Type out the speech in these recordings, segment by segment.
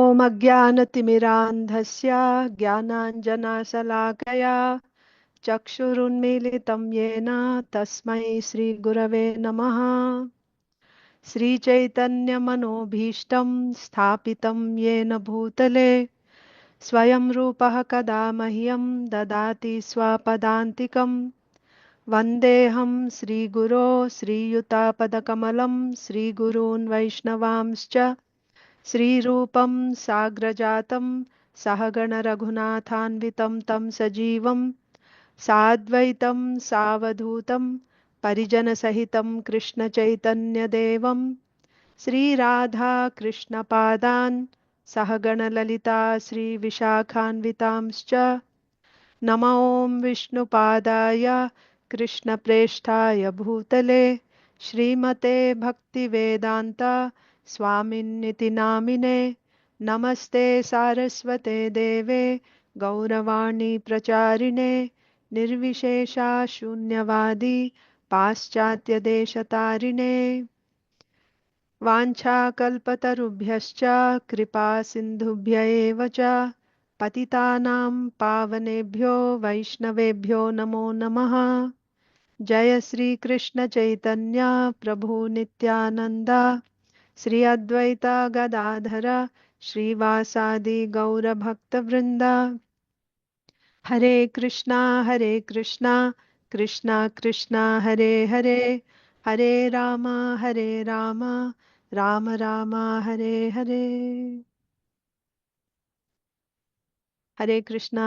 ॐ अज्ञानतिमिरान्धस्य ज्ञानाञ्जनशलाकया चक्षुरुन्मीलितं येन तस्मै श्रीगुरवे नमः। श्रीचैतन्यमनोभीष्टं स्थापितं येन भूतले स्वयं रूपः कदा मह्यं ददाति स्वपदान्तिकं। वन्देऽहं श्रीगुरो श्रीयुतापदकमलं श्रीगुरून् वैष्णवांश्च श्रीरूपं साग्रजातं सहगणरघुनाथान्वितं तं सजीवं साद्वैतं सावधूतं परिजनसहितं कृष्णचैतन्यदेवं श्रीराधा कृष्णपादान् सहगणललिता श्रीविशाखान्वितांश्च नमो ॐ विष्णुपादाय कृष्णप्रेष्ठाय भूतले श्रीमते भक्तिवेदान्ता स्वामिन्निति नामिने नमस्ते सारस्वते देवे गौरवाणी प्रचारिणे निर्विशेषा शून्यवादी पाश्चात्यदेशतारिणे वाञ्छाकल्पतरुभ्यश्च कृपा सिन्धुभ्य एव च पतितानां पावनेभ्यो वैष्णवेभ्यो नमो नमः। जय श्री कृष्ण चैतन्य प्रभु नित्यानंद श्री अद्वैता गदाधर श्रीवासादि गौरभक्तवृंद। हरे कृष्णा कृष्णा कृष्णा हरे हरे, हरे Ram Ram Ram Hare Hare. Hare Krishna,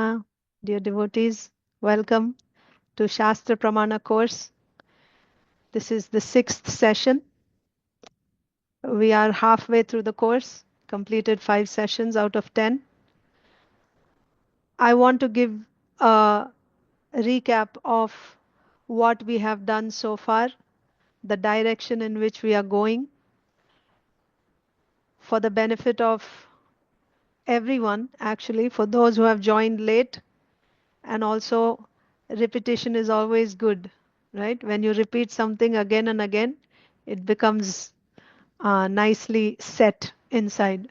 dear devotees, welcome to Shastra Pramana course. This is the 6th session. We are halfway through the course, completed 5 sessions out of 10. I want to give a recap of what we have done so far, the direction in which we are going, for the benefit of everyone, actually, for those who have joined late, and also repetition is always good, right? When you repeat something again and again, it becomes nicely set inside.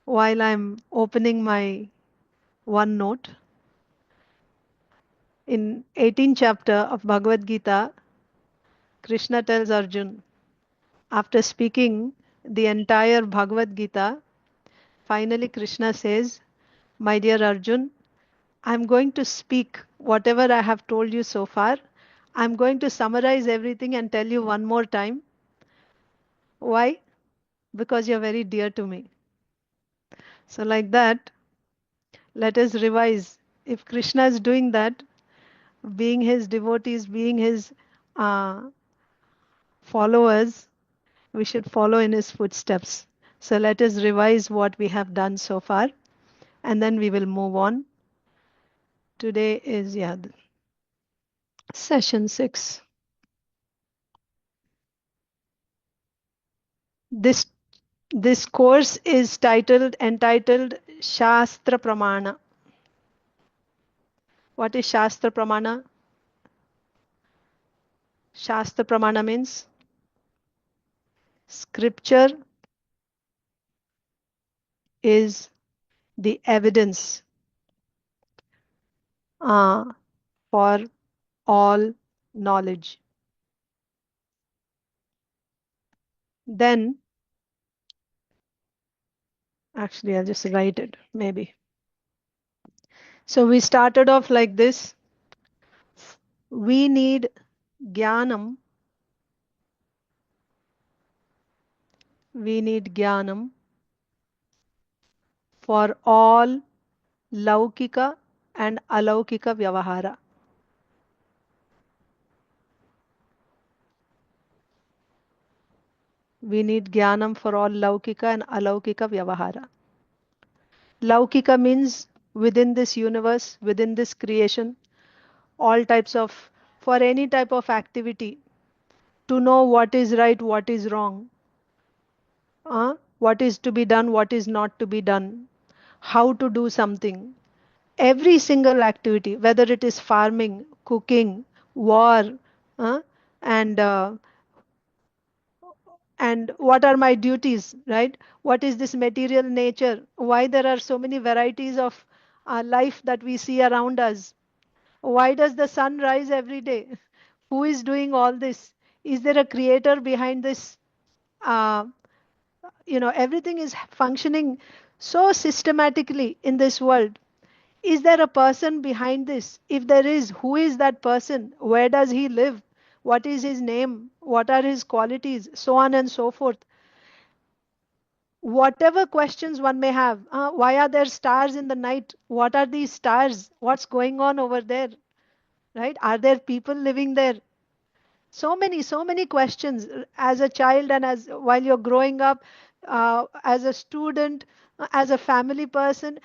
While I'm opening my OneNote, in 18th chapter of Bhagavad Gita, Krishna tells Arjun, after speaking the entire Bhagavad Gita, finally Krishna says, my dear Arjun, I'm going to speak whatever I have told you so far. I'm going to summarize everything and tell you one more time. Why? Because you're very dear to me. So like that, let us revise. If Krishna is doing that, being his devotees, being his uh, followers, we should follow in his footsteps. So let us revise what we have done so far, and then we will move on. Today is session 6. This course is entitled Shastra Pramana. What is Shastra Pramana? Shastra Pramana means scripture is the evidence for all knowledge. Then, actually, I'll just write it, maybe. So we started off like this. We need jnanam. We need jnanam for all laukika and alaukika vyavahara. We need jnanam for all laukika and alaukika vyavahara. Laukika means within this universe, within this creation, all types of, for any type of activity, to know what is right, what is wrong, what is to be done, what is not to be done, how to do something. Every single activity, whether it is farming, cooking, war, and And what are my duties, right? What is this material nature? Why there are so many varieties of life that we see around us? Why does the sun rise every day? Who is doing all this? Is there a creator behind this? Uh, everything is functioning so systematically in this world. Is there a person behind this? If there is, who is that person? Where does he live? What is his name? What are his qualities? So on and so forth. Whatever questions one may have, why are there stars in the night? What are these stars? What's going on over there? Right? Are there people living there? So many questions as a child and as while you're growing up, as a student, as a family person.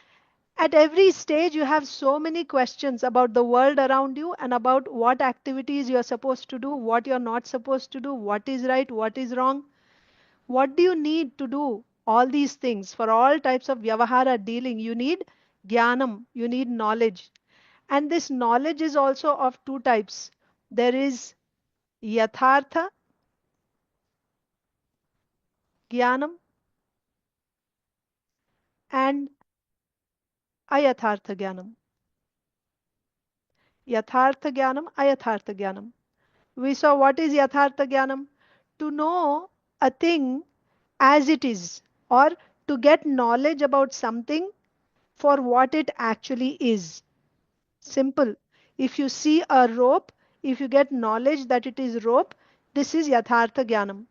At every stage, you have so many questions about the world around you and about what activities you're supposed to do, what you're not supposed to do, what is right, what is wrong. What do you need to do? All these things for all types of vyavahara dealing, you need jnanam, you need knowledge. And this knowledge is also of two types. There is yathartha jnanam and ayathartha jnanam. Yathartha jnanam, ayathartha jnanam. We saw what is yathartha jnanam. To know a thing as it is, or to get knowledge about something for what it actually is. Simple. If you see a rope, if you get knowledge that it is rope, this is yathartha jnanam.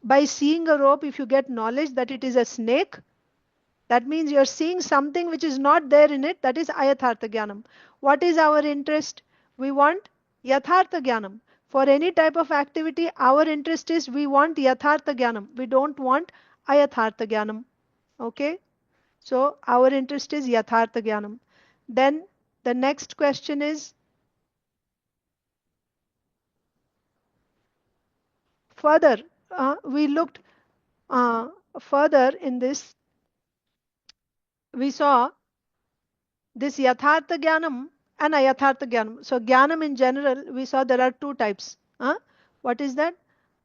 By seeing a rope, if you get knowledge that it is a snake, that means you're seeing something which is not there in it, that is ayathartha jnanam. What is our interest? We want yathartha jnanam. For any type of activity, our interest is we want yathartha jnanam. We don't want ayathartha jnanam. Okay? So our interest is yathartha jnanam. Then the next question is further. We looked further in this. We saw this yathartha jnanam and ayathartha jnanam. So jnanam in general, we saw there are two types. What is that?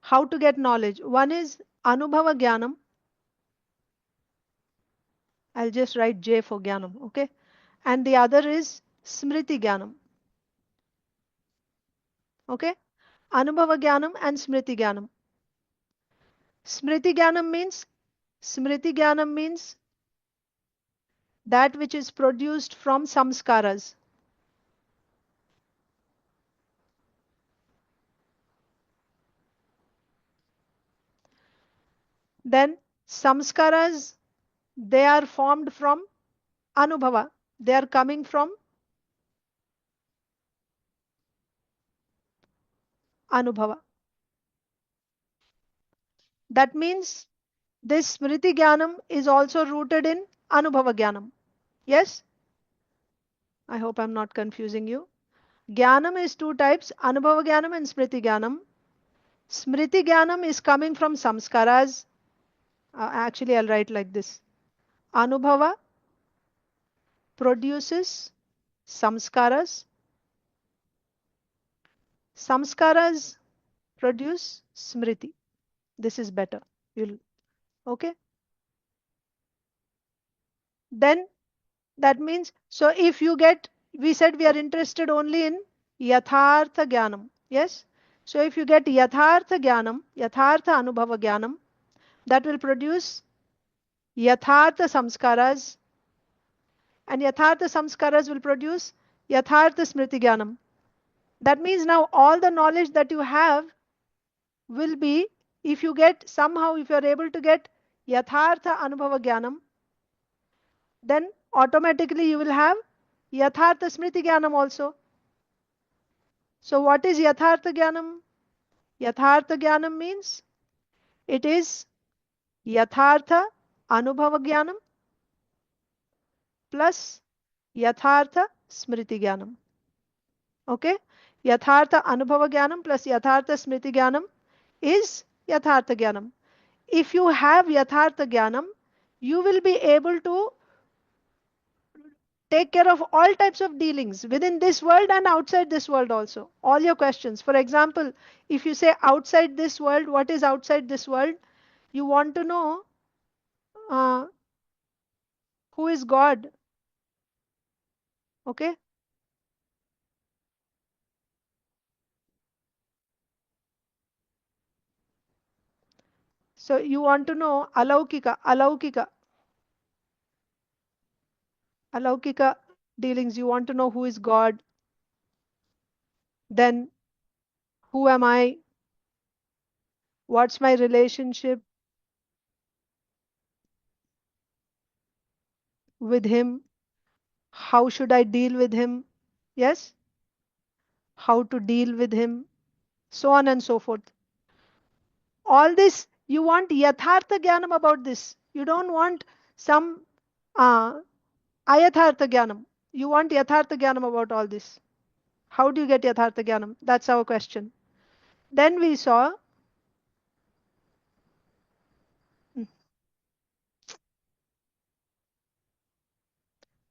How to get knowledge. One is anubhava jnanam. I'll just write J for jnanam, okay? And the other is smriti jnanam, okay? Anubhava jnanam and smriti jnanam. Smriti jnanam means that which is produced from samskaras. Then samskaras, they are formed from anubhava. They are coming from anubhava. That means this smriti jnanam is also rooted in anubhava jnanam. Yes? I hope I'm not confusing you. Jnanam is two types, anubhava jnanam and smriti jnanam. Smriti jnanam is coming from samskaras. Actually, I'll write like this. Anubhava produces samskaras. Samskaras produce smriti. This is better. You'll okay? Then that means, so if you get, we said we are interested only in yathartha jnanam. Yes? So if you get yathartha jnanam, yathartha anubhava jnanam, that will produce yathartha samskaras, and yathartha samskaras will produce yathartha smriti jnanam. That means now all the knowledge that you have will be, if you get somehow, if you are able to get yathartha anubhava jnanam, then automatically you will have yathartha smriti jnanam also. So what is yathartha jnanam? Yathartha jnanam means it is yathartha anubhava jnanam plus yathartha smriti jnanam. Okay? Yathartha anubhava jnanam plus yathartha smriti jnanam is yathartha jnanam. If you have yathartha jnanam, you will be able to take care of all types of dealings within this world and outside this world also. All your questions. For example, if you say outside this world, what is outside this world? You want to know uh, who is God. Okay? So you want to know alaukika dealings. You want to know who is God. Then who am I? What's my relationship with him? How should I deal with him? Yes? How to deal with him? So on and so forth. All this, you want yathartha jnanam about this. You don't want some uh, ayathartha jnanam. You want yathartha jnanam about all this. How do you get yathartha jnanam? That's our question. Then we saw,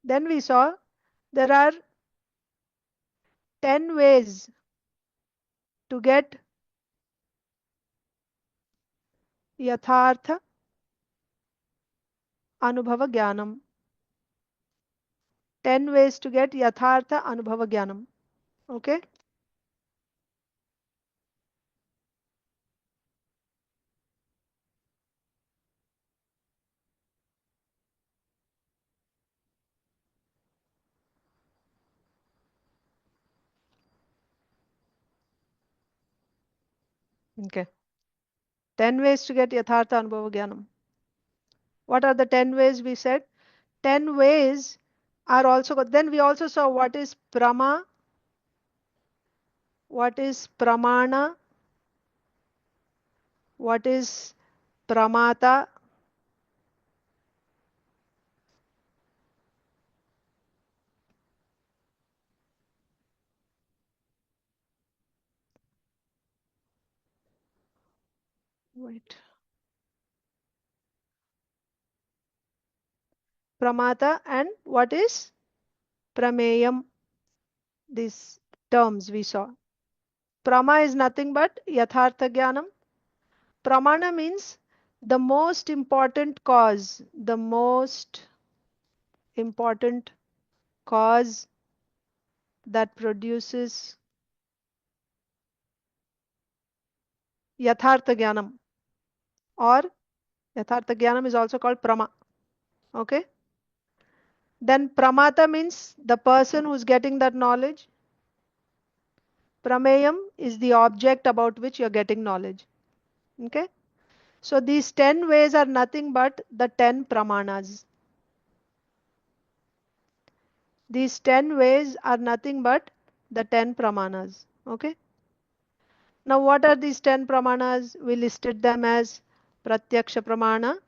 then we saw there are 10 ways to get yathartha anubhava jnanam. 10 ways to get yathartha anubhava jnanam. Okay? Okay. 10 ways to get yathartha anubhava jnanam. What are the 10 ways we said? 10 ways are also good. Then we also saw what is prama, what is pramana, what is pramata, wait, pramata, and what is prameyam. These terms we saw. Prama is nothing but yathartha jnanam. Pramana means the most important cause, the most important cause that produces yathartha jnanam, or yathartha jnanam is also called prama. Okay? Then pramata means the person who's getting that knowledge. Prameyam is the object about which you're getting knowledge. Okay? So these 10 ways are nothing but the 10 pramanas. These 10 ways are nothing but the 10 pramanas. Okay? Now what are these 10 pramanas? We listed them as pratyaksha pramana,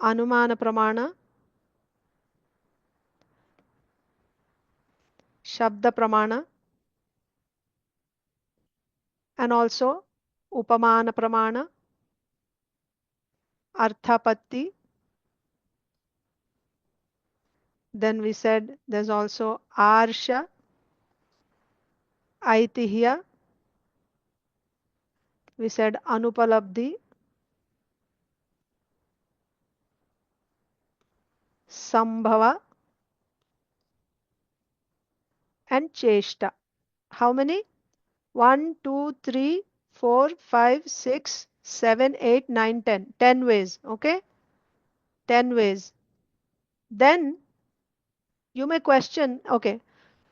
anumana pramana, shabda pramana, and also upamana pramana, arthapatti. Then we said there's also arsha, aitihya. We said anupalabdhi, sambhava, and cheshta. How many? 1, 2, 3, 4, 5, 6, 7, 8, 9, 10. 10 ways. Okay? 10 ways. Then you may question, okay,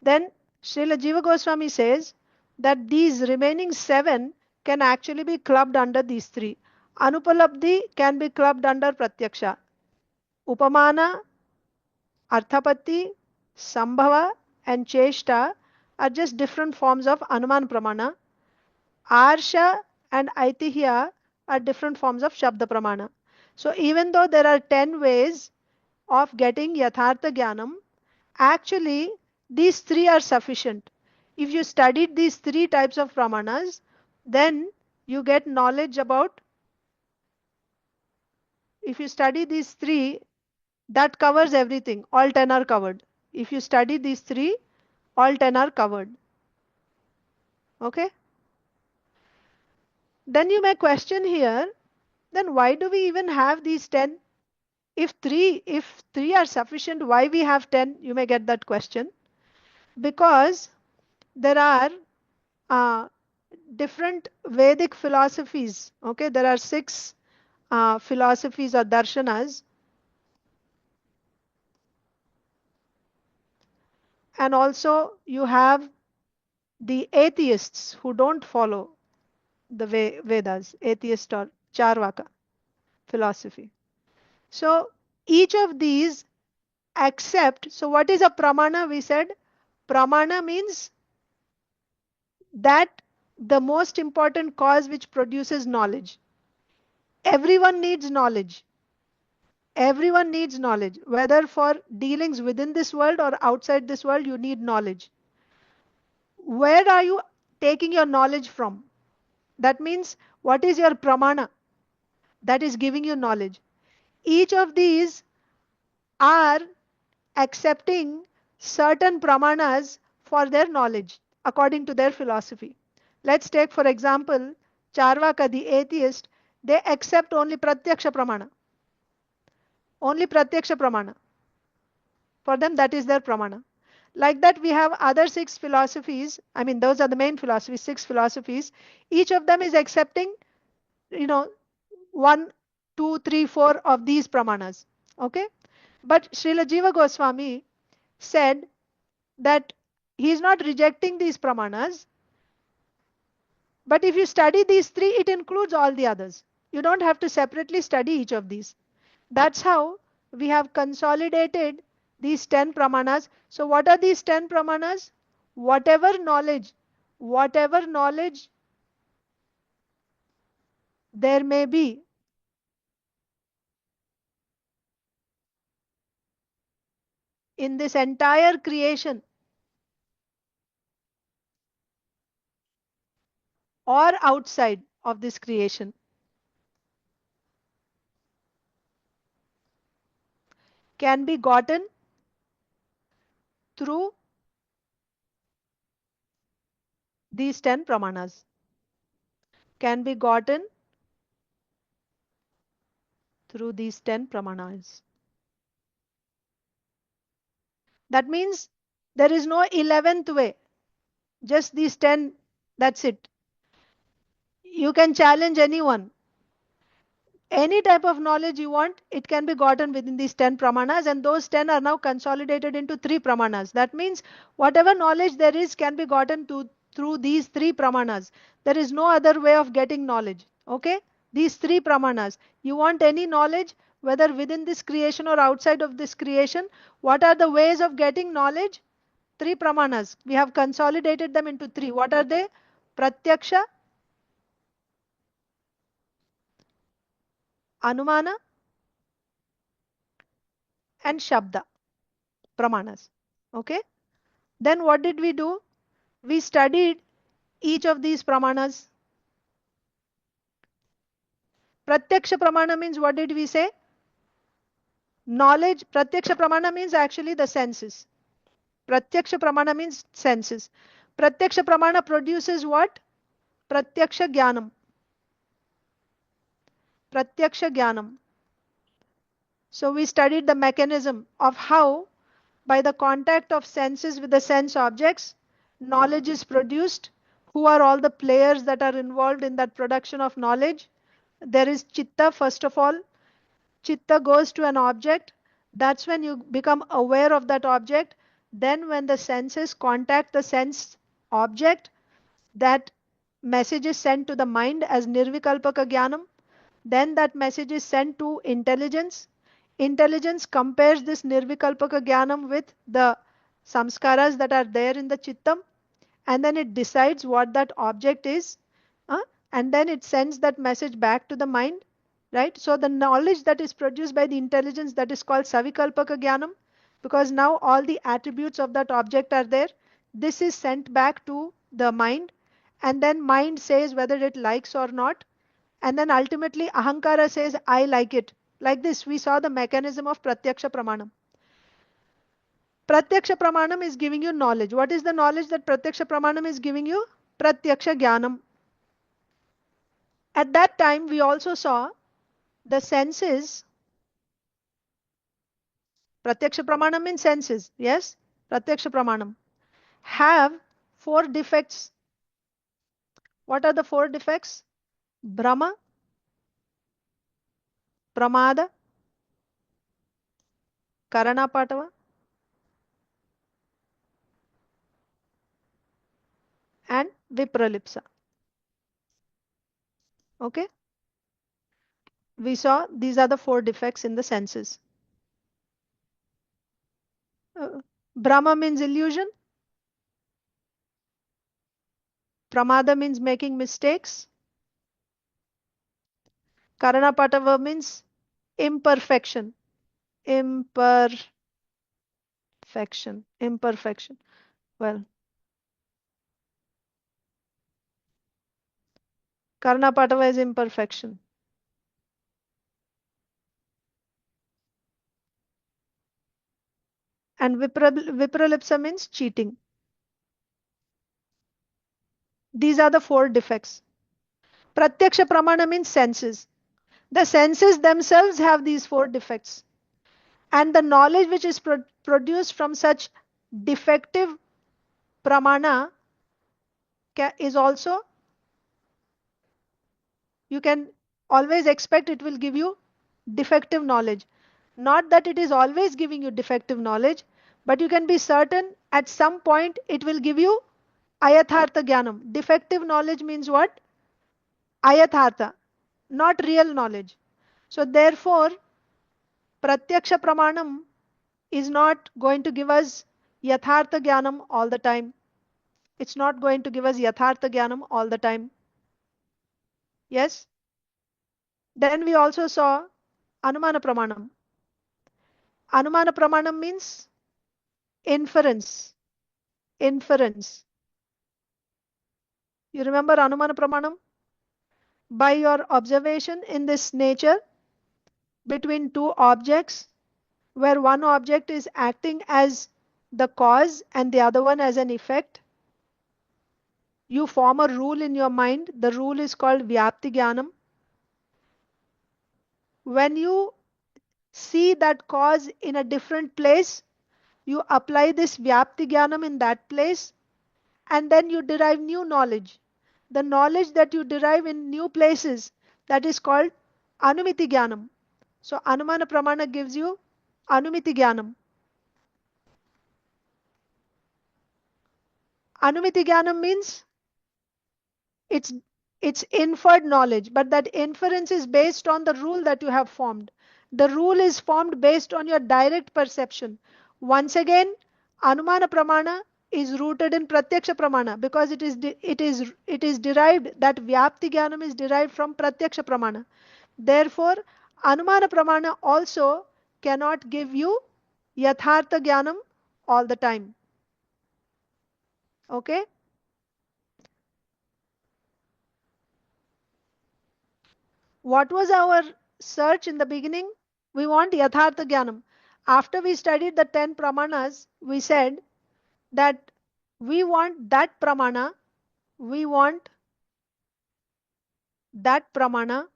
then Srila Jiva Goswami says that these remaining 7 can actually be clubbed under these 3. Anupalabdhi can be clubbed under Pratyaksha. Upamana, Arthapatti, Sambhava, and Cheshta are just different forms of Anuman Pramana. Arsha and Aitihya are different forms of Shabda Pramana. So even though there are 10 ways of getting Yathartha Jnanam, actually these 3 are sufficient. If you studied these 3 types of Pramanas, then you get knowledge about, if you study these 3, That covers everything. All 10 are covered. If you study these three, all 10 are covered. Okay? Then you may question here, then why do we even have these 10? If three are sufficient, why we have 10? You may get that question. Because there are uh, different Vedic philosophies. Okay, there are six philosophies or darshanas, and also you have the atheists who don't follow the Vedas, atheist or Charvaka philosophy. So each of these accept. So what is a pramana? We said pramana means that the most important cause which produces knowledge. Everyone needs knowledge. Everyone needs knowledge. Whether for dealings within this world or outside this world, you need knowledge. Where are you taking your knowledge from? That means, what is your pramana that is giving you knowledge? Each of these are accepting certain pramanas for their knowledge according to their philosophy. Let's take, for example, Charvaka, the atheist, they accept only Pratyaksha Pramana. Only Pratyaksha Pramana. For them, that is their Pramana. Like that, we have other six philosophies. I mean, those are the main philosophies, six philosophies. Each of them is accepting, you know, one, two, three, four of these Pramanas. Okay? But Srila Jiva Goswami said that he is not rejecting these Pramanas. But if you study these three, it includes all the others. You don't have to separately study each of these. That's how we have consolidated these 10 pramanas. So what are these 10 pramanas? Whatever knowledge there may be in this entire creation or outside of this creation can be gotten through these 10 pramanas. Can be gotten through these 10 pramanas. That means there is no 11th way. Just these 10, that's it. You can challenge anyone. Any type of knowledge you want, it can be gotten within these 10 pramanas, and those 10 are now consolidated into 3 pramanas. That means whatever knowledge there is can be gotten through these 3 pramanas. There is no other way of getting knowledge. Okay? These 3 pramanas. You want any knowledge, whether within this creation or outside of this creation, what are the ways of getting knowledge? 3 pramanas. We have consolidated them into 3. What are they? Pratyaksha, Anumana, and Shabda pramanas. Okay? Then what did we do? We studied each of these pramanas. Pratyaksha pramana means, what did we say? Knowledge. Pratyaksha pramana means actually the senses. Pratyaksha pramana means senses. Pratyaksha pramana produces what? Pratyaksha jnanam. Pratyaksha jnanam. So we studied the mechanism of how, by the contact of senses with the sense objects, knowledge is produced. Who are all the players that are involved in that production of knowledge? There is chitta, first of all. Chitta goes to an object. That's when you become aware of that object. Then when the senses contact the sense object, that message is sent to the mind as nirvikalpaka jnanam. Then that message is sent to intelligence. Intelligence compares this nirvikalpaka jnanam with the samskaras that are there in the chittam, and then it decides what that object is, and then it sends that message back to the mind, right? So the knowledge that is produced by the intelligence, that is called savikalpaka jnanam, because now all the attributes of that object are there. This is sent back to the mind, and then mind says whether it likes or not, and then ultimately ahankara says I like it, Like this, we saw the mechanism of Pratyaksha Pramanam. Pratyaksha Pramanam is giving you knowledge. What is the knowledge that Pratyaksha Pramanam is giving you? Pratyaksha Jnanam. At that time, we also saw the senses. Pratyaksha Pramanam means senses. Yes? Pratyaksha Pramanam have 4 defects. What are the 4 defects? Brahma, Pramada, Karanapatava, and Vipralipsa. Okay? We saw these are the 4 defects in the senses. Brahma means illusion. Pramada means making mistakes. Karanapatava means imperfection. Imperfection. Well, Karanapatava is imperfection. And Vipralipsa means cheating. These are the 4 defects. Pratyaksha Pramana means senses. The senses themselves have these 4 defects. And the knowledge which is produced from such defective pramana is also, you can always expect it will give you defective knowledge. Not that it is always giving you defective knowledge, but you can be certain at some point it will give you ayathartha jnanam. Defective knowledge means what? Ayathartha, not real knowledge. So therefore, pratyaksha pramanam is not going to give us yathartha jnanam all the time. It's not going to give us yathartha jnanam all the time. Yes? Then we also saw Anumana Pramanam. Anumana Pramanam means inference. Inference. You remember Anumana Pramanam? By your observation in this nature between 2 objects, where one object is acting as the cause and the other one as an effect, you form a rule in your mind. The rule is called Vyapti Jnanam. When you see that cause in a different place, you apply this Vyapti Jnanam in that place, and then you derive new knowledge. The knowledge that you derive in new places, that is called Anumiti Jnanam. So Anumana Pramana gives you Anumiti Jnanam. Anumiti Jnanam means it's it's inferred knowledge, but that inference is based on the rule that you have formed. The rule is formed based on your direct perception. Once again, Anumana Pramana is rooted in Pratyaksha Pramana because it is derived, that Vyapti Jnanam is derived from Pratyaksha Pramana. Therefore, Anumana Pramana also cannot give you Yathartha Jnanam all the time. Okay? What was our search in the beginning? We want Yathartha Jnanam. After we studied the 10 Pramanas, we said that we want that Pramana, we want that Pramana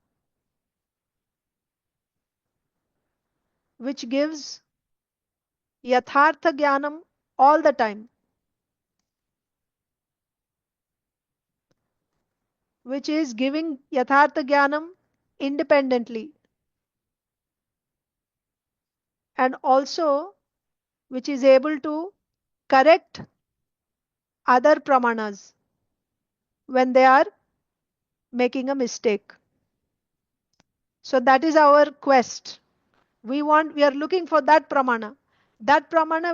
which gives Yathartha Jnanam all the time, which is giving Yathartha Jnanam independently, and also which is able to correct other Pramanas when they are making a mistake. So that is our quest. We are looking for that pramana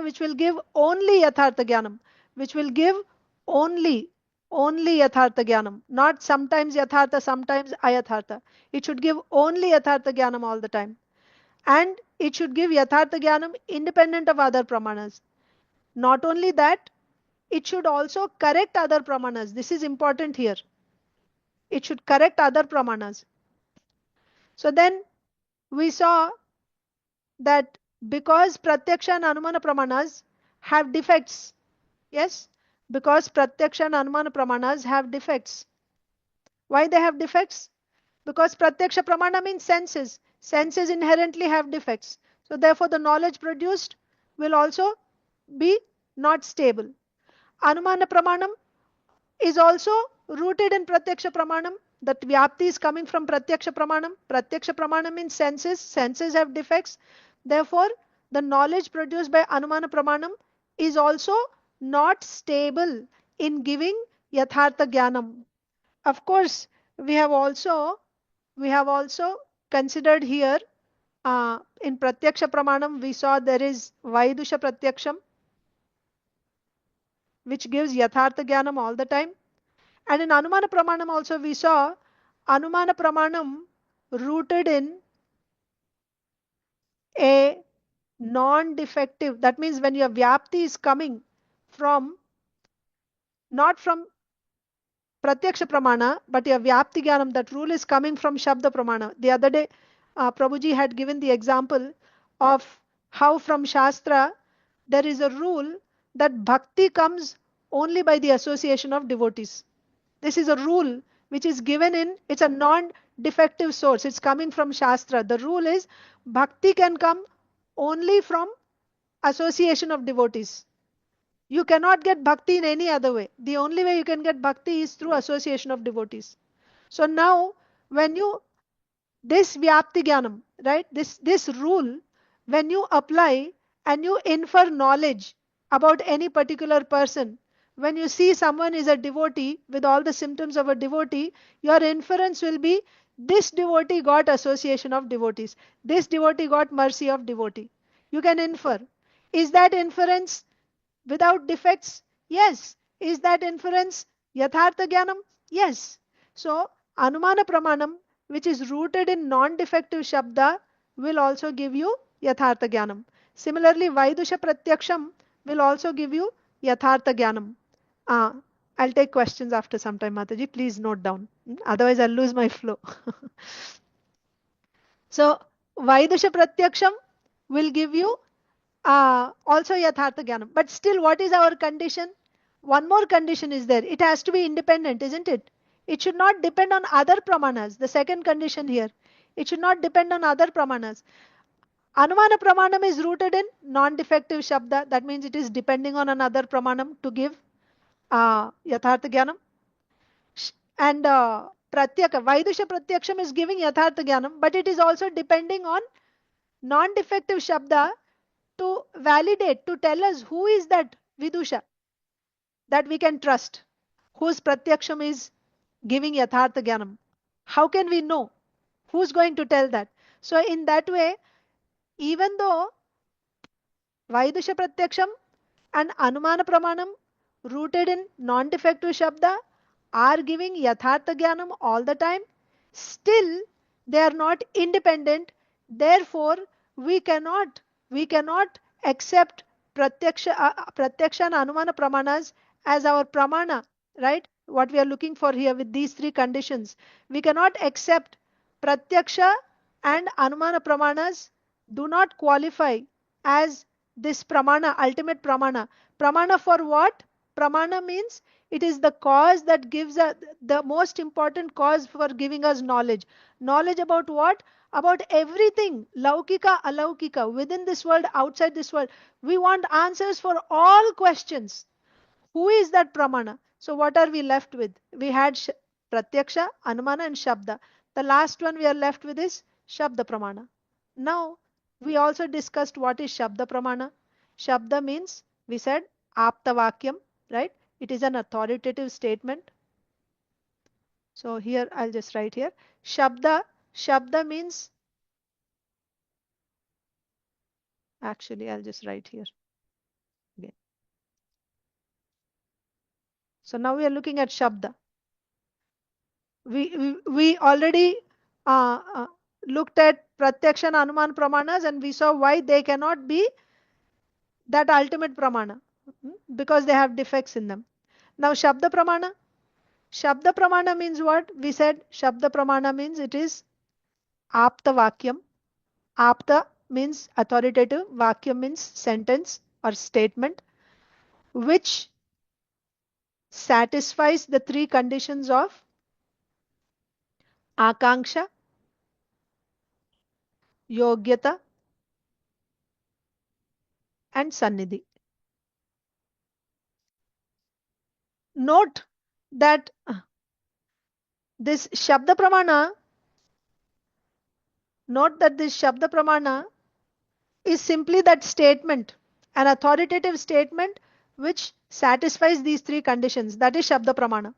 which will give only yathartha jnanam, which will give only yathartha jnanam, not sometimes yathartha, sometimes ayathartha. It should give only yathartha jnanam all the time, and it should give yathartha jnanam independent of other pramanas. Not only that, it should also correct other pramanas. This is important here. It should correct other pramanas. So then we saw that because Pratyaksha and Anumana Pramanas have defects. Yes, because Pratyaksha and Anumana Pramanas have defects. Why they have defects? Because Pratyaksha Pramana means senses. Senses inherently have defects. So therefore the knowledge produced will also be not stable. Anumana Pramanam is also rooted in Pratyaksha Pramanam. That Vyapti is coming from Pratyaksha Pramanam. Pratyaksha Pramanam means senses. Senses have defects. Therefore, the knowledge produced by Anumana Pramanam is also not stable in giving yathartha jnanam. Of course, we have also considered here in Pratyaksha Pramanam we saw there is Vaidusha Pratyaksham which gives yathartha jnanam all the time. And in Anumana Pramanam also we saw Anumana Pramanam rooted in a non-defective. That means when your Vyapti is coming from, not from Pratyaksha Pramana, but your Vyapti Jnanam, that rule is coming from Shabda Pramana. The other day, Prabhuji had given the example of how from Shastra there is a rule that bhakti comes only by the association of devotees. This is a rule which is given in, it's a non-defective source. It's coming from Shastra. The rule is bhakti can come only from association of devotees. You cannot get bhakti in any other way. The only way you can get bhakti is through association of devotees. So now, when you, this Vyapti Jnanam, right, this rule, when you apply and you infer knowledge about any particular person, when you see someone is a devotee with all the symptoms of a devotee, your inference will be this devotee got association of devotees. This devotee got mercy of devotee. You can infer. Is that inference without defects? Yes. Is that inference yathartha jnanam? Yes. So Anumana Pramanam, which is rooted in non-defective Shabda, will also give you yathartha jnanam. Similarly, Vaidusha Pratyaksham will also give you yathartha jnanam. I'll take questions after some time, Mataji. Please note down. Otherwise, I'll lose my flow. So, Vaidusha Pratyaksham will give you also yathartha jnanam. But still, what is our condition? One more condition is there. It has to be independent, isn't it? It should not depend on other pramanas. The second condition here. It should not depend on other pramanas. Anumana Pramanam is rooted in non-defective Shabda. That means it is depending on another Pramanam to give yathartha jnanam. And Vaidusha Pratyaksham is giving yathartha jnanam, but it is also depending on non-defective Shabda to validate, to tell us who is that Vidusha that we can trust, whose Pratyaksham is giving yathartha jnanam. How can we know? Who's going to tell that? So in that way, even though Vaidusha Pratyaksham and Anumana Pramanam rooted in non-defective Shabda are giving yathartha jnanam all the time, still they are not independent. Therefore, we cannot accept Pratyaksha and Anumana Pramanas as our Pramana, right? What we are looking for here with these three conditions. We cannot accept Pratyaksha and Anumana Pramanas do not qualify as this Pramana, ultimate Pramana. Pramana for what? Pramana means it is the cause that gives us the most important cause for giving us knowledge. Knowledge about what? About everything. Laukika, alaukika, within this world, outside this world. We want answers for all questions. Who is that Pramana? So what are we left with? We had Pratyaksha, Anumana and Shabda. The last one we are left with is Shabda Pramana. Now, we also discussed what is Shabda Pramana. Shabda means, we said, Apta Vakyam, right? It is an authoritative statement. So here, I'll just write here. Shabda means, actually, I'll just write here. Okay. So now we are looking at Shabda. We already looked at Pratyaksha and Anuman Pramanas and we saw why they cannot be that ultimate Pramana because they have defects in them. Now Shabda Pramana. Shabda Pramana means what? We said Shabda Pramana means it is Apta Vakyam. Apta means authoritative, Vakya means sentence or statement, which satisfies the three conditions of Akanksha, Yogyata, and Sannidhi. Note that this Shabda Pramana, note that this Shabda Pramana is simply that statement, an authoritative statement which satisfies these three conditions. That is Shabda Pramana.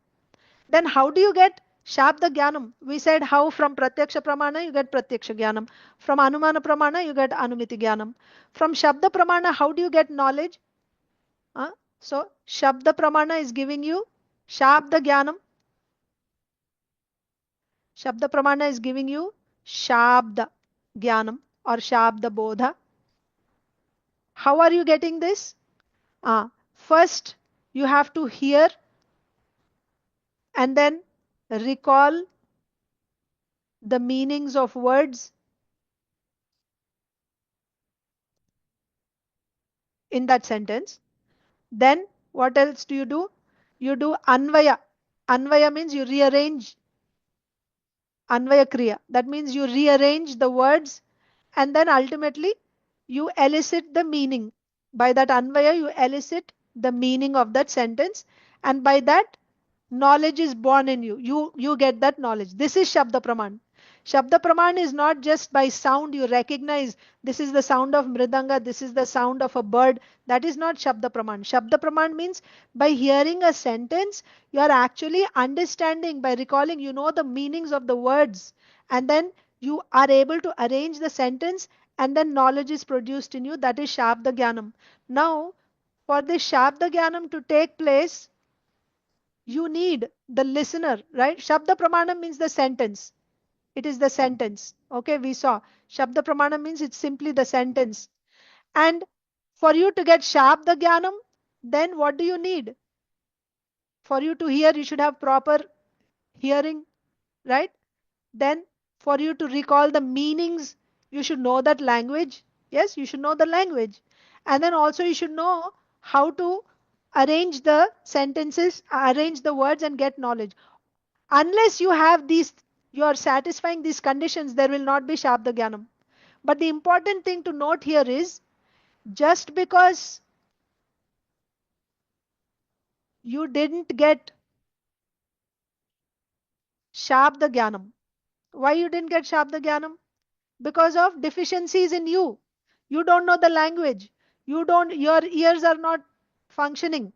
Then how do you get Shabda Jnanam? We said how from Pratyaksha Pramana you get Pratyaksha Jnanam. From Anumana Pramana you get Anumiti Jnanam. From Shabda Pramana, how do you get knowledge? Uh, so Shabda Pramana is giving you Shabda Jnanam. Shabda Pramana is giving you Shabda Jnanam or Shabda Bodha. How are you getting this? First, you have to hear and then recall the meanings of words in that sentence. Then, what else do? You do Anvaya. Anvaya means you rearrange. Anvaya Kriya. That means you rearrange the words and then ultimately you elicit the meaning. By that Anvaya, you elicit the meaning of that sentence, and by that knowledge is born in you. You get that knowledge. This is Shabda Praman. Shabda Praman is not just by sound you recognize this is the sound of Mridanga, this is the sound of a bird. That is not Shabda Praman. Shabda Praman means by hearing a sentence, you are actually understanding, by recalling, you know the meanings of the words, and then you are able to arrange the sentence, and then knowledge is produced in you. That is Shabda Jnanam. Now, for this Shabda Jnanam to take place, you need the listener, right? Shabda Pramanam means the sentence. It is the sentence. Okay, we saw. Shabda Pramanam means it's simply the sentence. And for you to get Shabda Jnanam, then what do you need? For you to hear, you should have proper hearing, right? Then for you to recall the meanings, you should know that language. Yes, you should know the language. And then also you should know how to arrange the sentences, arrange the words and get knowledge. Unless you have these, you are satisfying these conditions, there will not be Shabda Jnanam. But the important thing to note here is, just because you didn't get Shabda Jnanam, why you didn't get Shabda Jnanam? Because of deficiencies in you. You don't know the language. Your ears are not functioning,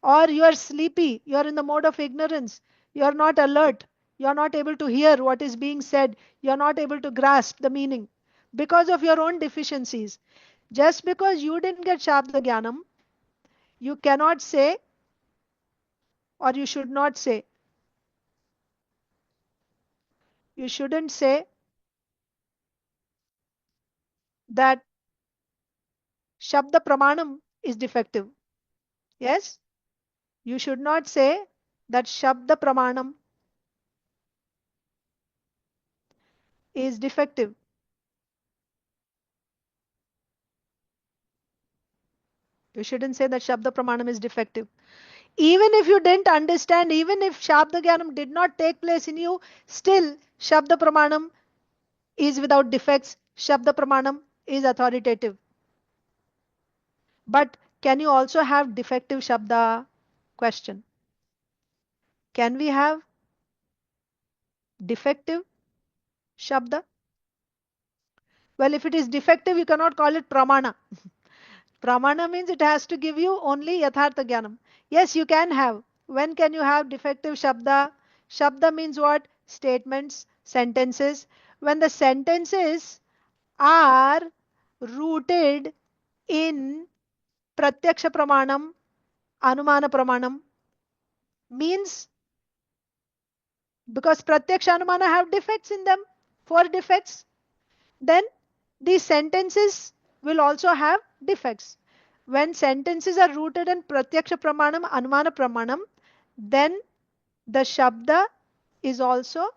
or you are sleepy, you are in the mode of ignorance, you are not alert, you are not able to hear what is being said, you are not able to grasp the meaning because of your own deficiencies. Just because you didn't get Shabda Jnanam, you cannot say, or you should not say, you shouldn't say that Shabda Pramanam is defective. Yes? You should not say that Shabda Pramanam is defective. You shouldn't say that Shabda Pramanam is defective. Even if you didn't understand, even if Shabda Jnanam did not take place in you, still Shabda Pramanam is without defects. Shabda Pramanam is authoritative. But can you also have defective Shabda? Question. Can we have defective Shabda? Well, if it is defective, you cannot call it Pramana. Pramana means it has to give you only yathartha jnanam. Yes, you can have. When can you have defective Shabda? Shabda means what? Statements, sentences. When the sentences are rooted in Pratyaksha Pramanam, Anumana Pramanam, means because Pratyaksha Anumana have defects in them, four defects, then these sentences will also have defects. When sentences are rooted in Pratyaksha Pramanam, Anumana Pramanam, then the Shabda is also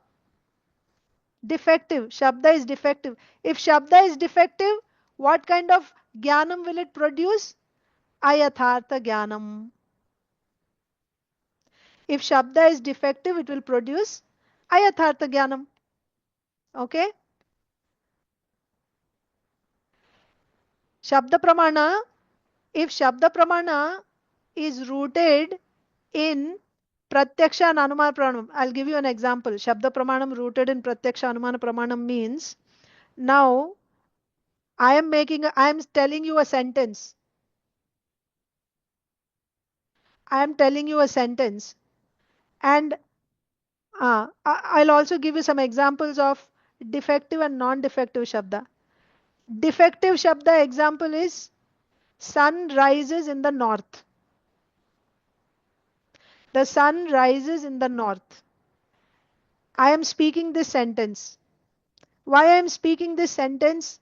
Defective. Shabda is defective. If Shabda is defective, what kind of jnanam will it produce? Ayathartha jnanam. If Shabda is defective, it will produce Ayathartha jnanam. Okay? Shabda Pramana, if Shabda Pramana is rooted in Pratyaksha and Anumana Pramanam, I'll give you an example. Shabda Pramanam rooted in Pratyaksha Anumana Pramanam means, now I am telling you a sentence. I am telling you a sentence. And I'll also give you some examples of defective and non-defective Shabda. Defective Shabda example is sun rises in the north. The sun rises in the north. I am speaking this sentence. Why I am speaking this sentence?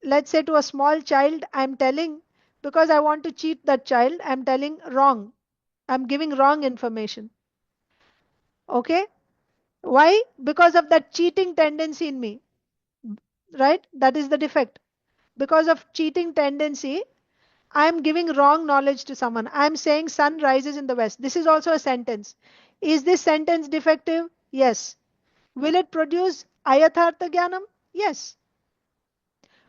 Let's say to a small child, I am telling, because I want to cheat that child, I am telling wrong. I am giving wrong information. Okay? Why? Because of that cheating tendency in me. Right? That is the defect. Because of cheating tendency, I am giving wrong knowledge to someone. I am saying sun rises in the west. This is also a sentence. Is this sentence defective? Yes. Will it produce ayathartha jnanam? Yes.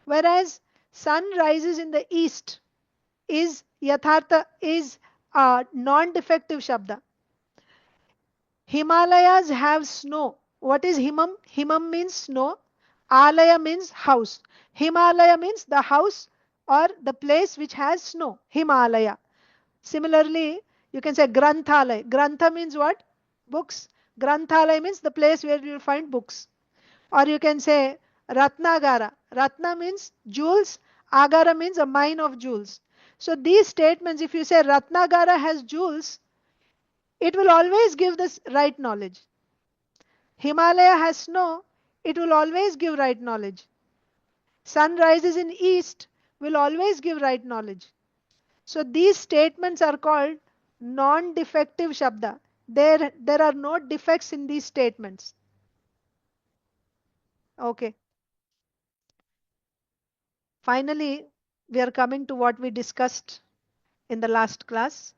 Whereas sun rises in the east is yathartha, is a non-defective shabda. Himalayas have snow. What is himam? Himam means snow. Alaya means house. Himalaya means the house or the place which has snow. Himalaya. Similarly, you can say Granthalaya. Grantha means what? Books. Granthalaya means the place where you will find books. Or you can say Ratnagara. Ratna means jewels. Agara means a mine of jewels. So these statements, if you say Ratnagara has jewels, it will always give this right knowledge. Himalaya has snow, it will always give right knowledge. Sun rises in east will always give right knowledge. So these statements are called non-defective Shabda. There are no defects in these statements. Okay. Finally, we are coming to what we discussed in the last class.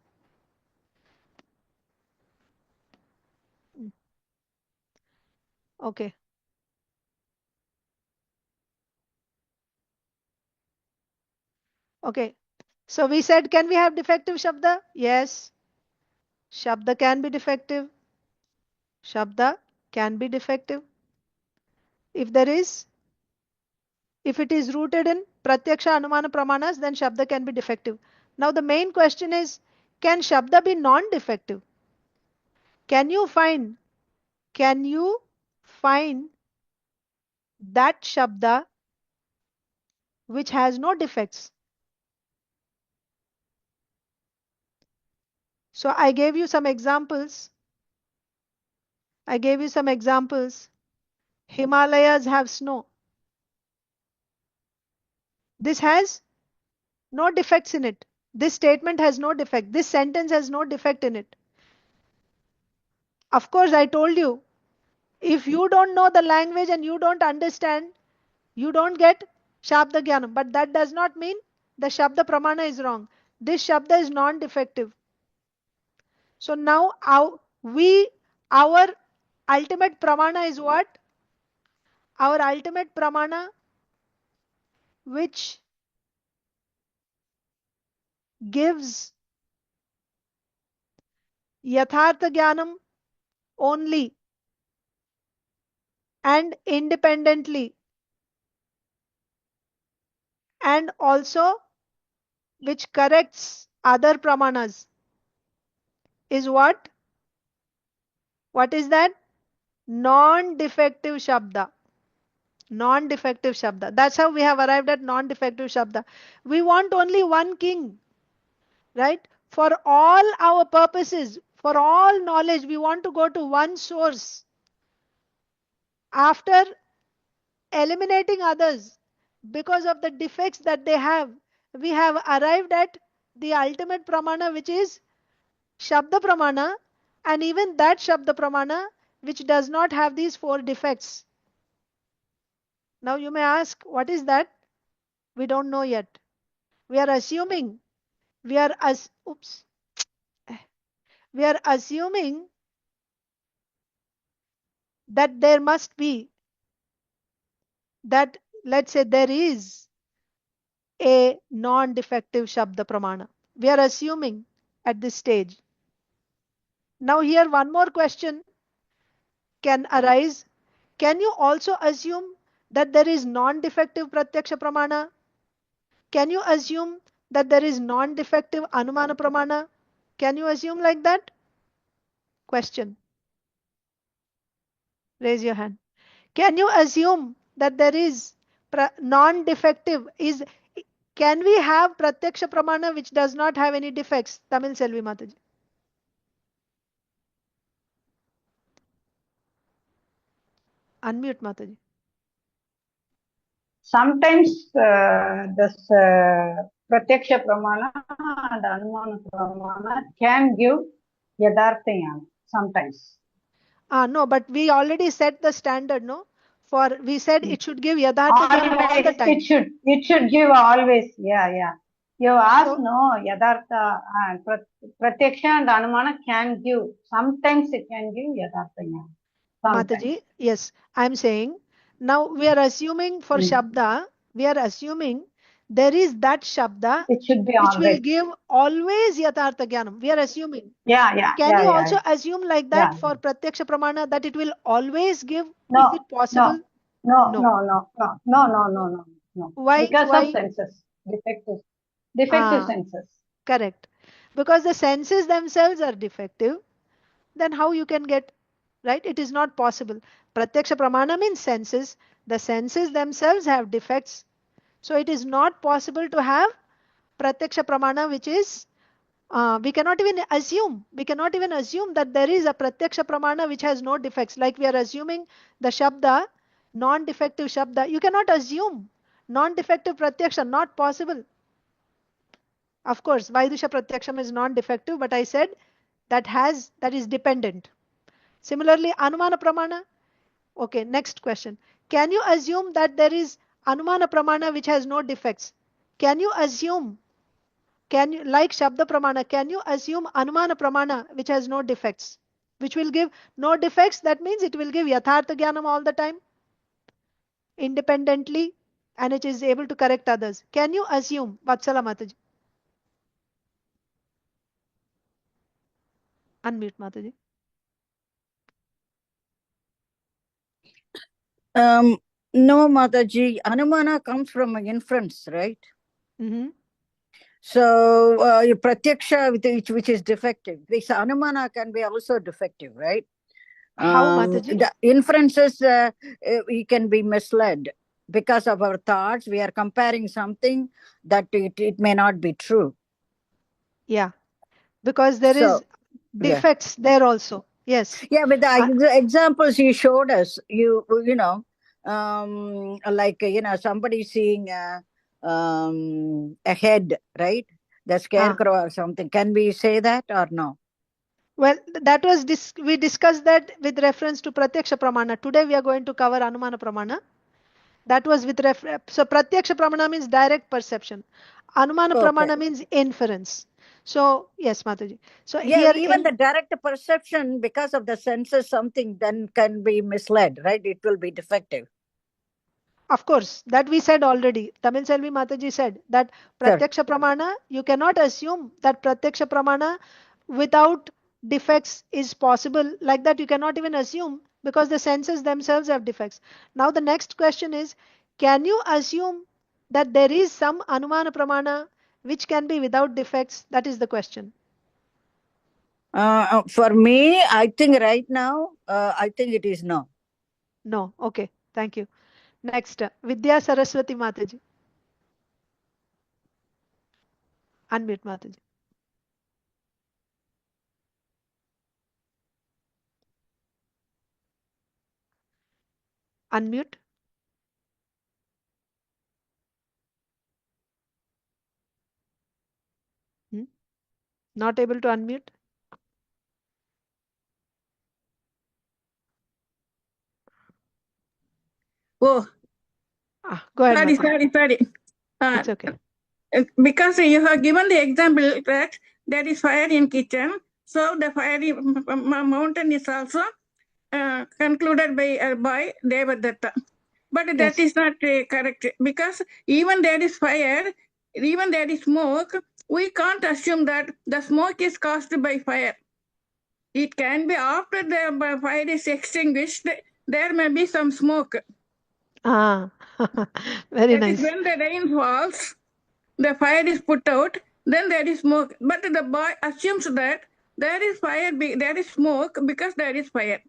Okay. Okay. So we said, can we have defective Shabda? Yes. Shabda can be defective. Shabda can be defective. If there is, if it is rooted in Pratyaksha Anumana Pramanas, then Shabda can be defective. Now the main question is, can Shabda be non-defective? Can you find, can you find that Shabda which has no defects? So I gave you some examples. I gave you some examples. Himalayas have snow. This has no defects in it. This statement has no defect. This sentence has no defect in it. Of course, I told you, if you don't know the language and you don't understand, you don't get Shabda Jnanam. But that does not mean the Shabda Pramana is wrong. This Shabda is non-defective. So now our ultimate Pramana is what? Our ultimate Pramana which gives yathartha jnanam only and independently, and also which corrects other pramanas is what? What is that? Non-defective Shabda. Non-defective Shabda. That's how we have arrived at non-defective Shabda. We want only one king, right? For all our purposes, for all knowledge, we want to go to one source. After eliminating others because of the defects that they have, we have arrived at the ultimate pramana, which is Shabda Pramana, and even that Shabda Pramana which does not have these four defects. Now you may ask, what is that? We don't know yet. We are assuming, we are as oops, we are assuming that there must be, that let's say there is a non-defective Shabda Pramana. We are assuming at this stage. Now here one more question can arise. Can you also assume that there is non-defective Pratyaksha Pramana? Can you assume that there is non-defective Anumana Pramana? Can you assume like that? Question. Raise your hand. Can you assume that there is non-defective is, can we have Pratyaksha Pramana which does not have any defects? Tamil Selvi Mataji. Unmute Mataji. Sometimes this Pratyaksha Pramana and Anumana Pramana can give yathartha jnanam sometimes. No, but we already set the standard, no? For we said it should give yathartha jnanam all the time. It should give always. Yeah. You asked, no, yathartha and Pratyaksha and Anumana can give. Sometimes it can give yathartha jnanam. Mataji, yes, I'm saying now we are assuming for Shabda, we are assuming there is that Shabda it should be which always. will give always Yathartha Jnanam. We are assuming. Yeah. Can you also assume like that for Pratyaksha Pramana that it will always give? No, Is it possible? No. Why? Because of senses. Defective senses. Correct. Because the senses themselves are defective, then how you can get, right? It is not possible. Pratyaksha Pramana means senses. The senses themselves have defects. So it is not possible to have Pratyaksha Pramana which is, we cannot even assume that there is a Pratyaksha Pramana which has no defects. Like we are assuming the Shabda, non-defective Shabda. You cannot assume non-defective Pratyaksha, not possible. Of course, Vaidusha Pratyaksham is non-defective, but I said that is dependent. Similarly, Anumana Pramana. Okay, next question. Can you assume that there is Anumana Pramana which has no defects? Can you assume, like Shabda Pramana, can you assume Anumana Pramana which has no defects? Which will give no defects, that means it will give Yathartha Jnanam all the time, independently, and it is able to correct others. Can you assume, Vatsala Mataji? Unmute Mataji. No, Mataji. Anumana comes from an inference, right? So Pratyaksha, which is defective. This Anumana can be also defective, right? How, Mataji? The inferences, we can be misled because of our thoughts. We are comparing something that it may not be true. Yeah, because there is defects there also. Yes. Yeah, with the examples you showed us, you know, like somebody seeing a head, right? The scarecrow or something. Can we say that or no? Well, that was we discussed that with reference to Pratyaksha Pramana. Today we are going to cover Anumana Pramana. That was with so Pratyaksha Pramana means direct perception. Anumana Pramana means inference. So yes, Mataji. So yeah, here even the direct perception, because of the senses, something then can be misled, right? It will be defective. Of course, that we said already. Tamil Selvi Mataji said that Pratyaksha Pramana, you cannot assume that Pratyaksha Pramana without defects is possible. Like that, you cannot even assume because the senses themselves have defects. Now, the next question is, can you assume that there is some Anumana Pramana which can be without defects? That is the question. For me, I think right now, I think it is no. No. Okay. Thank you. Next, Vidya Saraswati Mataji. Unmute Mataji. Unmute. Not able to unmute? Oh, Go ahead, sorry. It's okay. Because you have given the example that there is fire in kitchen, so the fiery mountain is also concluded by Devadatta. But that is not correct, because even there is fire, even there is smoke, we can't assume that the smoke is caused by fire. It can be after the fire is extinguished, there may be some smoke. Very nice. When the rain falls, the fire is put out, then there is smoke. But the boy assumes that there is fire, there is smoke because there is fire.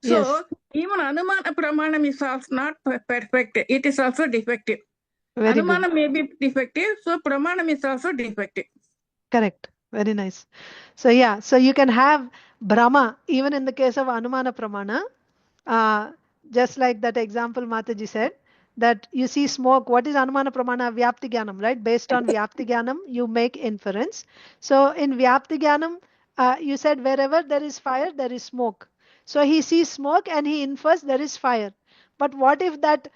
So even Anumana Pramanam is also not perfect. It is also defective. Very Anumana good. may be defective, so Pramanam is also defective. Correct. Very nice. So yeah, so you can have Brahma even in the case of Anumana Pramana. Just like that example Mataji said, that you see smoke. What is Anumana Pramana? Vyapti Jnanam, right? Based on Vyapti Jnanam, you make inference. So in Vyapti Jnanam, you said wherever there is fire, there is smoke. So he sees smoke and he infers there is fire. But what if that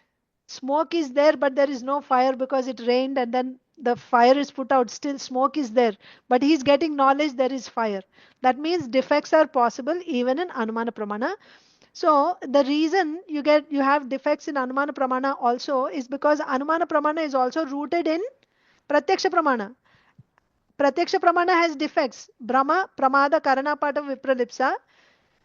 smoke is there but there is no fire because it rained and then the fire is put out, still smoke is there, but he's getting knowledge there is fire? That means defects are possible even in Anumana Pramana. So the reason you have defects in Anumana Pramana also is because Anumana Pramana is also rooted in Pratyaksha Pramana. Pratyaksha Pramana has defects. Brahma, Pramada, Karana, Pata, Vipralipsa.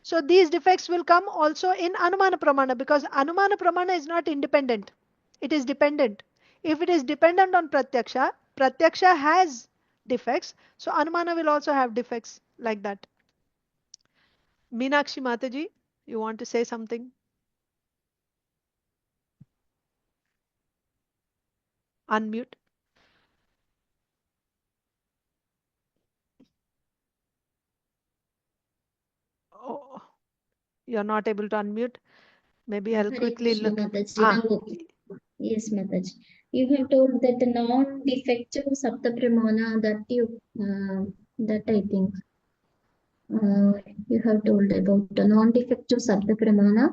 So these defects will come also in Anumana Pramana because Anumana Pramana is not independent. It is dependent. If it is dependent on Pratyaksha, Pratyaksha has defects. So Anumana will also have defects like that. Meenakshi Mataji, you want to say something? Unmute. Oh, you're not able to unmute. Maybe I'll quickly look. Yes, Mataji. You have told that the non-defective Saptapramana that I think you have told about the non-defective Saptapramana.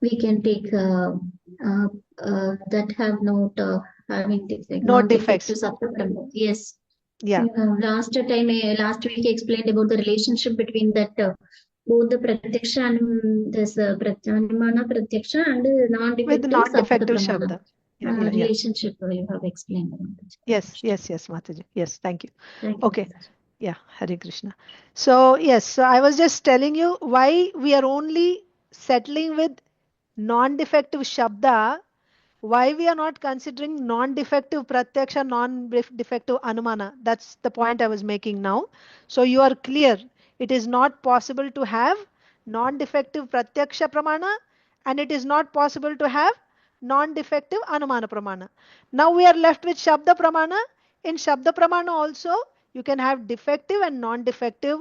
We can take that have not having defect, No defects. Non-defective Saptapramana. Yes. Yeah. Last week explained about the relationship between that both the Pratyaksha and this Anumana Pratyaksha and non-defective With non-defective Saptapramana. Shabda. Relationship you have explained. Yes, Mataji. Yes, thank you. Thank you. Okay. Yeah, Hare Krishna. So yes, so I was just telling you why we are only settling with non-defective Shabda, why we are not considering non-defective Pratyaksha, non-defective Anumana. That's the point I was making now. So you are clear. It is not possible to have non-defective Pratyaksha Pramana and it is not possible to have non-defective Anumana Pramana. Now we are left with Shabda Pramana. In Shabda Pramana also, you can have defective and non-defective.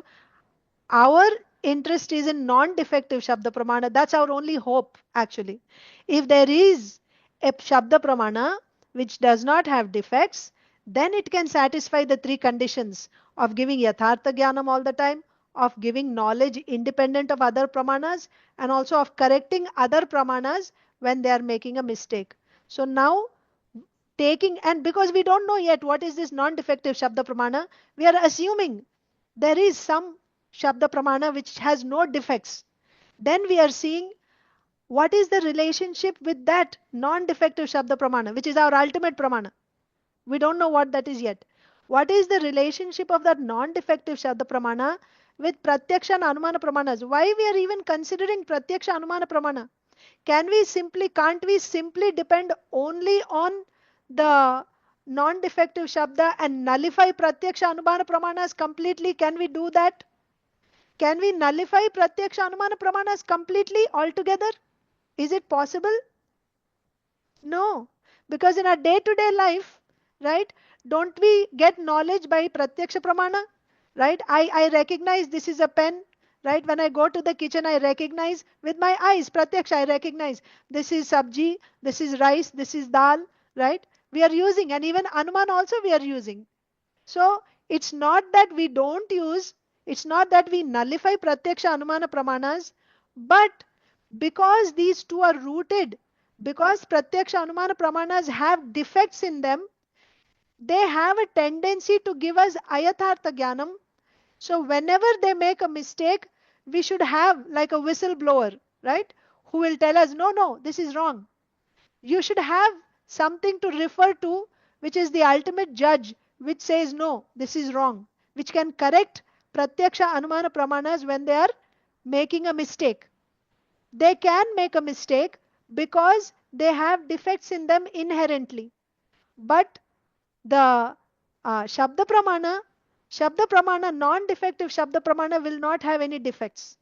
Our interest is in non-defective Shabda Pramana. That's our only hope, actually. If there is a Shabda Pramana which does not have defects, then it can satisfy the three conditions of giving yathartha jnanam all the time, of giving knowledge independent of other pramanas, and also of correcting other pramanas when they are making a mistake. So now and because we don't know yet what is this non-defective Shabda Pramana, we are assuming there is some Shabda Pramana which has no defects. Then we are seeing what is the relationship with that non-defective Shabda Pramana, which is our ultimate Pramana. We don't know what that is yet. What is the relationship of that non-defective Shabda Pramana with Pratyaksha and Anumana Pramanas? Why we are even considering Pratyaksha Anumana Pramana? Can't we simply depend only on the non-defective Shabda and nullify Pratyaksha Anumana Pramanas completely? Can we do that? Can we nullify Pratyaksha Anumana Pramanas completely altogether? Is it possible? No. Because in our day-to-day life, right, don't we get knowledge by Pratyaksha Pramana? Right? I recognize this is a pen. Right? When I go to the kitchen, I recognize with my eyes, Pratyaksha, I recognize this is sabji, this is rice, this is dal. Right? We are using, and even Anuman also we are using. So it's not that we don't use, it's not that we nullify Pratyaksha Anumana Pramanas, but because these two are rooted, because Pratyaksha Anumana Pramanas have defects in them, they have a tendency to give us ayathartha jnanam. So whenever they make a mistake, we should have like a whistleblower, right? Who will tell us, no, no, this is wrong. You should have something to refer to, which is the ultimate judge, which says, no, this is wrong, which can correct Pratyaksha Anumana Pramanas when they are making a mistake. They can make a mistake because they have defects in them inherently. But the Shabda Pramana, non-defective Shabda Pramana will not have any defects.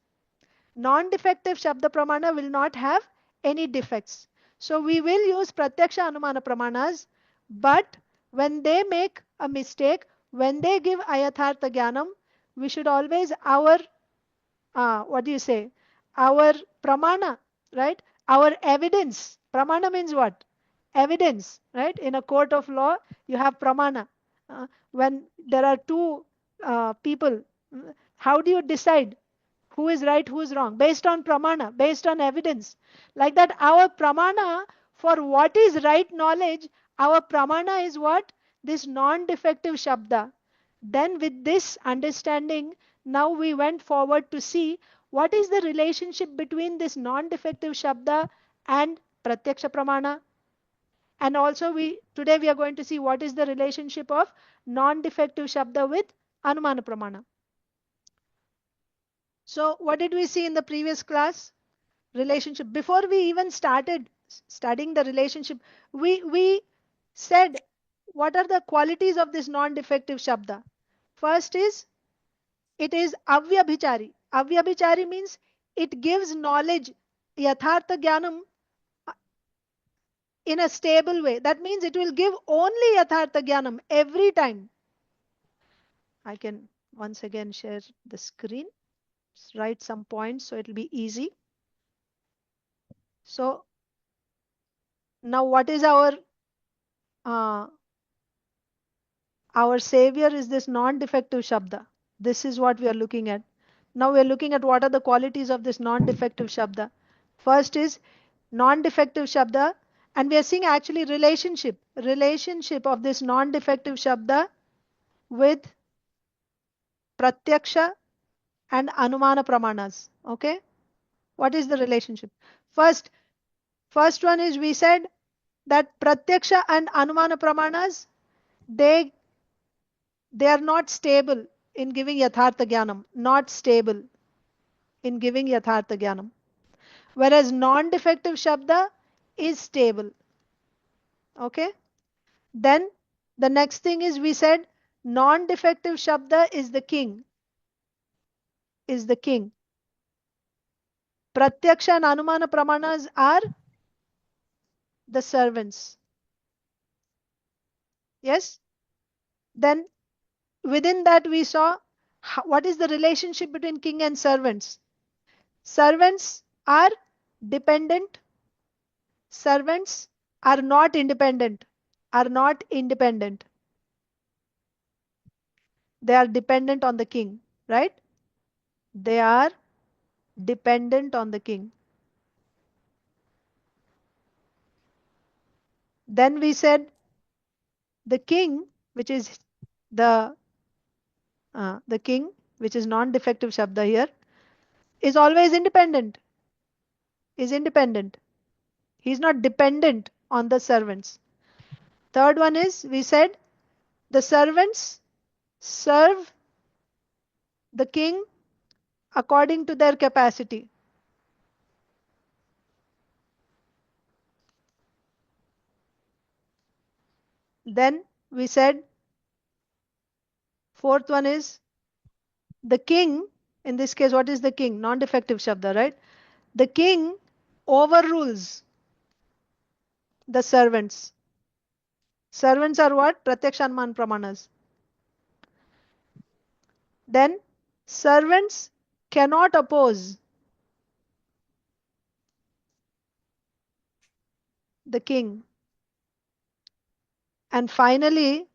Non-defective Shabda Pramana will not have any defects. So we will use Pratyaksha Anumana Pramanas, but when they make a mistake, when they give Ayathartha Jnanam, we should always our our pramana, right? Our evidence. Pramana means what? Evidence, right? In a court of law, you have pramana. When there are two people, how do you decide who is right, who is wrong? Based on pramana, based on evidence. Like that, our pramana for what is right knowledge, our pramana is what? This non-defective shabda. Then with this understanding, now we went forward to see what is the relationship between this non-defective shabda and pratyaksha pramana. And also today we are going to see what is the relationship of non-defective shabda with anumana pramana. So what did we see in the previous class? Relationship. Before we even started studying the relationship, we said what are the qualities of this non-defective shabda. First is it is avyabhichari. Avyabhichari means it gives knowledge, yathartha jnanam, in a stable way. That means it will give only yathartha jnanam every time. I can once again share the screen, write some points so it will be easy. So now what is our savior is this non-defective shabda. This is what we are looking at. Now we are looking at what are the qualities of this non-defective shabda. First is non-defective shabda, and we are seeing actually relationship of this non-defective shabda with pratyaksha and anumana pramanas. Okay, what is the relationship? First one is we said that pratyaksha and anumana pramanas, they are not stable in giving yathartha jnanam, not stable in giving yathartha jnanam, whereas non-defective shabda is stable. Okay, then the next thing is we said non-defective shabda is the king, pratyaksha and anumana pramanas are the servants. Yes, then within that we saw what is the relationship between king and servants. Servants are dependent, servants are not independent, they are dependent on the king, right? They are dependent on the king. Then we said the king, which is the king, which is non-defective shabda here, is always independent. He's not dependent on the servants. Third one is we said the servants serve the king according to their capacity. Then we said fourth one is the king. In this case, what is the king? Non-defective shabda, right? The king overrules the servants. Servants are what? Pratyaksha Anumana Pramanas. Then servants cannot oppose the king. And finally,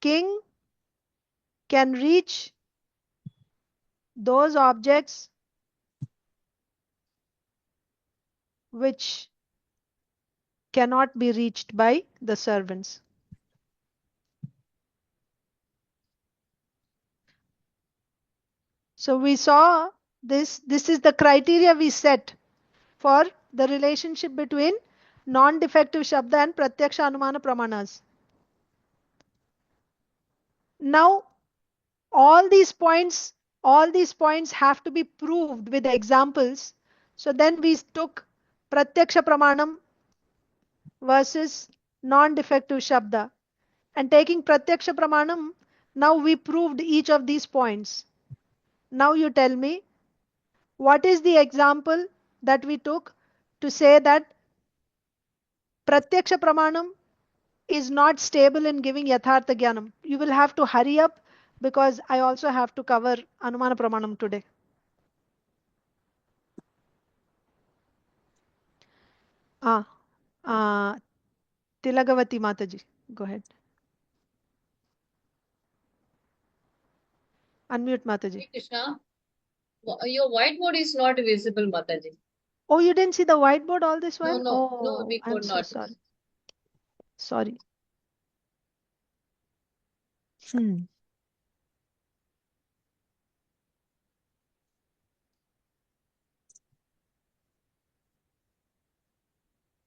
king can reach those objects which cannot be reached by the servants. So we saw this is the criteria we set for the relationship between non-defective Shabda and Pratyaksha Anumana Pramanas. Now, all these points have to be proved with examples. So then we took Pratyaksha Pramanam versus non-defective Shabda. And taking Pratyaksha Pramanam, now we proved each of these points. Now you tell me, what is the example that we took to say that Pratyaksha Pramanam is not stable in giving yathartha jnanam? You will have to hurry up because I also have to cover Anumana Pramanam today. Tilagavati Mataji, go ahead. Unmute Mataji. Krishna, your whiteboard is not visible, Mataji. Oh, you didn't see the whiteboard all this while? No, we I'm could so not. sorry. Sorry.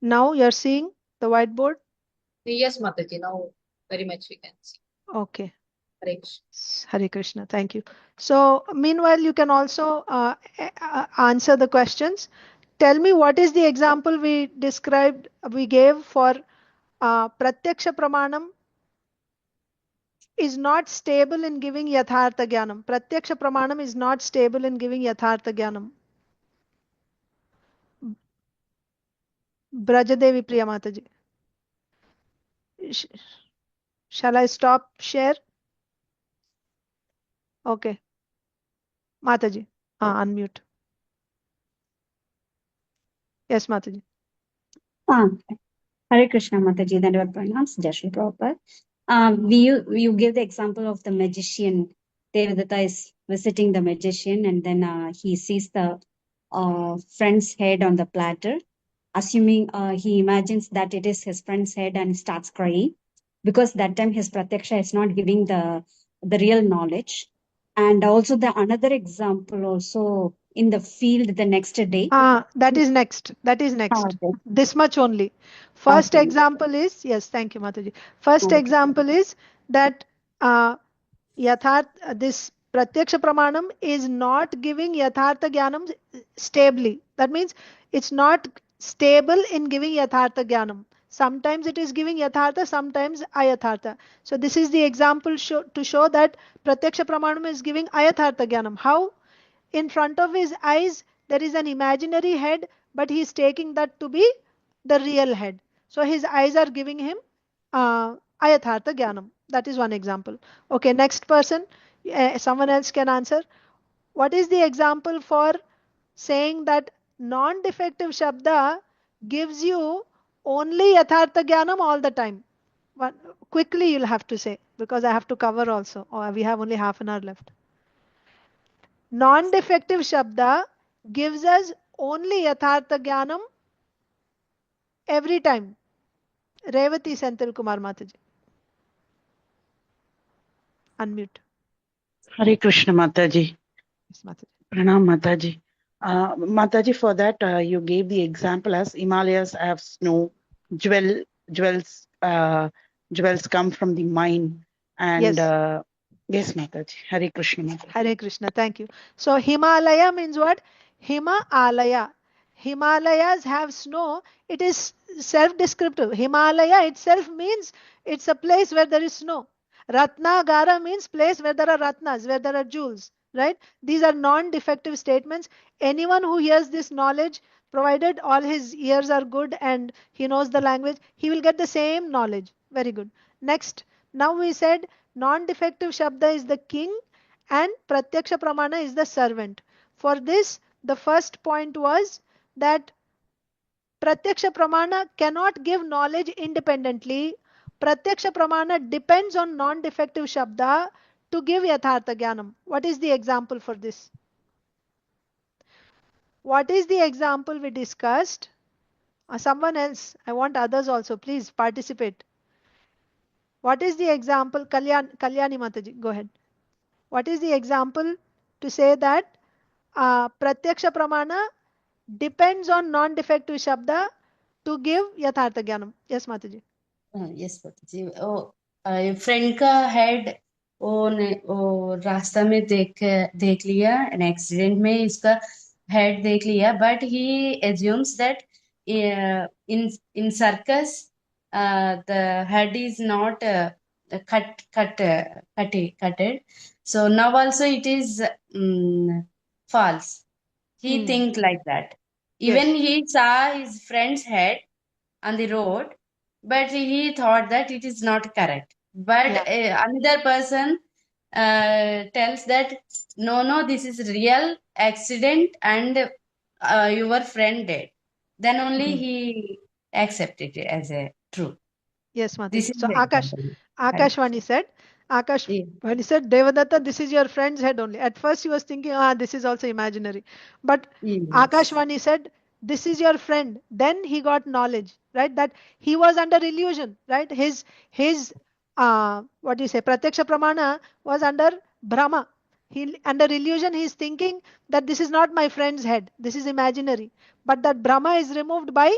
Now you're seeing the whiteboard? Yes, Mataji, now very much we can see. Okay. Hare Krishna. Hare Krishna. Thank you. So, meanwhile, you can also answer the questions. Tell me, what is the example we gave for Pratyaksha Pramanam is not stable in giving yathartha jnanam. Pratyaksha Pramanam is not stable in giving yathartha jnanam. Brajadevi Priya Mataji. Shall I stop share? Okay. Mataji. Unmute. Yes, Mataji. Hare Krishna Mataji, that were pronounced Jashri proper. You give the example of the magician. Devadatta is visiting the magician and then he sees the friend's head on the platter. Assuming he imagines that it is his friend's head and starts crying because that time his pratyaksha is not giving the real knowledge. And also the another example also in the field the next day. That is next. Okay. This much only. First Okay. example is, yes, thank you, Mataji. First example is that this Pratyaksha Pramanam is not giving yathartha jnanam stably. That means it's not stable in giving yathartha jnanam. Sometimes it is giving yathartha, sometimes ayathartha. So this is the example to show that Pratyaksha Pramanam is giving ayathartha jnanam. How? In front of his eyes, there is an imaginary head, but he is taking that to be the real head. So his eyes are giving him ayathartha jnanam. That is one example. Okay, next person. Someone else can answer. What is the example for saying that non-defective Shabda gives you only yathartha jnanam all the time? Quickly you'll have to say, because I have to cover also. We have only half an hour left. Non-defective Shabda gives us only yathartha jnanam every time. Revati Senthil Kumar Mataji. Unmute. Hare Krishna Mataji. Yes, Mataji. Pranam Mataji. Mataji, for that you gave the example as Himalayas have snow, jewels come from the mine, and yes, Mataji. Hare Krishna Mataji. Hare Krishna, thank you. So Himalaya means what? Himalaya. Himalayas have snow. It is self-descriptive. Himalaya itself means it's a place where there is snow. Ratnagara means place where there are ratnas, where there are jewels, right? These are non-defective statements. Anyone who hears this knowledge, provided all his ears are good and he knows the language, he will get the same knowledge. Very good. Next, now we said non-defective Shabda is the king and Pratyaksha Pramana is the servant. For this, the first point was that Pratyaksha Pramana cannot give knowledge independently. Pratyaksha Pramana depends on non-defective Shabda to give yathartha jnanam. What is the example for this? What is the example we discussed? Someone else. I want others also. Please participate. What is the example? Kalyani Mataji, go ahead. What is the example to say that Pratyaksha Pramana depends on non-defective Shabda to give Yathartha Jnanam? Yes, Mataji. Yes, Mataji. Oh, friend का head वो रास्ता में देख लिया, an accident में इसका head देख लिया, but he assumes that in circus the head is not cutted. So now also it is false. He think like that. Even he saw his friend's head on the road, but he thought that it is not correct. But another person tells that no, this is real accident and your friend dead. Then only he accepted it as a true. Yes, Mataji. This is So the example. Akashvani said, when he said, Devadatta, this is your friend's head only. At first he was thinking, this is also imaginary. But Akashvani said, this is your friend. Then he got knowledge, right? That he was under illusion, right? His what do you say, Pratyaksha Pramana was under Brahma. Under illusion, he is thinking that this is not my friend's head. This is imaginary. But that Brahma is removed by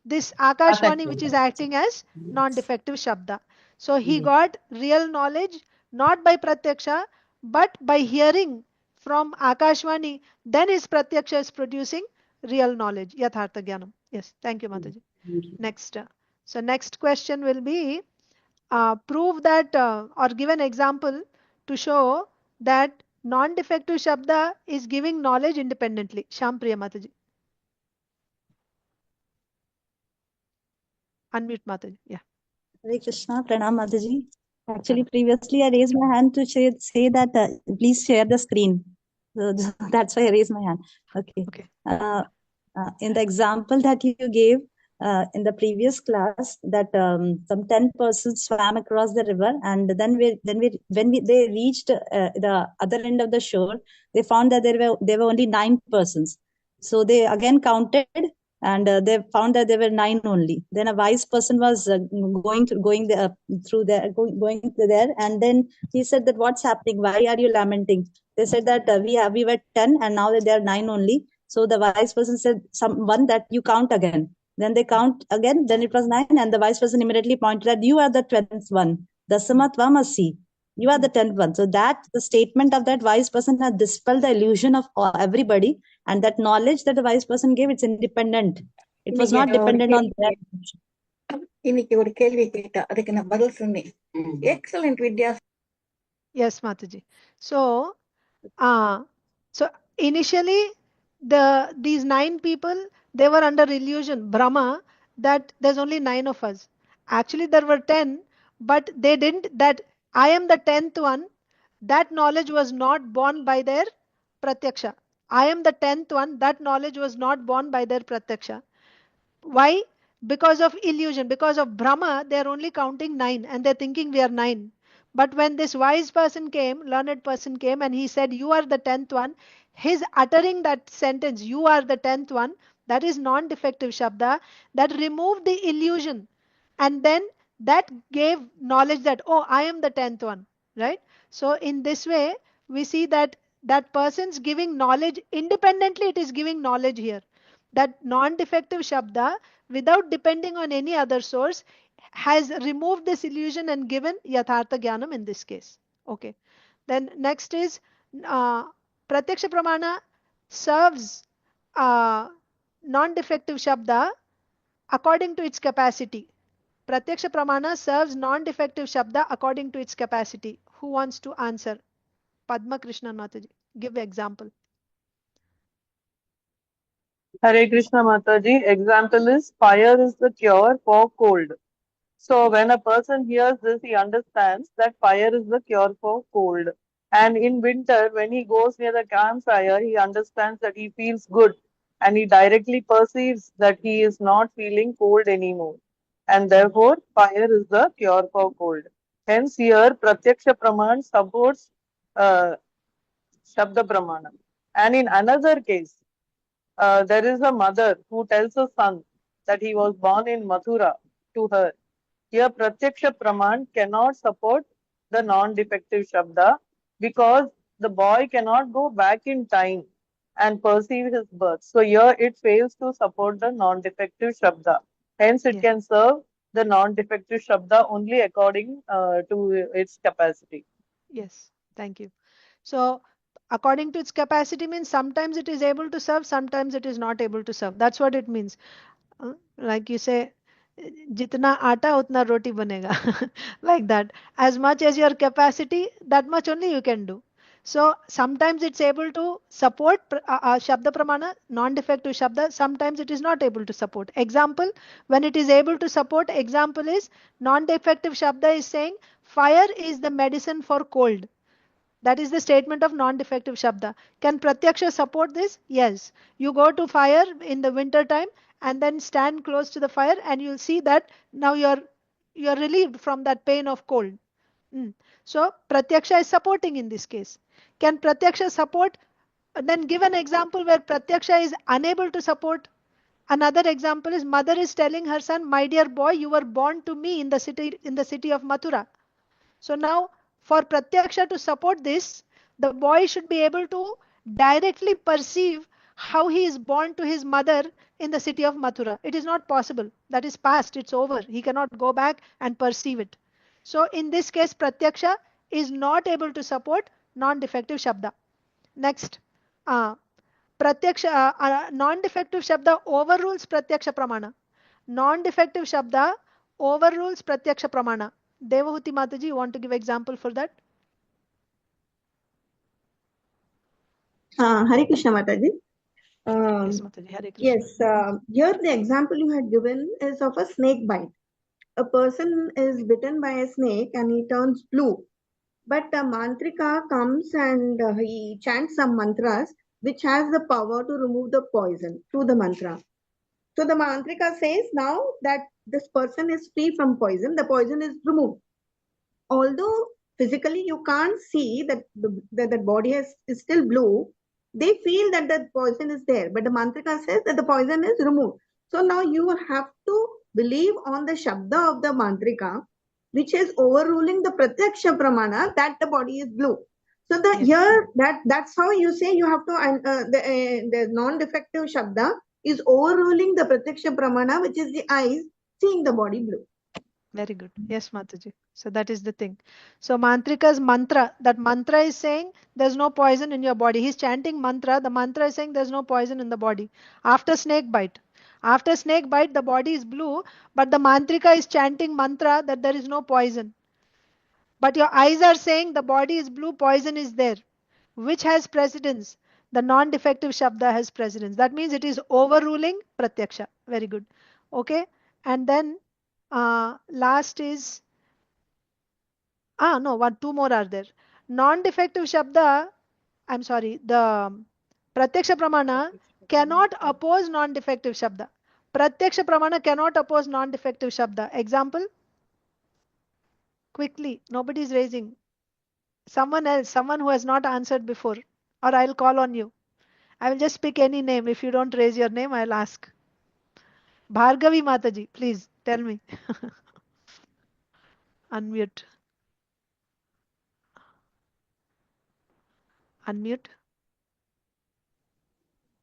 this Akashvani, which is acting as non-defective Shabda. So he got real knowledge not by Pratyaksha but by hearing from Akashvani. Then his Pratyaksha is producing real knowledge, Yathartha Jnanam. Yes, thank you, Mataji. Next. So next question will be prove that or give an example to show that non-defective Shabda is giving knowledge independently. Shampriya Mataji. Unmute Mataji. Yeah. Hare Krishna, Pranam Mataji. Actually, previously I raised my hand to say that please share the screen. So that's why I raised my hand. Okay. In the example that you gave in the previous class, that some 10 persons swam across the river, and then they reached the other end of the shore, they found that there were only 9 persons. So they again counted, and they found that there were 9 only. Then a wise person was going there, and then he said that, what's happening? Why are you lamenting? They said that we were 10 and now there are 9 only. So the wise person said, someone that you count again. Then they count again, then it was 9, and the wise person immediately pointed that you are the 10th one. Dasama tvamasi. You are the 10th one. So that the statement of that wise person had dispelled the illusion of everybody, and that knowledge that the wise person gave, it's independent. It was not dependent on that. இன்னைக்கு ஒரு கேள்வி கேட்டா அதுக்கு நான் பதில் சொன்னேன். Excellent Vidya. Yes, Mataji. So initially these 9 people, they were under illusion, Brahma, that there's only 9 of us. Actually there were 10, but they didn't, that I am the 10th one. That knowledge was not born by their Pratyaksha. I am the 10th one. That knowledge was not born by their Pratyaksha. Why? Because of illusion, because of Brahma, they are only counting 9 and they're thinking we are 9. But when this wise person came, learned person came, and he said, you are the 10th one, his uttering that sentence, you are the 10th one, that is non-defective Shabda, that removed the illusion. And then that gave knowledge that, oh, I am the 10th one, right? So in this way, we see that that person's giving knowledge independently, it is giving knowledge here. That non-defective Shabda, without depending on any other source, has removed this illusion and given Yathartha Jnanam in this case. Okay. Then next is Pratyaksha Pramana serves non-defective Shabda according to its capacity. Pratyaksha Pramana serves non-defective Shabda according to its capacity. Who wants to answer? Padma Krishna Mataji. Give example. Hare Krishna Mataji. Example is fire is the cure for cold. So when a person hears this, he understands that fire is the cure for cold. And in winter, when he goes near the campfire, he understands that he feels good, and he directly perceives that he is not feeling cold anymore. And therefore, fire is the cure for cold. Hence here, Pratyaksha Praman supports Shabda Pramanam. And in another case, there is a mother who tells her son that he was born in Mathura to her. Here Pratyaksha Praman cannot support the non-defective Shabda because the boy cannot go back in time and perceive his birth. So here it fails to support the non-defective Shabda. Hence it can serve the non-defective Shabda only according to its capacity. Yes, thank you. So according to its capacity means sometimes it is able to serve, sometimes it is not able to serve. That's what it means. Like you say, jitna aata utna roti banega. Like that. As much as your capacity, that much only you can do. So sometimes it's able to support Shabda Pramana, non-defective Shabda. Sometimes it is not able to support. Example, when it is able to support, example is non-defective Shabda is saying fire is the medicine for cold. That is the statement of non-defective Shabda. Can Pratyaksha support this? Yes. You go to fire in the winter time and then stand close to the fire and you'll see that now you're relieved from that pain of cold. So Pratyaksha is supporting in this case. Can Pratyaksha support? Then give an example where Pratyaksha is unable to support. Another example is mother is telling her son, my dear boy, you were born to me in the city of Mathura. So now for Pratyaksha to support this, the boy should be able to directly perceive how he is born to his mother in the city of Mathura. It is not possible. That is past. It's over. He cannot go back and perceive it. So in this case, Pratyaksha is not able to support non-defective Shabda. Next, Pratyaksha, non-defective Shabda overrules Pratyaksha Pramana. Non-defective Shabda overrules Pratyaksha Pramana. Devahuti Mataji, you want to give example for that? Hare Krishna Mataji. Yes, Mataji, Hare Krishna. Yes, here the example you had given is of a snake bite. A person is bitten by a snake and he turns blue. But a mantrika comes and he chants some mantras which has the power to remove the poison through the mantra. So the mantrika says now that this person is free from poison, the poison is removed. Although physically you can't see that the body is still blue, they feel that the poison is there, but the mantrika says that the poison is removed. So now you have to believe on the shabda of the mantrika, which is overruling the pratyaksha pramana that the body is blue. So the here that's how you say you have to the non-defective shabda is overruling the pratyaksha pramana, which is the eyes seeing the body blue. Very good. Yes, Mataji. So that is the thing. So Mantrika's mantra, that mantra is saying there's no poison in your body. He's chanting mantra. The mantra is saying there's no poison in the body. After snake bite. After snake bite, the body is blue, but the mantrika is chanting mantra that there is no poison. But your eyes are saying the body is blue, poison is there. Which has precedence? The non-defective Shabda has precedence. That means it is overruling Pratyaksha. Very good. Okay. And then last is, two more are there. Non-defective Shabda, I'm sorry, the Pratyaksha Pramana cannot oppose non-defective Shabda. Pratyaksha Pramana cannot oppose non-defective Shabda. Example? Quickly, nobody is raising. Someone else, someone who has not answered before, or I'll call on you. I will just pick any name. If you don't raise your name, I'll ask. Bhargavi Mataji, please tell me. Unmute. Unmute.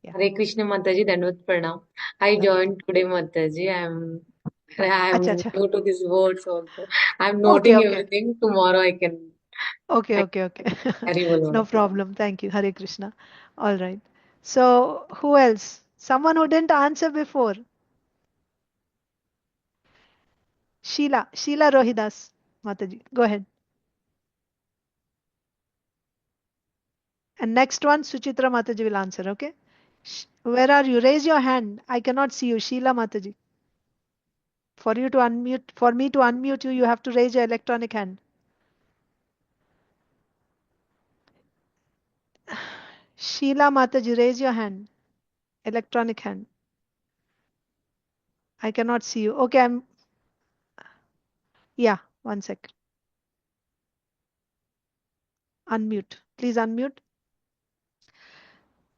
Yeah. Hare Krishna Mataji, Dandavat Pranam. I joined today, Mataji. I'm new to these words also. I'm noting everything. Tomorrow I can. Okay. No problem. Thank you. Hare Krishna. All right. So who else? Someone who didn't answer before. Sheila Rohidas Mataji. Go ahead. And next one, Suchitra Mataji will answer. Okay. Where are you? Raise your hand. I cannot see you. Sheila Mataji. For me to unmute you, you have to raise your electronic hand. Sheila Mataji, raise your hand. Electronic hand. I cannot see you. Okay, yeah, 1 sec. Unmute. Please unmute.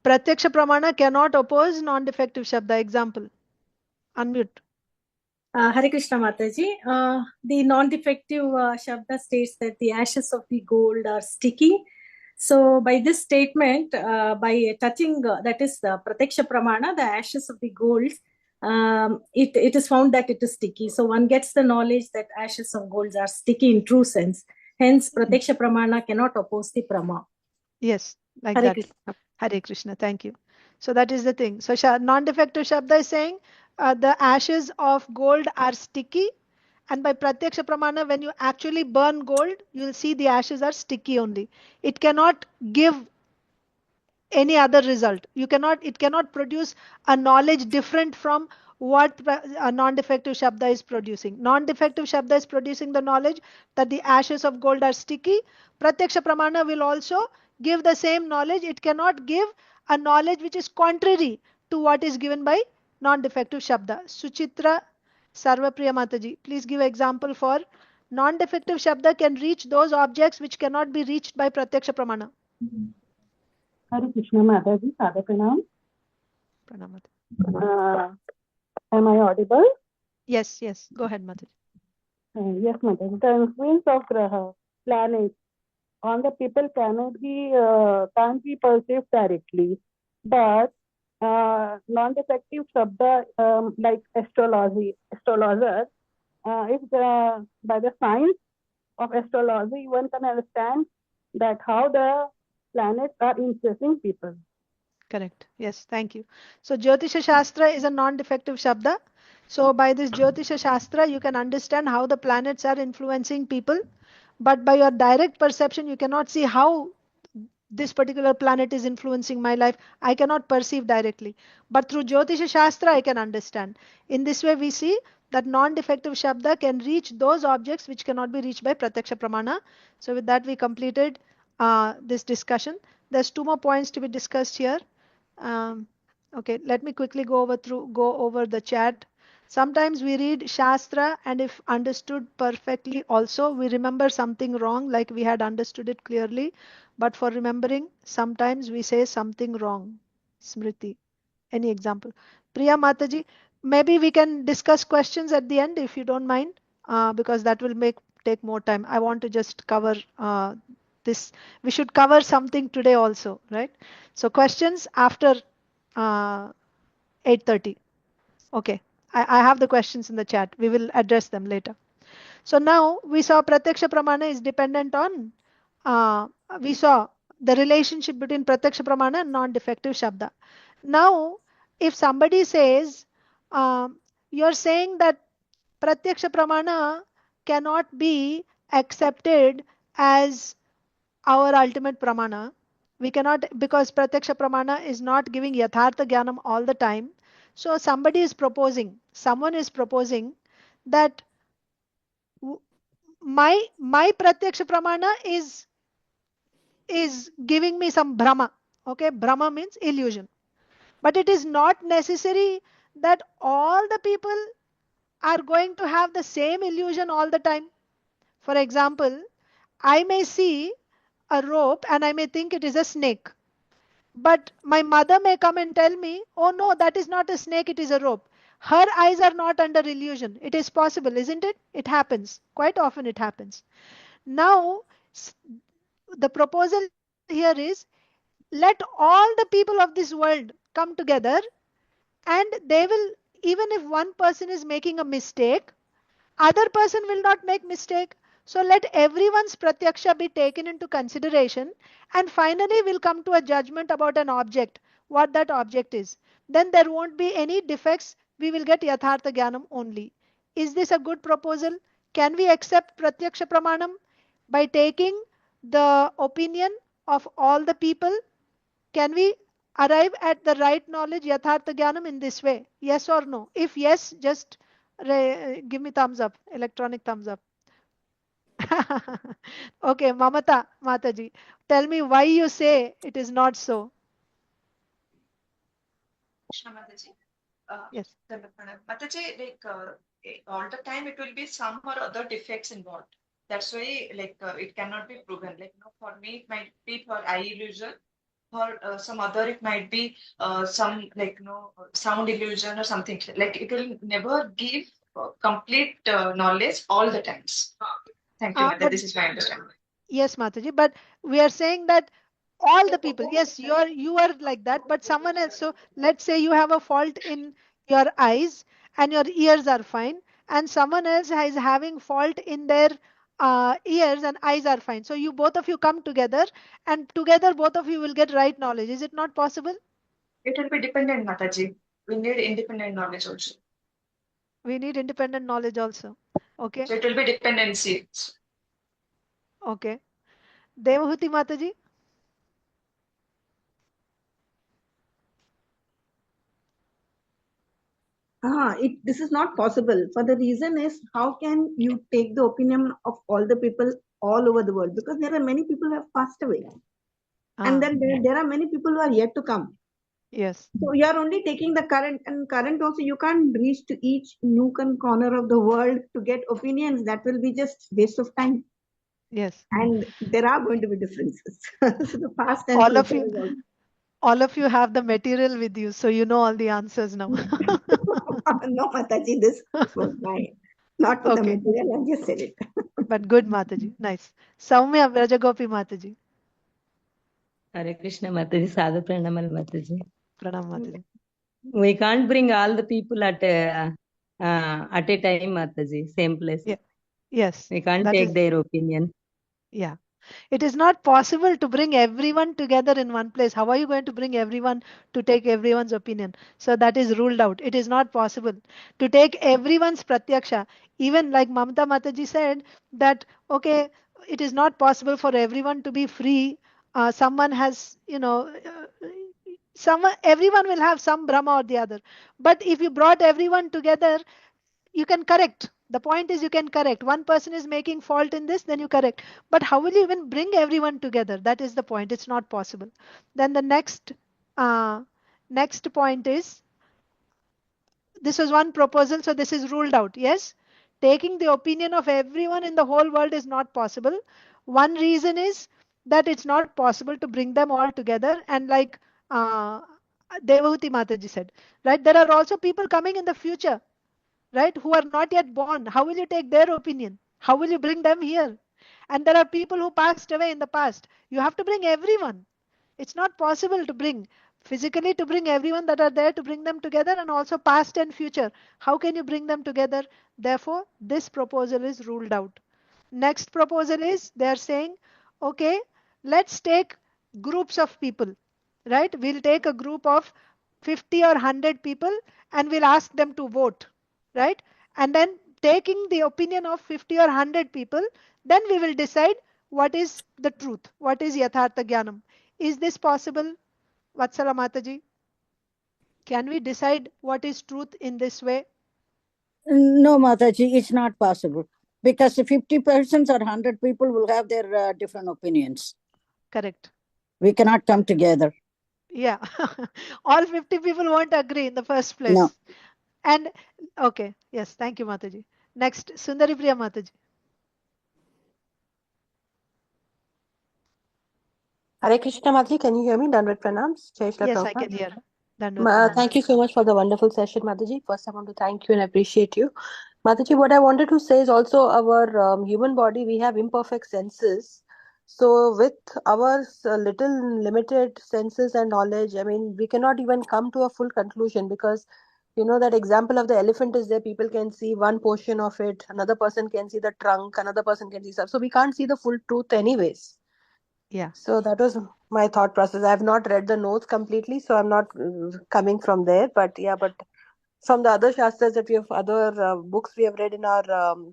Pratyaksha Pramana cannot oppose non-defective Shabda. Example. Unmute. Hare Krishna Mataji. The non-defective Shabda states that the ashes of the gold are sticky. So by this statement, by touching, that is the Prataksha Pramana, the ashes of the gold, it is found that it is sticky. So one gets the knowledge that ashes of gold are sticky in true sense. Hence, Prataksha Pramana cannot oppose the Prama. Yes, like Hare that. Krishna. Hare Krishna, thank you. So that is the thing. So non-defective Shabda is saying the ashes of gold are sticky, and by Pratyaksha Pramana, when you actually burn gold, you will see the ashes are sticky only. It cannot give any other result. It cannot produce a knowledge different from what a non-defective Shabda is producing. Non-defective Shabda is producing the knowledge that the ashes of gold are sticky. Pratyaksha Pramana will also give the same knowledge. It cannot give a knowledge which is contrary to what is given by non-defective Shabda. Suchitra Sarvapriya Mataji, please give example for non-defective Shabda can reach those objects which cannot be reached by Pratyaksha Pramana. Hare Krishna Mataji, Sada Pranam. Pranam. Am I audible? Yes, yes. Go ahead, Mataji. Yes, Mataji. The influence of Graha, planets, on the people can't be perceived directly. But non-defective Shabda, like astrologer, by the science of astrology, one can understand that how the planets are influencing people. Correct. Yes, thank you. So Jyotisha Shastra is a non-defective Shabda. So by this Jyotisha Shastra, you can understand how the planets are influencing people. But by your direct perception, you cannot see how this particular planet is influencing my life. I cannot perceive directly. But through Jyotisha Shastra, I can understand. In this way, we see that non-defective Shabda can reach those objects which cannot be reached by Pratyaksha Pramana. So with that, we completed this discussion. There's 2 more points to be discussed here. Okay, let me quickly go over the chat. Sometimes we read Shastra and if understood perfectly also, we remember something wrong like we had understood it clearly. But for remembering, sometimes we say something wrong. Smriti. Any example? Priya Mataji, maybe we can discuss questions at the end if you don't mind, because that will take more time. I want to just cover this. We should cover something today also, right? So questions after 8:30. Okay, I have the questions in the chat. We will address them later. So now we saw Pratyaksha Pramana is dependent on, we saw the relationship between Pratyaksha Pramana and non-defective Shabda. Now, if somebody says, you're saying that Pratyaksha Pramana cannot be accepted as our ultimate Pramana, we cannot, because Pratyaksha Pramana is not giving yathartha jnanam all the time. So someone is proposing that my Pratyaksha Pramana is giving me some Brahma. Okay, Brahma means illusion. But it is not necessary that all the people are going to have the same illusion all the time. For example, I may see a rope and I may think it is a snake. But my mother may come and tell me, oh no, that is not a snake, it is a rope. Her eyes are not under illusion. It is possible, isn't it? It happens. Quite often it happens. Now, the proposal here is let all the people of this world come together and they will, even if one person is making a mistake, other person will not make mistake. So let everyone's pratyaksha be taken into consideration and finally we'll come to a judgment about an object, what that object is. Then there won't be any defects. We will get yathartha jnanam only. Is this a good proposal? Can we accept pratyaksha pramanam by taking the opinion of all the people? Can we arrive at the right knowledge, yathartha jnanam, in this way? Yes or no? If yes, just give me thumbs up, electronic thumbs up. Okay, Mamata Mataji, tell me why you say it is not so. Mataji. Yes. Mataji, like all the time it will be some or other defects involved. That's why like it cannot be proven. Like no, for me it might be for eye illusion, or some other, it might be some sound illusion or something. Like it will never give complete knowledge all the times. Thank you, Mother. But This is my understanding. yes, Mataji, but we are saying that all the people, yes, you are like that, but someone else. So let's say you have a fault in your eyes and your ears are fine, and someone else is having fault in their ears and eyes are fine. So you both of you come together, and together both of you will get right knowledge. Is it not possible? It will be dependent, Mataji. We need independent knowledge also. We need independent knowledge also. Okay. So it will be dependency. Okay. Devahuti Mataji. This is not possible. For the reason is, how can you take the opinion of all the people all over the world? Because there are many people who have passed away. And then there are many people who are yet to come. Yes. So you are only taking the current, and current also you can't reach to each nook and corner of the world to get opinions. That will be just waste of time. Yes. And there are going to be differences. So the past and All of future you. is also. All of you have the material with you, so you know all the answers now. No, Mataji, this was mine. Not with the material, I just said it. But good, Mataji. Nice. Saumya Vrajagopi Mataji. Hare Krishna Mataji, Sadhu Pranamal Mataji. Pranam Mataji. We can't bring all the people at a time, Mataji, same place. Yeah. Yes. We can't That take is, their opinion. yeah. It is not possible to bring everyone together in one place. How are you going to bring everyone to take everyone's opinion? So that is ruled out. It is not possible to take everyone's pratyaksha. Even like Mamta Mataji said that, okay, it is not possible for everyone to be free. Someone has, everyone will have some Brahma or the other. But if you brought everyone together, you can correct. The point is you can correct. One person is making fault in this, then you correct. But how will you even bring everyone together? That is the point. It's not possible. Then the next point is, this was one proposal, so this is ruled out. Yes, taking the opinion of everyone in the whole world is not possible. One reason is that it's not possible to bring them all together. And like Devahuti Mataji said, right, there are also people coming in the future, right, who are not yet born. How will you take their opinion? How will you bring them here? And there are people who passed away in the past. You have to bring everyone. It's not possible to bring physically, to bring everyone that are there, to bring them together, and also past and future. How can you bring them together? Therefore, this proposal is ruled out. Next proposal is, they are saying, okay, let's take groups of people, right? We'll take a group of 50 or 100 people and we'll ask them to vote, right? And then taking the opinion of 50 or 100 people, then we will decide what is the truth, what is yathartha jnanam. Is this possible, Vatsala Mataji? Can we decide what is truth in this way? No, Mataji, it's not possible. Because 50 persons or 100 people will have their different opinions. Correct. We cannot come together. Yeah. All 50 people won't agree in the first place. No. And okay. Yes. Thank you, Mataji. Next, Sundari Priya Mataji. Hare Krishna Mataji, can you hear me? Dandavat Pranams. Jai Shri Yes, I Prabhupada. can hear. Thank you so much for the wonderful session, Mataji. First, I want to thank you and appreciate you. Mataji, what I wanted to say is also our human body, we have imperfect senses. So with our little limited senses and knowledge, I mean, we cannot even come to a full conclusion because, you know, that example of the elephant is there. People can see one portion of it. Another person can see the trunk. Another person can see stuff. So we can't see the full truth anyways. Yeah. So that was my thought process. I have not read the notes completely, so I'm not coming from there. But yeah, but from the other shastras that we have, other books we have read in our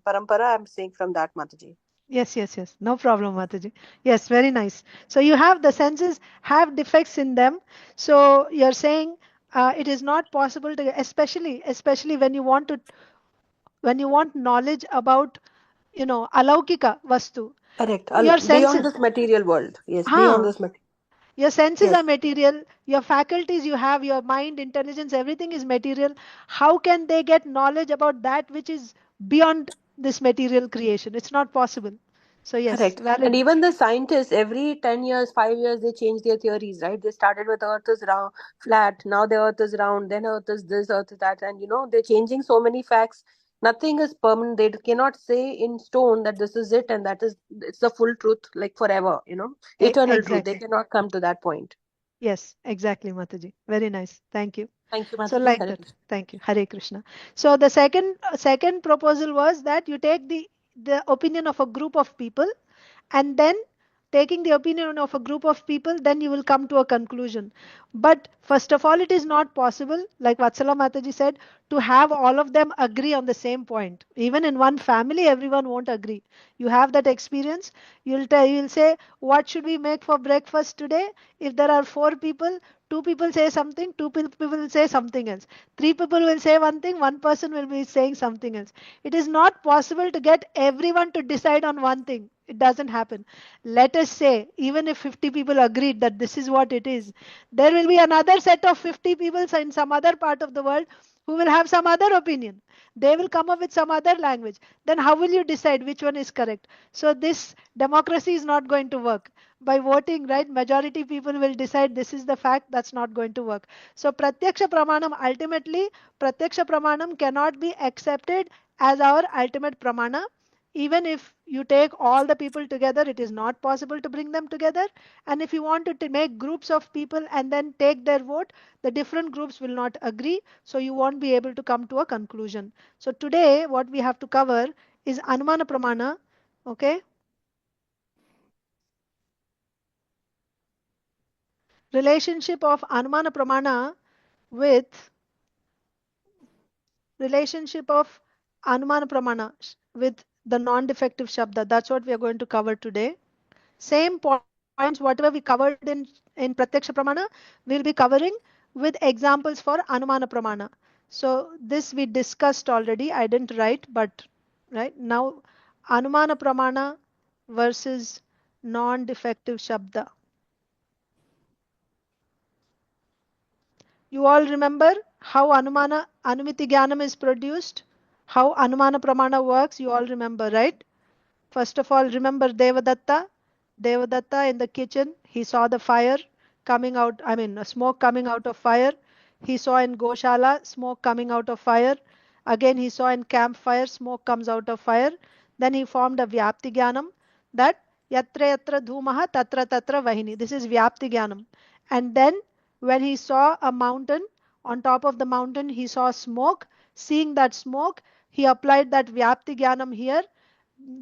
parampara, I'm saying from that, Mataji. Yes. No problem, Mataji. Yes, very nice. So you have the senses have defects in them. So you're saying it is not possible to, especially when you want knowledge about, alaukika vastu. Correct. Your Beyond senses. this material world. Yes, beyond this material. Your senses Yes. are material. Your faculties you have, your mind, intelligence, everything is material. How can they get knowledge about that which is beyond this material creation? It's not possible. So yes, Correct. valid. And even the scientists, every 10 years, 5 years, they change their theories, right? They started with Earth is round, flat. Now the Earth is round. Then Earth is this, Earth is that. And, they're changing so many facts. Nothing is permanent. They cannot say in stone that this is it and it's the full truth, like forever, eternal truth. They Exactly. cannot come to that point. Yes, exactly, Mataji. Very nice. Thank you. Thank you, So Mataji. like Hare that. Krishna. Thank you. Hare Krishna. So the second proposal was that you take the opinion of a group of people, and then taking the opinion of a group of people, then you will come to a conclusion. But first of all, it is not possible, like Vatsala Mataji said, to have all of them agree on the same point. Even in one family, everyone won't agree. You have that experience. You'll say, what should we make for breakfast today? If there are four people, two people say something, two people will say something else. Three people will say one thing, one person will be saying something else. It is not possible to get everyone to decide on one thing. It doesn't happen. Let us say, even if 50 people agreed that this is what it is, there will be another set of 50 people in some other part of the world who will have some other opinion. They will come up with some other language. Then how will you decide which one is correct? So this democracy is not going to work. By voting, right, majority people will decide this is the fact. That's not going to work. So Pratyaksha Pramanam, ultimately, Pratyaksha Pramanam cannot be accepted as our ultimate Pramana. Even if you take all the people together, it is not possible to bring them together. And if you want to make groups of people and then take their vote, the different groups will not agree. So you won't be able to come to a conclusion. So today, what we have to cover is Anumana Pramana. Okay. Relationship of Anumana Pramana with with the non-defective Shabda. That's what we are going to cover today. Same points, whatever we covered in Pratyaksha Pramana, we'll be covering with examples for Anumana Pramana. So this we discussed already. I didn't write, but right now Anumana Pramana versus non-defective Shabda. You all remember how Anumiti Jnanam is produced? How Anumana Pramana works? You all remember, right? First of all, remember Devadatta. Devadatta in the kitchen, he saw the fire coming out, smoke coming out of fire. He saw in Goshala, smoke coming out of fire. Again, he saw in campfire, smoke comes out of fire. Then he formed a Vyapti Jnanam, that Yatra Yatra Dhumaha Tatra Tatra Vahini. This is Vyapti Jnanam. And then when he saw a mountain, on top of the mountain, he saw smoke. Seeing that smoke, he applied that Vyapti Jnanam here.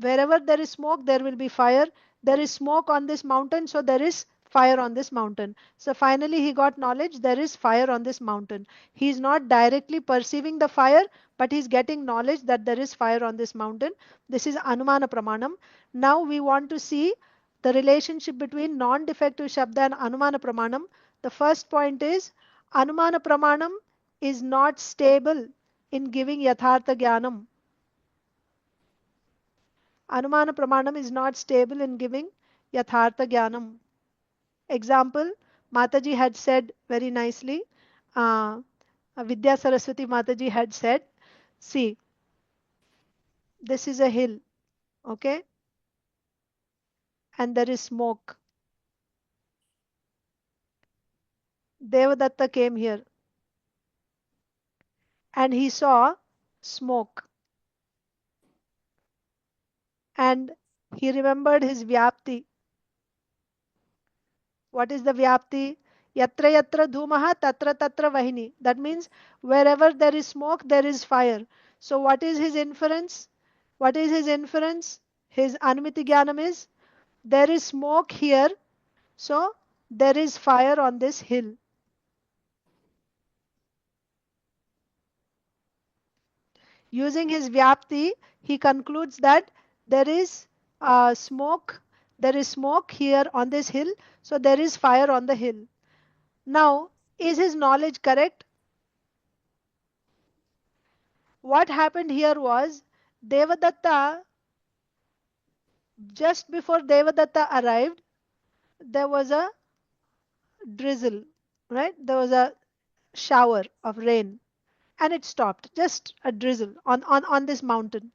Wherever there is smoke, there will be fire. There is smoke on this mountain, so there is fire on this mountain. So finally he got knowledge, there is fire on this mountain. He is not directly perceiving the fire, but he is getting knowledge that there is fire on this mountain. This is Anumana Pramanam. Now we want to see the relationship between non-defective Shabda and Anumana Pramanam. The first point is Anumana Pramanam is not stable in giving yathartha jnanam. Anumana Pramanam is not stable in giving yathartha jnanam. Example, Mataji had said very nicely, Vidya Saraswati Mataji had said, see, this is a hill, okay, and there is smoke. Devadatta came here and he saw smoke, and he remembered his Vyapti. What is the Vyapti? Yatra yatra dhumaha tatra tatra vahini. That means wherever there is smoke, there is fire. So what is his inference? What is his inference? His Anumiti Jnanam is, there is smoke here, so there is fire on this hill. Using his Vyapti, he concludes that there is smoke, there is smoke here on this hill, so there is fire on the hill. Now, is his knowledge correct? What happened here was Devadatta, just before Devadatta arrived, there was a drizzle, right? There was a shower of rain and it stopped, just a drizzle on this mountain.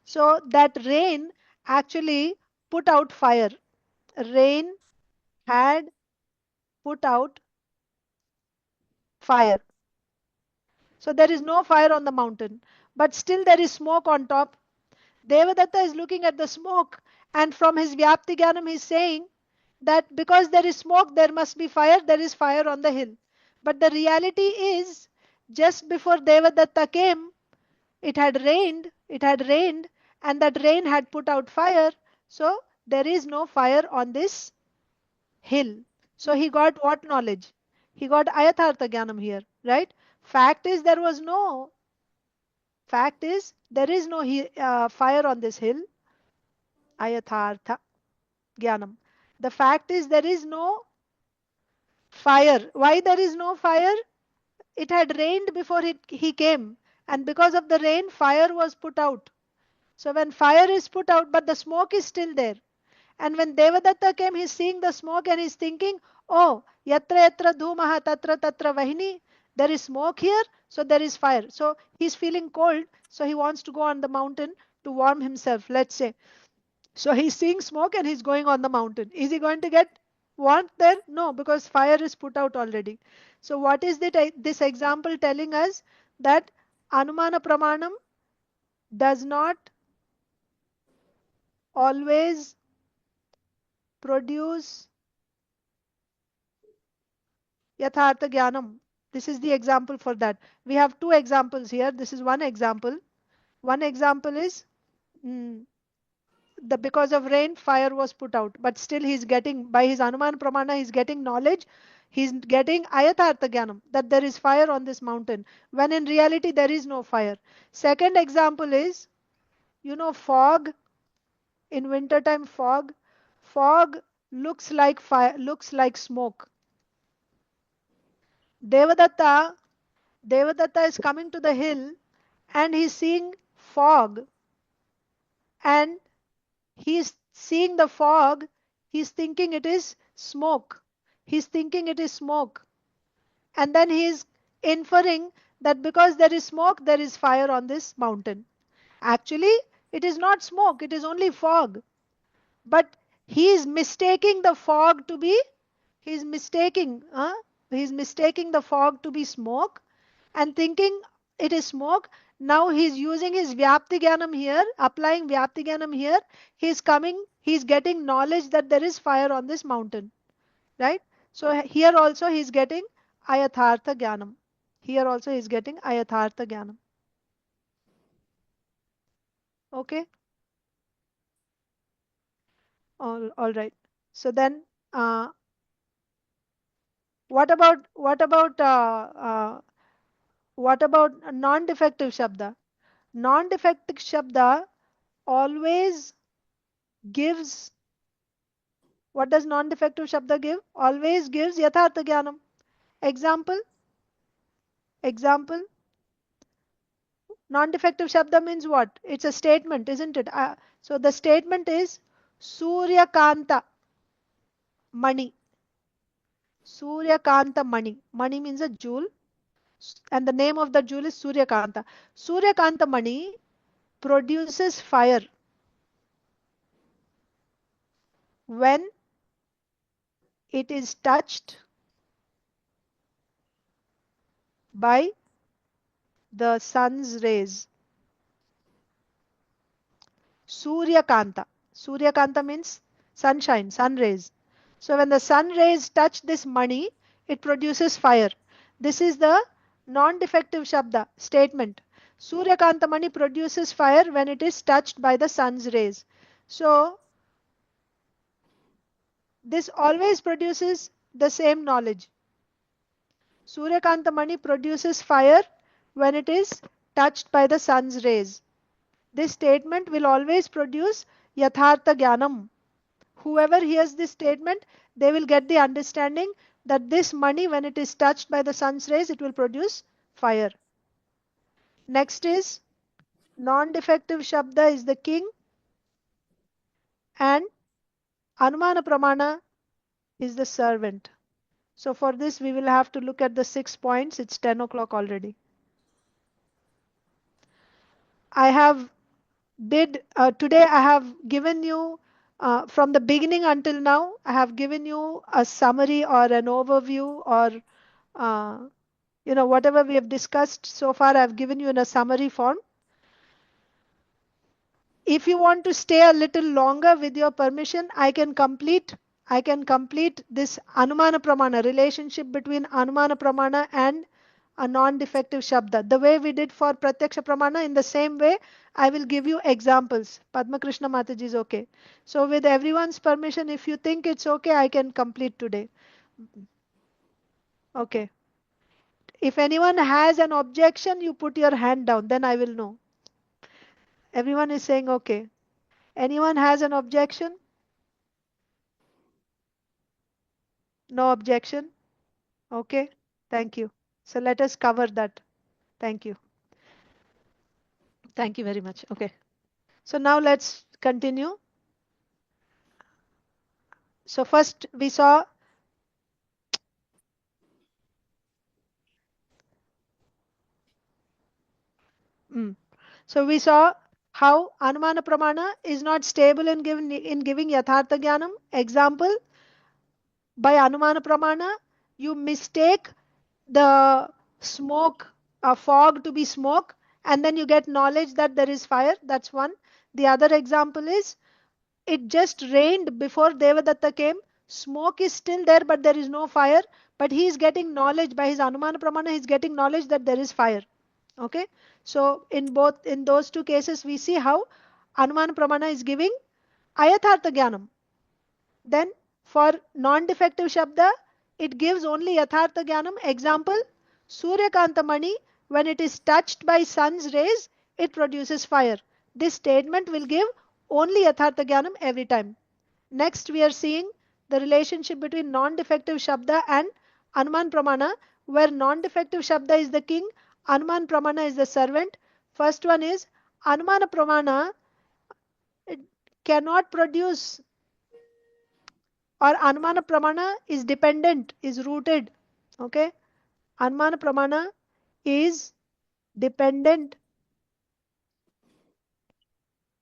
So that rain actually put out fire. Rain had put out fire. So there is no fire on the mountain, but still there is smoke on top. Devadatta is looking at the smoke, and from his Vyapti Jnanam he is saying that because there is smoke, there must be fire, there is fire on the hill. But the reality is, just before Devadatta came, it had rained, and that rain had put out fire. So there is no fire on this hill. So he got what knowledge? He got ayathartha jnanam here, right? Fact is there is no fire on this hill. Ayathartha jnanam. The fact is there is no fire. Why there is no fire? It had rained before he came, and because of the rain, fire was put out. So when fire is put out, but the smoke is still there. And when Devadatta came, he's seeing the smoke and he's thinking, oh, yatra yatra dhumaha tatra tatra vahini. There is smoke here, so there is fire. So he's feeling cold, so he wants to go on the mountain to warm himself, let's say. So he's seeing smoke and he's going on the mountain. Is he going to get warmth there? No, because fire is put out already. So what is this example telling us? That Anumana Pramanam does not always produce yathartha jnanam. This is the example for that. We have two examples here. This is one example. One example is because of rain, fire was put out. But still he's getting, by his Anuman Pramana, he's getting knowledge. He's getting ayathartha jnanam, that there is fire on this mountain, when in reality there is no fire. Second example is, fog. In winter time, fog looks like fire, looks like smoke. Devadatta is coming to the hill and he's seeing fog, and he's seeing the fog, he's thinking it is smoke. And then he's inferring that because there is smoke, there is fire on this mountain. Actually, it is not smoke, it is only fog. But he is mistaking the fog to be, he's mistaking the fog to be smoke and thinking it is smoke. Now he's using his Vyapti Jnanam here, applying Vyapti Jnanam here. He's getting knowledge that there is fire on this mountain. Right? So here also he's getting Ayathartha Jnanam. Okay? All right. So then what about non-defective shabda? Non-defective shabda always gives, what does non-defective shabda give? Always gives yathartha jnanam. Example, non-defective shabda means what? It's a statement, isn't it? So the statement is Surya Kanta Mani. Surya Kanta Mani. Mani means a jewel, and the name of the jewel is Surya Kanta. Surya Kanta Mani produces fire when it is touched by the sun's rays. Surya Kanta. Surya Kanta means sunshine, sun rays. So when the sun rays touch this mani, it produces fire. This is the non-defective shabda statement. Surya Kanta Mani produces fire when it is touched by the sun's rays. So this always produces the same knowledge. Surya Kanta Mani produces fire when it is touched by the sun's rays. This statement will always produce yathartha jnanam. Whoever hears this statement, they will get the understanding that this mani, when it is touched by the sun's rays, it will produce fire. Next is non-defective shabda is the king, and Anumana Pramana is the servant. So for this we will have to look at the 6 points. It's 10 o'clock already. Today I have given you From the beginning until now, I have given you a summary or an overview or whatever we have discussed so far, I've given you in a summary form. If you want to stay a little longer, with your permission, I can complete this Anumana Pramana, relationship between Anumana Pramana and a non-defective Shabda. The way we did for Pratyaksha Pramana, in the same way, I will give you examples. Padma Krishna Mataji is okay. So with everyone's permission, if you think it's okay, I can complete today. Okay. If anyone has an objection, you put your hand down, then I will know. Everyone is saying okay. Anyone has an objection? No objection? Okay. Thank you. So let us cover that. Thank you. Thank you very much. Okay. So now let's continue. So first we saw how Anumana Pramana is not stable in giving yathartha jnanam. Example, by Anumana Pramana, you mistake the smoke, a fog, to be smoke, and then you get knowledge that there is fire. That's one. The other example is, it just rained before Devadatta came. Smoke is still there, but there is no fire. But he is getting knowledge by his Anumana Pramana. He is getting knowledge that there is fire. Okay. So in those two cases, we see how Anumana Pramana is giving ayathartha jnanam. Then for non-defective Shabda, it gives only yathartha jnanam. Example, Suryakanta Mani, when it is touched by sun's rays, it produces fire. This statement will give only yathartha jnanam every time. Next, we are seeing the relationship between non-defective Shabda and Anuman Pramana, where non-defective Shabda is the king, Anuman Pramana is the servant. First one is, Anumana Pramana cannot produce, or Anumana Pramana is dependent, is rooted. Okay. Anumana Pramana is dependent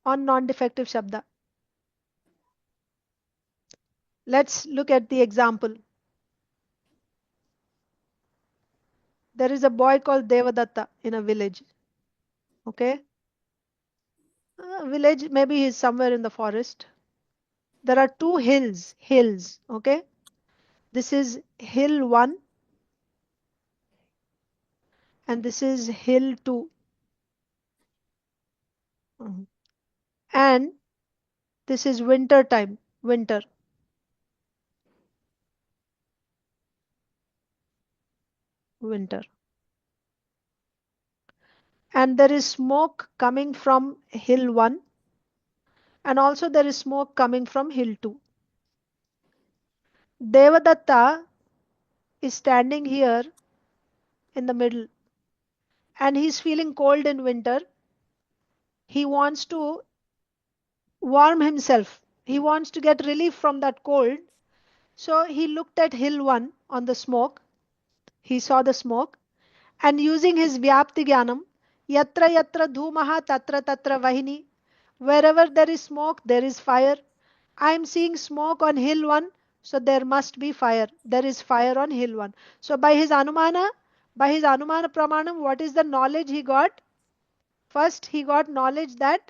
on non-defective Shabda. Let's look at the example. There is a boy called Devadatta in a village. Okay. Village, maybe he's somewhere in the forest. There are two hills. Okay. This is hill 1 and this is hill 2. And this is winter time. Winter. And there is smoke coming from hill 1 and also there is smoke coming from hill 2. Devadatta is standing here in the middle and he's feeling cold in winter. He wants to warm himself. He wants to get relief from that cold. So he looked at hill 1 on the smoke. He saw the smoke and using his Vyapti Jnanam, Yatra Yatra Dhumaha Tatra Tatra Vahini, wherever there is smoke, there is fire. I am seeing smoke on hill 1, so there must be fire. There is fire on hill 1. So by his Anumana Pramanam, what is the knowledge he got? First, he got knowledge that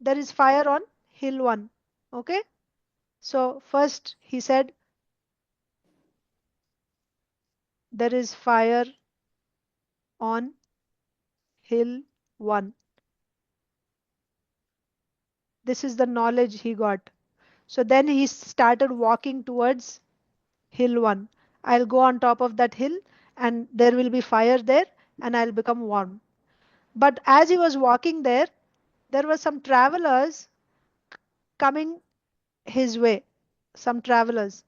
there is fire on hill 1. Okay. So first he said there is fire on hill 1. This is the knowledge he got. So then he started walking towards hill 1. I'll go on top of that hill and there will be fire there and I'll become warm. But as he was walking there were some travelers coming his way. Some travelers.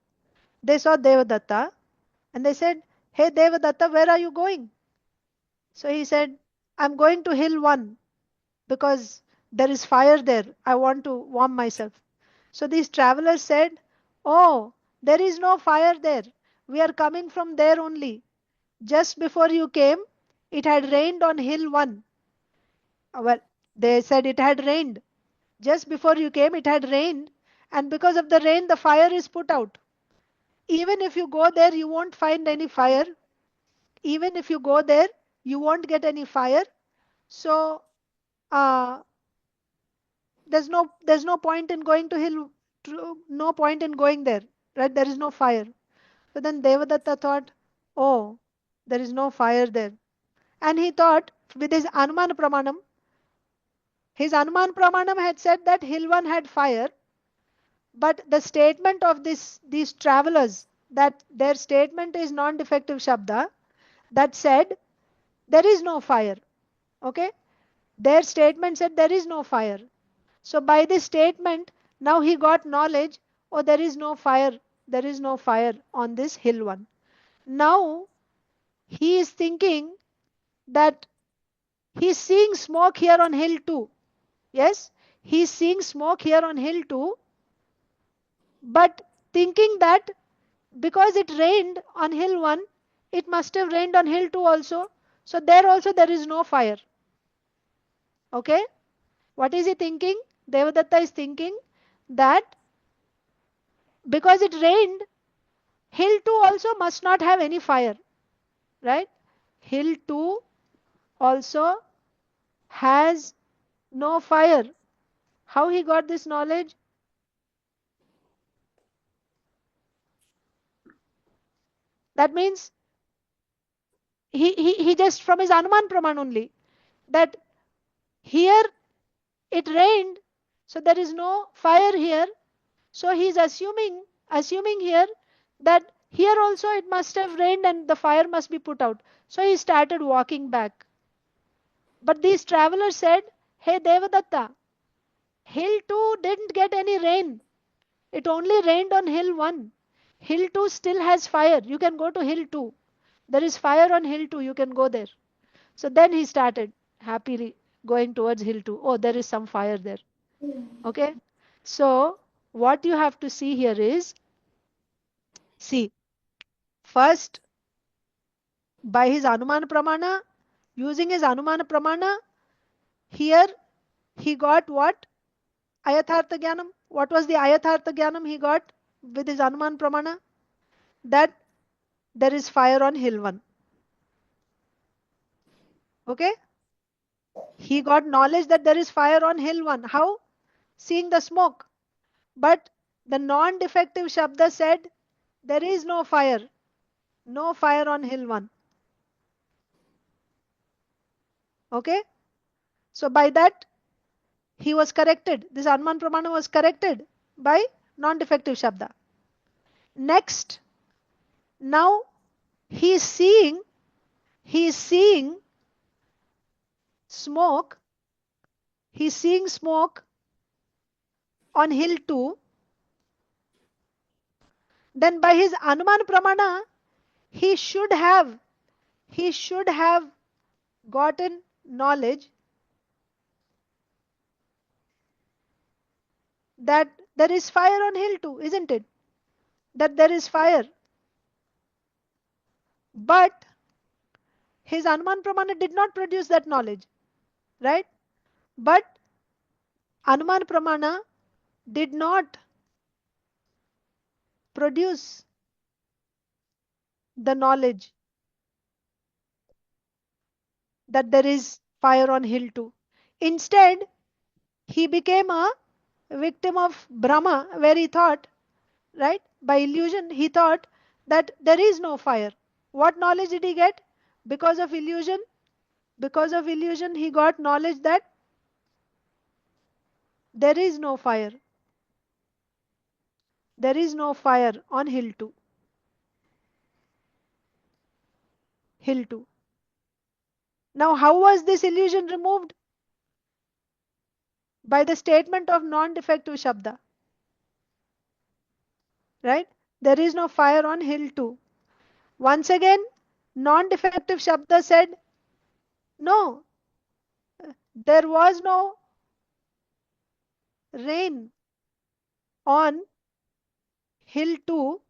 They saw Devadatta and they said, "Hey Devadatta, where are you going?" So he said, "I'm going to hill 1 because there is fire there. I want to warm myself." So these travelers said, "Oh, there is no fire there. We are coming from there only. Just before you came, it had rained on hill 1. Well, They said it had rained. Just before you came, it had rained, and because of the rain, the fire is put out. Even if you go there, you won't find any fire. Even if you go there, you won't get any fire. So there's no point in going to hill, no point in going there, right? There is no fire. So then Devadatta thought, oh, there is no fire there. And he thought with his Anumana Pramanam, his Anumana Pramanam had said that hill one had fire, but the statement of these travelers, that their statement is non-defective Shabda, that said there is no fire. Okay? Their statement said there is no fire. So by this statement, now he got knowledge, oh, there is no fire on this hill one. Now he is thinking that he's seeing smoke here on hill 2. Yes, he's seeing smoke here on hill 2, but thinking that because it rained on hill 1, it must have rained on hill 2 also. So there also there is no fire. Okay? What is he thinking? Devadatta is thinking that because it rained, hill 2 also must not have any fire. Right? Hill 2 also has no fire. How he got this knowledge? That means he just from his Anuman Praman only, that here it rained, so there is no fire here. So he is assuming here that here also it must have rained and the fire must be put out. So he started walking back. But these travelers said, hey Devadatta, hill 2 didn't get any rain. It only rained on hill 1. Hill 2 still has fire. You can go to hill 2. There is fire on hill 2. You can go there. So then he started happily going towards hill 2. Oh, there is some fire there. Okay. So what you have to see here is, see, first by his Anumana Pramana, using his Anumana Pramana, here he got what? Ayathartha Jnanam. What was the Ayathartha Jnanam he got with his Anumana Pramana? That there is fire on hill 1. Okay? He got knowledge that there is fire on hill 1. How? Seeing the smoke. But the non-defective Shabda said there is no fire. No fire on hill 1. Okay? So by that, he was corrected. This Anuman Pramana was corrected by non-defective Shabda. Next, now he is seeing smoke. He is seeing smoke on hill 2. Then by his Anuman Pramana, he should have gotten knowledge that there is fire on hill 2, isn't it? That there is fire. But his Anuman Pramana did not produce that knowledge. Right? But Anuman Pramana did not produce the knowledge that there is fire on hill 2. Instead, he became a victim of Brahma, where he thought, right, by illusion, he thought that there is no fire. What knowledge did he get? Because of illusion, he got knowledge that there is no fire. There is no fire on hill 2. Hill 2. Now, how was this illusion removed? By the statement of non-defective Shabda. Right? There is no fire on hill 2. Once again, non-defective Shabda said, no, there was no rain on hill 2.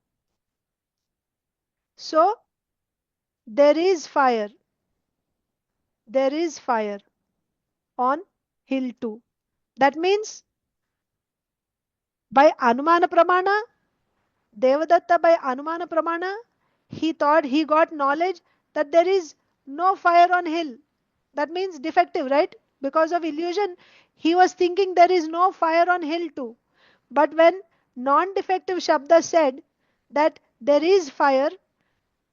So, there is fire. There is fire on hill 2. That means by Anumana Pramana, Devadatta by Anumana Pramana, he thought he got knowledge that there is no fire on hill. That means defective, right? Because of illusion, he was thinking there is no fire on hill 2. But when non-defective Shabda said that there is fire,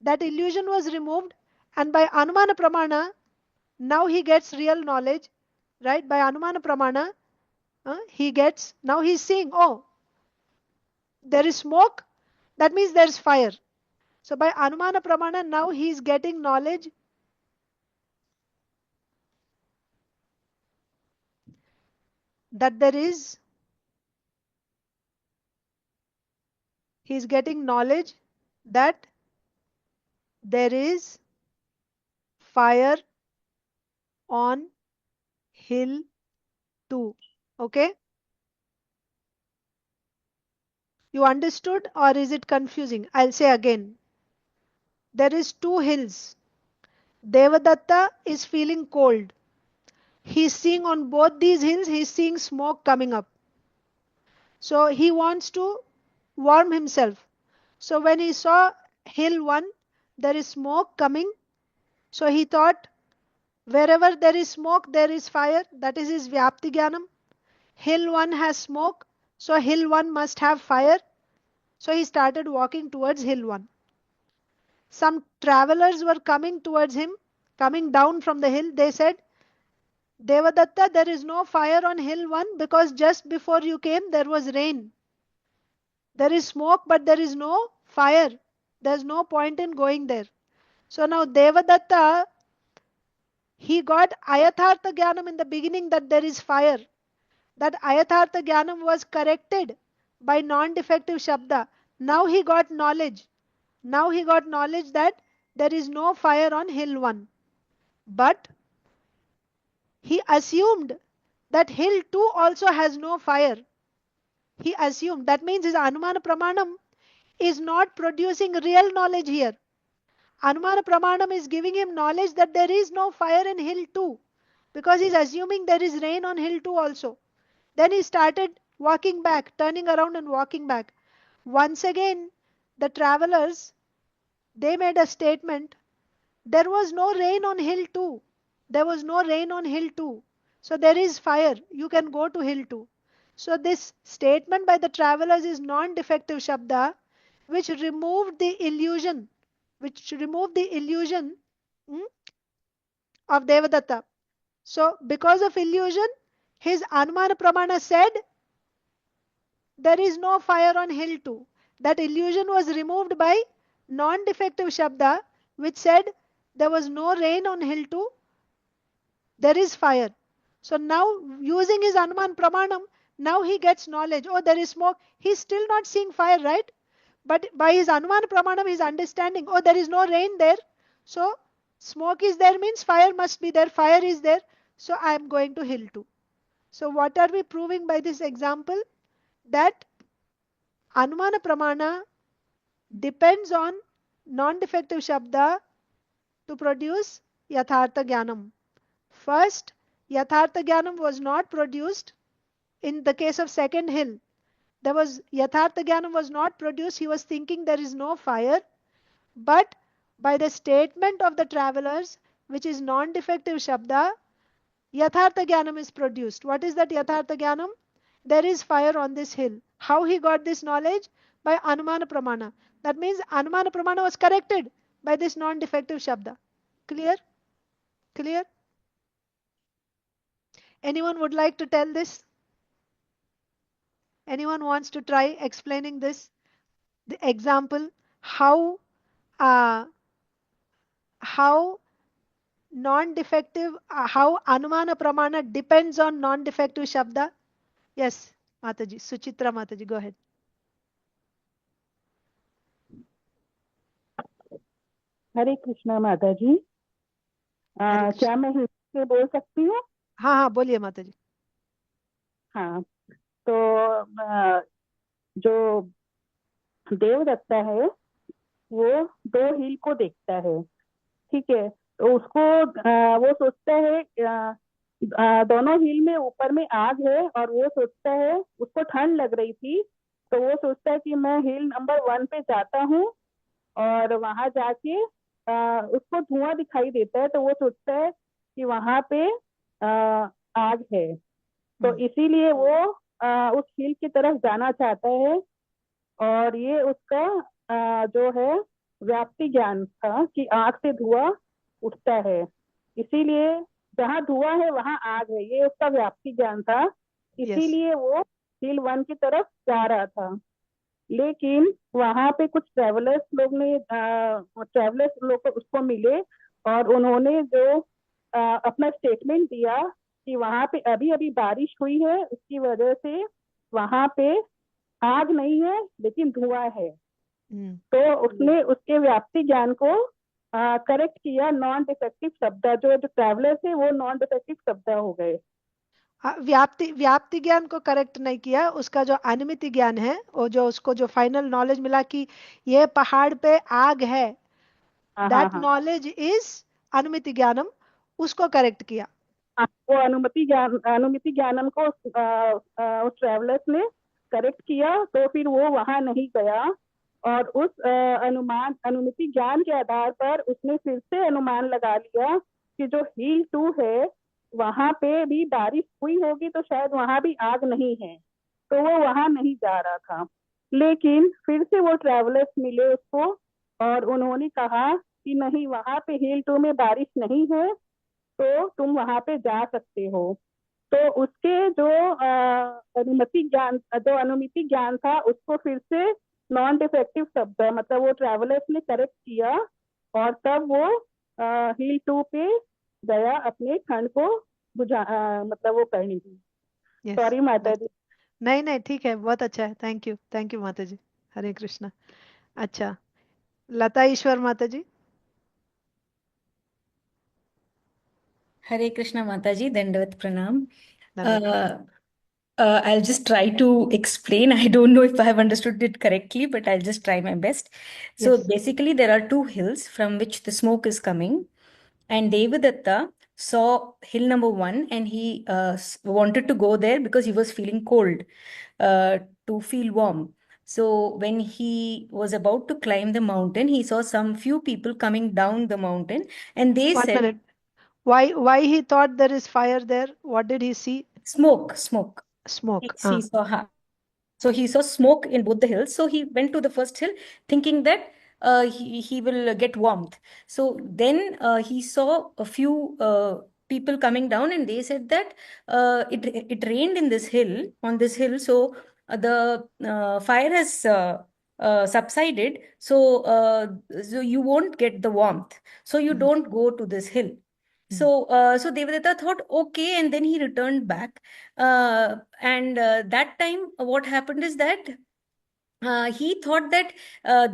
that illusion was removed, and by Anumana Pramana, now he gets real knowledge, right? By Anumana Pramana, now he's seeing, oh, there is smoke, that means there is fire. So by Anumana Pramana, now he is getting knowledge that there is, he is getting knowledge that there is fire on hill 2. Okay? You understood, or is it confusing? I'll say again. There is 2 hills. Devadatta is feeling cold. He's seeing on both these hills, he's seeing smoke coming up. So he wants to warm himself. So when he saw hill 1, there is smoke coming. So he thought, wherever there is smoke, there is fire. That is his Vyapti Jnanam. Hill 1 has smoke, so hill 1 must have fire. So he started walking towards hill 1. Some travelers were coming towards him, coming down from the hill. They said, Devadatta, there is no fire on hill 1 because just before you came, there was rain. There is smoke, but there is no fire. There's no point in going there. So now Devadatta, he got ayathartha jnanam in the beginning that there is fire. That ayathartha jnanam was corrected by non-defective shabda. Now he got knowledge. Now he got knowledge that there is no fire on hill 1. But he assumed that hill 2 also has no fire. He assumed. That means his Anumana Pramanam is not producing real knowledge here. Anumana Pramanam is giving him knowledge that there is no fire in hill 2 because he's assuming there is rain on hill 2 also. Then he started walking back, turning around and walking back. Once again, the travelers, they made a statement. There was no rain on hill 2. There was no rain on hill 2. So there is fire. You can go to hill 2. So this statement by the travelers is non-defective Shabda, which removed the illusion, of Devadatta. So because of illusion, his Anumana Pramana said, there is no fire on hill 2. That illusion was removed by non-defective Shabda, which said, there was no rain on hill 2, there is fire. So now using his Anuman Pramanam, now he gets knowledge. Oh, there is smoke. He's still not seeing fire, right? But by his Anuman Pramanam, he's understanding, oh, there is no rain there. So smoke is there means fire must be there. Fire is there. So I am going to hill 2. So what are we proving by this example? That Anumana Pramana depends on non-defective Shabda to produce yathartha jnanam. First, yathartha jnanam was not produced in the case of second hill. Yathartha jnanam was not produced. He was thinking there is no fire. But by the statement of the travelers, which is non-defective Shabda, yathartha jnanam is produced. What is that yathartha jnanam? There is fire on this hill. How he got this knowledge? By Anumana Pramana. That means Anumana Pramana was corrected by this non-defective Shabda. Clear? Clear? Anyone would like to tell this? Anyone wants to try explaining this? The example, how non-defective, how Anumana Pramana depends on non-defective Shabda? Yes, Mataji, Suchitra Mataji, go ahead. हरे कृष्णा माता जी क्या मैं हिंदी से बोल सकती हूँ? हाँ हाँ बोलिए माता जी. हाँ तो जो देवदत्ता है वो 2 हिल को देखता है, ठीक है? तो उसको वो सोचता है दोनों हिल में ऊपर में आग है और वो सोचता है, उसको ठंड लग रही थी, तो वो सोचता है कि मैं हिल नंबर 1 पे जाता हूँ और वहां जाके उसको धुआं दिखाई देता है, तो वो सोचता है कि वहां पे आग है, तो इसीलिए वो उस हिल की तरफ जाना चाहता है। और ये उसका जो है व्याप्ति ज्ञान था कि आग से धुआं उठता है, इसीलिए जहाँ धुआं है वहां आग है, ये उसका व्याप्ति ज्ञान था, इसीलिए वो हिल 1 की तरफ जा रहा था। लेकिन वहां पे कुछ ट्रेवलर्स लोग उसको मिले और उन्होंने जो अपना स्टेटमेंट दिया कि वहां पे अभी अभी बारिश हुई है, उसकी वजह से वहां पे आग नहीं है लेकिन धुआं है। तो उसने उसके व्याप्ति ज्ञान को करेक्ट किया, नॉन डिफेक्टिव शब्द, जो ट्रैवलर थे वो नॉन डिफेक्टिव शब्द हो गए। व्याप्ति ज्ञान को करेक्ट नहीं किया, उसका जो अनुमिति ज्ञान है, वो जो उसको जो फाइनल नॉलेज मिला कि ये पहाड़ पे आग है, दैट नॉलेज इज अनुमिति ज्ञानम, उसको करेक्ट किया। वो अनुमिति ज्ञानम को उस ट्रैवलर्स ने करेक्ट किया, तो फिर वो वहां नहीं गया और उस अनुमिति ज्ञान के आधार पर उसने फिर से अनुमान लगा लिया कि जो हिल 2 है वहां पे भी बारिश हुई होगी, तो शायद वहां भी आग नहीं है, तो वो वहां नहीं जा रहा था। लेकिन फिर से वो ट्रैवलर्स मिले उसको और उन्होंने कहा कि नहीं, वहां पे हिल 2 में बारिश नहीं है, तो तुम वहां पे जा सकते हो। तो उसके जो अनुमिति ज्ञान था उसको फिर से नॉन डिफेक्टिव शब्द, मतलब वो ट्रैवलर्स ने करेक्ट किया और तब वो हिल 2 पे गया अपने ठंड को मतलब वो करने की। सॉरी माता जी। नहीं नहीं, ठीक है, बहुत अच्छा है, थैंक यू माता जी। हरे कृष्णा। अच्छा, लता ईश्वर माता जी। Hare Krishna Mataji, Dandavat Pranam. I'll just try to explain. I don't know if I have understood it correctly, but I'll just try my best. So basically, there are 2 hills from which the smoke is coming, and Devadatta saw hill number 1 and he wanted to go there because he was feeling cold, to feel warm. So when he was about to climb the mountain, he saw some few people coming down the mountain, and they One said, minute. Why he thought there is fire there? What did he see? Smoke. Smoke. He saw, so he saw smoke in both the hills. So he went to the first hill thinking that he will get warmth. So then he saw a few people coming down, and they said that it rained in this hill, on this hill. So the fire has subsided. So you won't get the warmth. So you don't go to this hill. So Devadatta thought, okay, and then he returned back. And that time, what happened is that he thought that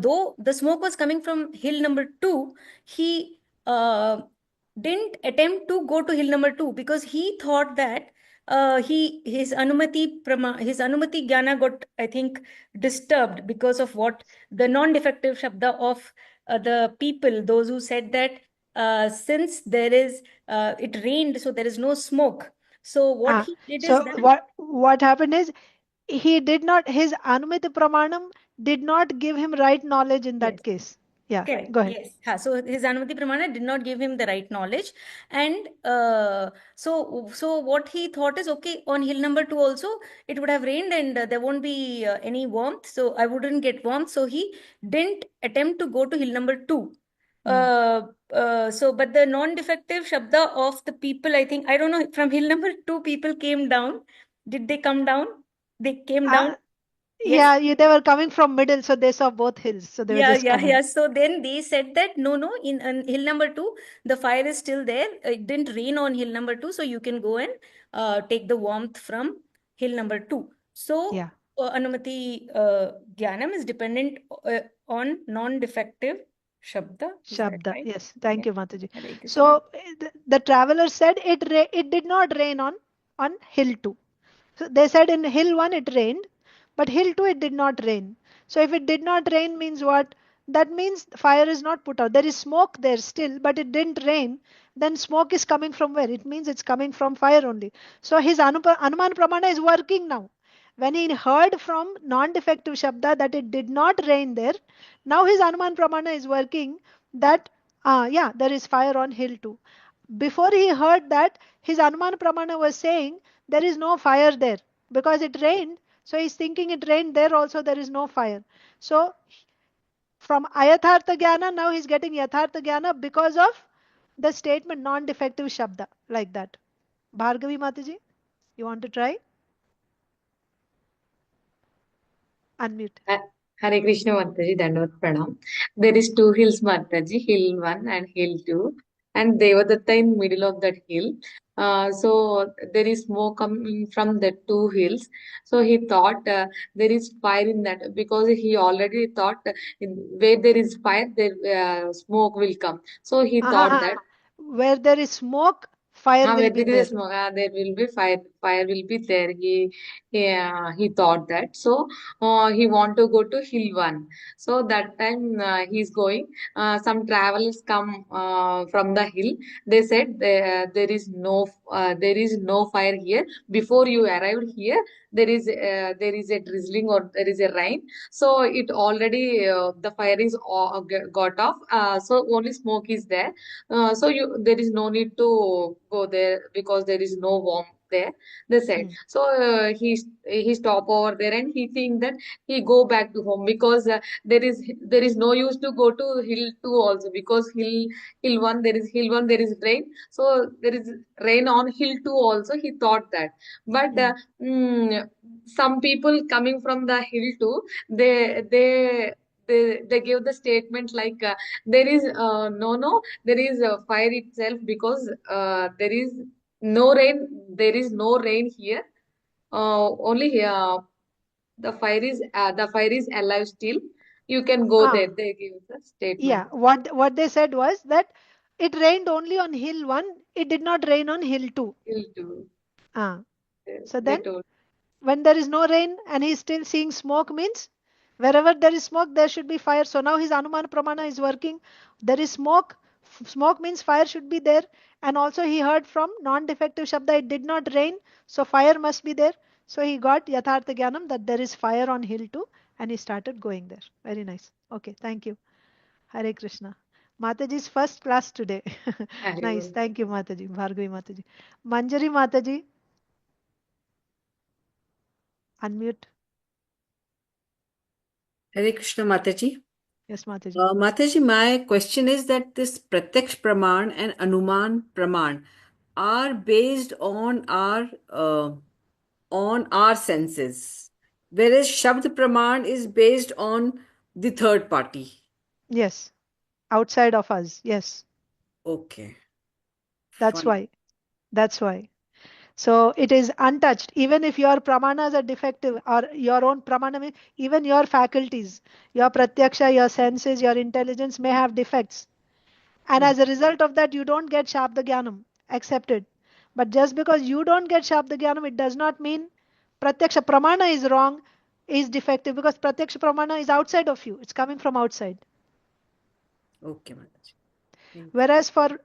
though the smoke was coming from hill number 2, he didn't attempt to go to hill number 2 because he thought that his Anumati Jnana got, I think, disturbed because of what the non-defective Shabda of the people, those who said that since there is it rained, so there is no smoke. So what he did is that what happened is his Anumana Pramanam did not give him right knowledge in that case. Yeah, correct. Go ahead. Yes. So his Anumati Pramana did not give him the right knowledge. And so what he thought is, okay, on hill number 2 also, it would have rained and there won't be any warmth. So I wouldn't get warmth. So he didn't attempt to go to hill number 2. But the non-defective Shabda of the people, I think, I don't know, from hill number 2, people came down. Did they come down? They came down. Yeah, they were coming from middle, so they saw both hills. So they were just coming. Yeah. So then they said that no, in hill number 2, the fire is still there. It didn't rain on hill number 2, so you can go and take the warmth from hill number 2. So Anumati Jnanam is dependent on non-defective Shabda. Shabda, yes. Thank you, Mataji. So the traveler said it did not rain on hill 2. So they said in hill 1 it rained, but hill 2 it did not rain. So if it did not rain means what? that means fire is not put out. There is smoke there still, but it didn't rain. Then smoke is coming from where? It means it's coming from fire only. So his Anumana Pramana is working now. When he heard from non-defective Shabda that it did not rain there, now his Anumana Pramana is working that, yeah, there is fire on hill too. Before he heard that, his Anumana Pramana was saying there is no fire there because it rained. So he's thinking it rained there also, there is no fire. So from ayathartha jnana, now he's getting yathartha jnana because of the statement non-defective Shabda, like that. Bhargavi Mataji, you want to try? Unmute. Hare Krishna Mataji, Dandavat Pranam. There is two hills, Mataji, hill 1 and hill 2, and Devadatta in middle of that hill. So there is smoke coming from the two hills. So he thought there is fire in that, because he already thought where there is fire, there smoke will come. So he thought that where there is smoke, fire will where be there there. is smoke, there will be fire. Fire will be there. He thought that. So he want to go to hill 1. So that time he's going. Some travelers come from the hill. They said there is no fire here. Before you arrived here, there is a drizzling or there is a rain. So it already the fire is got off. So only smoke is there. So there is no need to go there because there is no warmth there. They said. So he stop over there and he think that he go back to home, because there is no use to go to hill 2 also, because hill 1 there is rain. So there is rain on hill 2 also. He thought that, but some people coming from the hill 2, they gave the statement like there is there is fire itself, because there is no rain here, only here the fire is alive still, you can go there, they give the statement. Yeah, what they said was that it rained only on hill 1, it did not rain on hill 2. Hill 2. So They then told. when there is no rain and he's still seeing smoke, means wherever there is smoke there should be fire. So now his Anumana Pramana is working. There is smoke. Smoke means fire should be there. And also he heard from non-defective Shabda it did not rain. So fire must be there. So he got yathartha jnanam that there is fire on hill too, and he started going there. Very nice. Okay, thank you. Hare Krishna. Mataji's first class today. Nice. Thank you, Mataji. Bhargavi Mataji. Manjari Mataji. Unmute. Hare Krishna Mataji. Yes, Mataji. Mataji, my question is that this Pratyaksh Praman and Anuman Praman are based on our senses, whereas Shabd Praman is based on the third party. Yes, outside of us. Yes. Okay. That's why. That's why. So it is untouched. Even if your pramanas are defective, or your own pramana, even your faculties, your pratyaksha, your senses, your intelligence may have defects. And as a result of that, you don't get Shabda Jnanam accepted. But just because you don't get Shabda Jnanam, it does not mean pratyaksha pramana is wrong, is defective, because pratyaksha pramana is outside of you. It's coming from outside. Okay, Mataji. Whereas for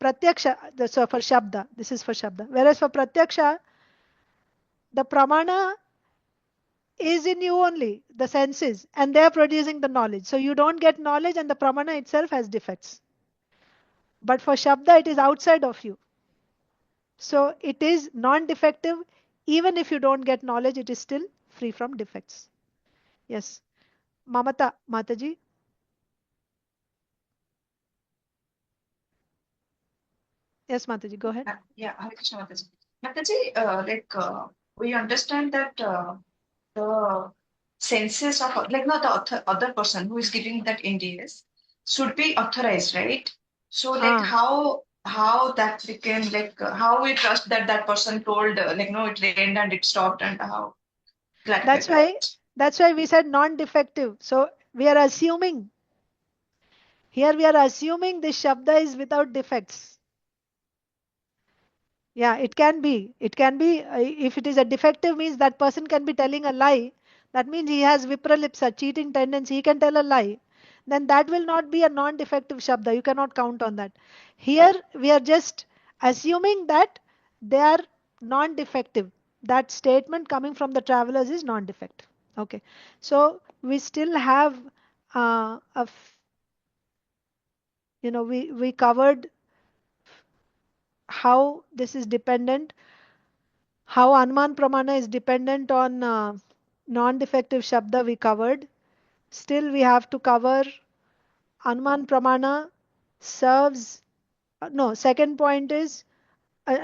pratyaksha, so for Shabda, this is for Shabda. Whereas for pratyaksha, the pramana is in you only, the senses, and they are producing the knowledge. So you don't get knowledge, and the pramana itself has defects. But for Shabda, it is outside of you. So it is non-defective. Even if you don't get knowledge, it is still free from defects. Yes. Mamata Mataji. Yes, Mataji, go ahead. Yeah, Hare Krishna Mataji. Mataji, we understand that the senses of the other person who is giving that NDS should be authorized, right? So how that became how we trust that that person told it rained and it stopped, and how That's why we said non-defective. So we are assuming. Here we are assuming this Shabda is without defects. Yeah, it can be. It can be, if it is a defective, means that person can be telling a lie. that means he has vipralipsa, cheating tendency, he can tell a lie, then that will not be a non-defective shabda. You cannot count on that. Here we are just assuming that they are non-defective. That statement coming from the travelers is non-defective. Okay, so we still have we covered how this is dependent, how Anuman Pramana is dependent on non-defective Shabda we covered. Still we have to cover Anuman Pramana serves, second point is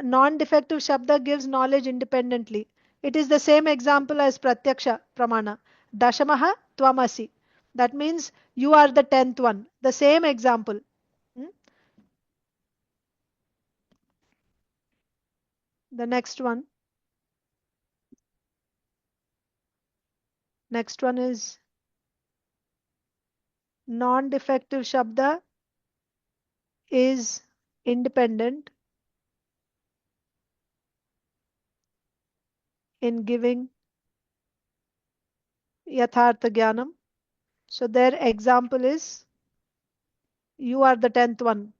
non-defective Shabda gives knowledge independently. It is the same example as Pratyaksha Pramana. Dashamaha Tvamasi. That means you are the 10th one. The same example. The next one. Next one is non-defective Shabda is independent in giving yathartha jnanam. So their example is you are the 10th one.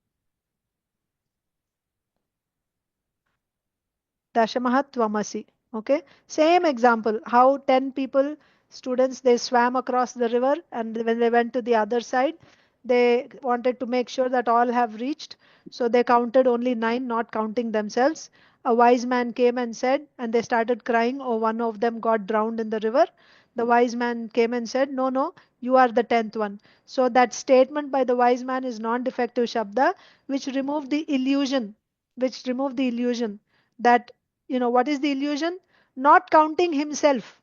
Dashamaha Tvamasi. Okay, same example. How 10 people, students, they swam across the river, and when they went to the other side, they wanted to make sure that all have reached. So they counted only 9, not counting themselves. A wise man came and said, and they started crying, oh, one of them got drowned in the river. The wise man came and said, no, no, you are the 10th one. So that statement by the wise man is non-defective Shabda, which removed the illusion, that, what is the illusion? Not counting himself.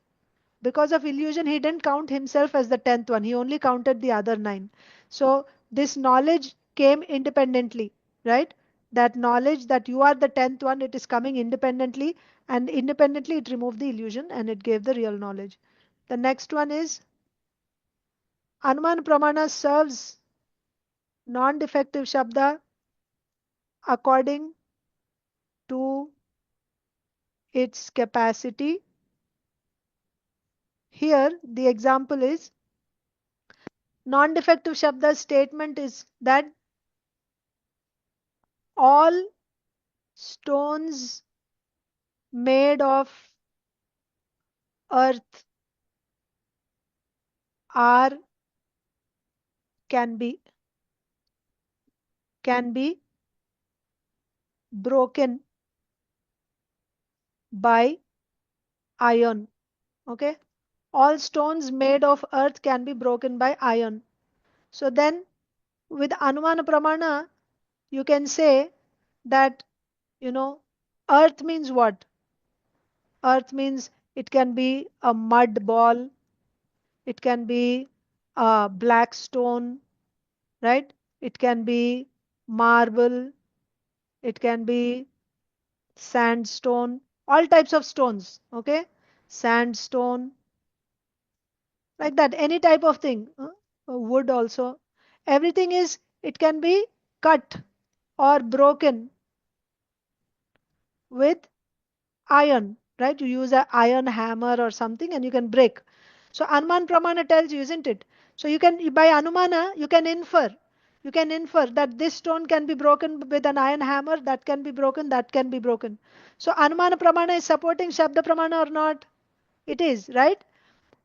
Because of illusion, he didn't count himself as the 10th one. He only counted the other 9. So this knowledge came independently, right? That knowledge that you are the 10th one, it is coming independently, and independently it removed the illusion and it gave the real knowledge. The next one is Anuman Pramana serves non-defective Shabda according to its capacity. Here the example is non-defective Shabda statement is that all stones made of earth are can be broken by iron. Okay, all stones made of earth can be broken by iron. So then with Anumana Pramana you can say that earth means what? Earth means it can be a mud ball, it can be a black stone, right? It can be marble, it can be sandstone, all types of stones, okay? Sandstone, like that, any type of thing, wood also. Everything is, it can be cut or broken with iron, right? You use an iron hammer or something and you can break. So Anuman Pramana tells you, isn't it? So you can, by Anumana, you can infer that this stone can be broken with an iron hammer, that can be broken, that can be broken. So Anumana Pramana is supporting Shabda Pramana or not? It is, right?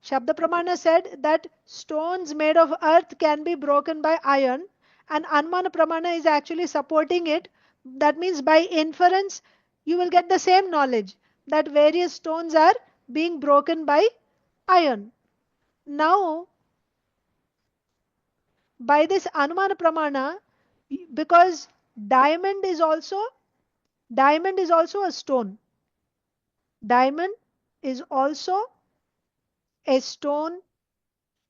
Shabda Pramana said that stones made of earth can be broken by iron, and Anumana Pramana is actually supporting it. That means by inference, you will get the same knowledge that various stones are being broken by iron. Now, by this Anumana Pramana, because diamond is also a stone. Diamond is also a stone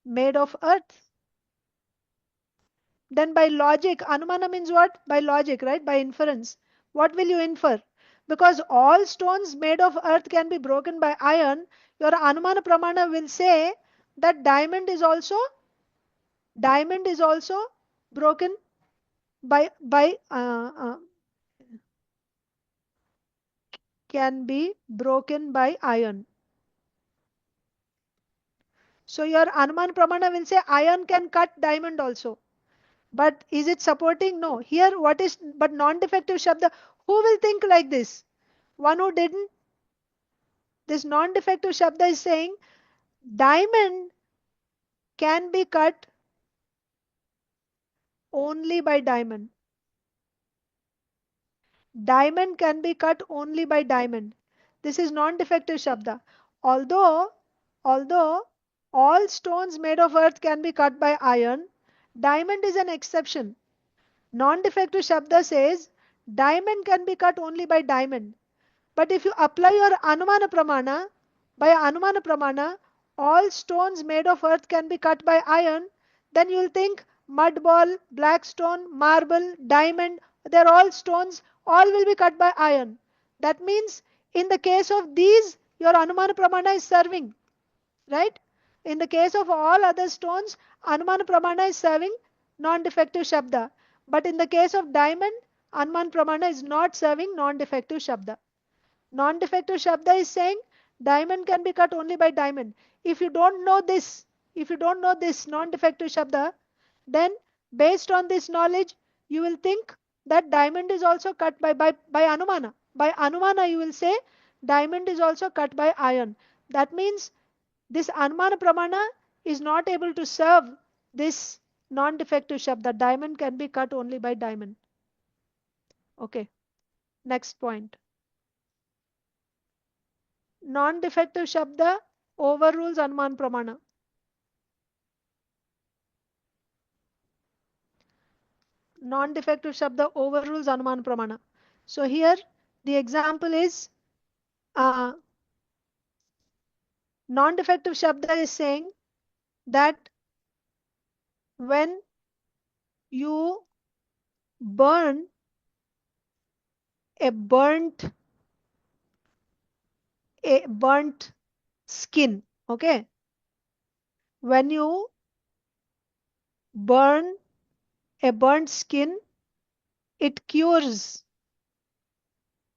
made of earth. Then by logic, Anumana means what? By logic, right? By inference. What will you infer? Because all stones made of earth can be broken by iron, your Anumana Pramana will say that diamond is also broken by can be broken by iron. So your Anumana Pramana will say iron can cut diamond also. But is it supporting? No. Here what is, but non-defective Shabda, who will think like this? One who didn't. This non-defective Shabda is saying diamond can be cut only by diamond. Diamond can be cut only by diamond. This is non-defective Shabda. Although all stones made of earth can be cut by iron, diamond is an exception. Non-defective Shabda says diamond can be cut only by diamond. But if you apply your Anumana Pramana, by Anumana Pramana, all stones made of earth can be cut by iron, then you will think mud ball, black stone, marble, diamond, they're all stones, all will be cut by iron. That means in the case of these, your Anumana Pramana is serving, right? In the case of all other stones, Anumana Pramana is serving non-defective Shabda. But in the case of diamond, Anumana Pramana is not serving non-defective Shabda. Non-defective Shabda is saying diamond can be cut only by diamond. If you don't know this non-defective Shabda, then based on this knowledge, you will think that diamond is also cut by Anumana. By Anumana, you will say diamond is also cut by iron. That means this Anumana Pramana is not able to serve this non-defective Shabda. Diamond can be cut only by diamond. Okay. Next point. Non-defective Shabda overrules Anumana Pramana. Non-defective Shabda overrules Anumana Pramana. So here the example is non-defective Shabda is saying that when you burn a burnt skin, okay? When you burn a burnt skin, it cures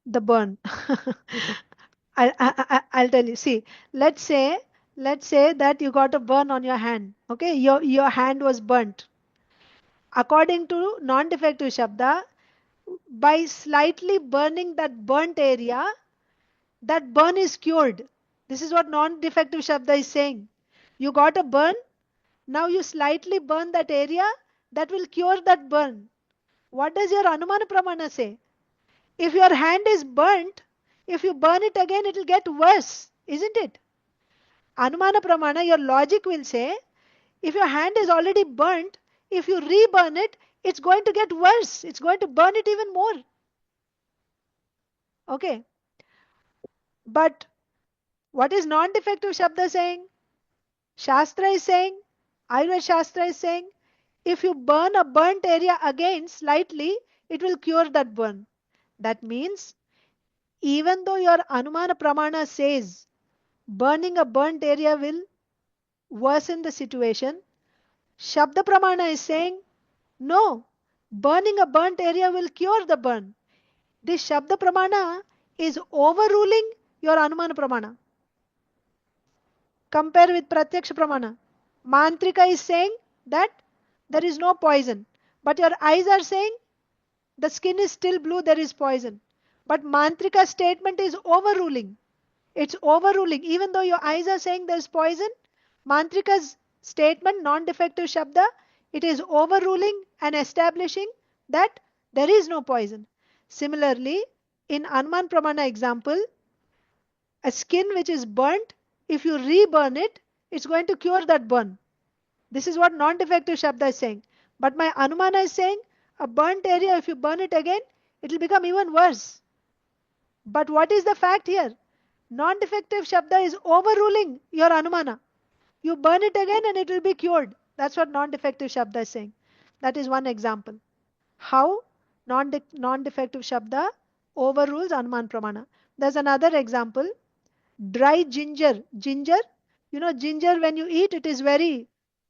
the burn. I'll tell you. See, let's say that you got a burn on your hand. Okay, your hand was burnt. According to non-defective Shabda, by slightly burning that burnt area, that burn is cured. This is what non-defective Shabda is saying. You got a burn, now you slightly burn that area, that will cure that burn. What does your Anumana Pramana say? If your hand is burnt, if you burn it again, it will get worse, isn't it? Anumana Pramana, your logic will say, if your hand is already burnt, if you reburn it, it's going to get worse. It's going to burn it even more. Okay. But what is non-defective Shabda saying? Shastra is saying, Ayurveda Shastra is saying, if you burn a burnt area again slightly, it will cure that burn. That means, even though your Anumana Pramana says burning a burnt area will worsen the situation, Shabda Pramana is saying, no, burning a burnt area will cure the burn. This Shabda Pramana is overruling your Anumana Pramana. Compare with Pratyaksha Pramana. Mantrika is saying that there is no poison, but your eyes are saying the skin is still blue, there is poison. But Mantrika's statement is overruling. It's overruling. Even though your eyes are saying there is poison, Mantrika's statement, non-defective Shabda, it is overruling and establishing that there is no poison. Similarly, in Anumana Pramana example, a skin which is burnt, if you reburn it, it's going to cure that burn. This is what non-defective Shabda is saying. But my Anumana is saying a burnt area, if you burn it again, it will become even worse. But what is the fact here? Non-defective Shabda is overruling your Anumana. You burn it again and it will be cured. That's what non-defective Shabda is saying. That is one example. How non-defective Shabda overrules Anumana Pramana. There's another example. Dry ginger. Ginger, you know, ginger when you eat, it is very,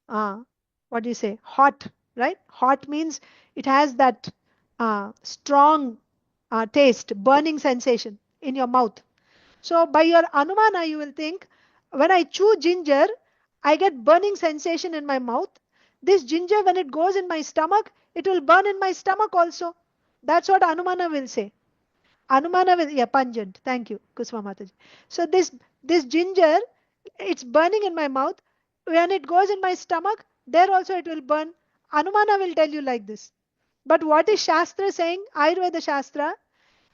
what do you say, hot, right? Hot means it has that strong taste, burning sensation in your mouth. So by your Anumana, you will think, when I chew ginger, I get burning sensation in my mouth. This ginger, when it goes in my stomach, it will burn in my stomach also. That's what Anumana will say. Anumana will, yeah, pungent. Thank you, Kusma Mataji. So this ginger, it's burning in my mouth. When it goes in my stomach, there also it will burn. Anumana will tell you like this. But what is Shastra saying? Ayurveda Shastra,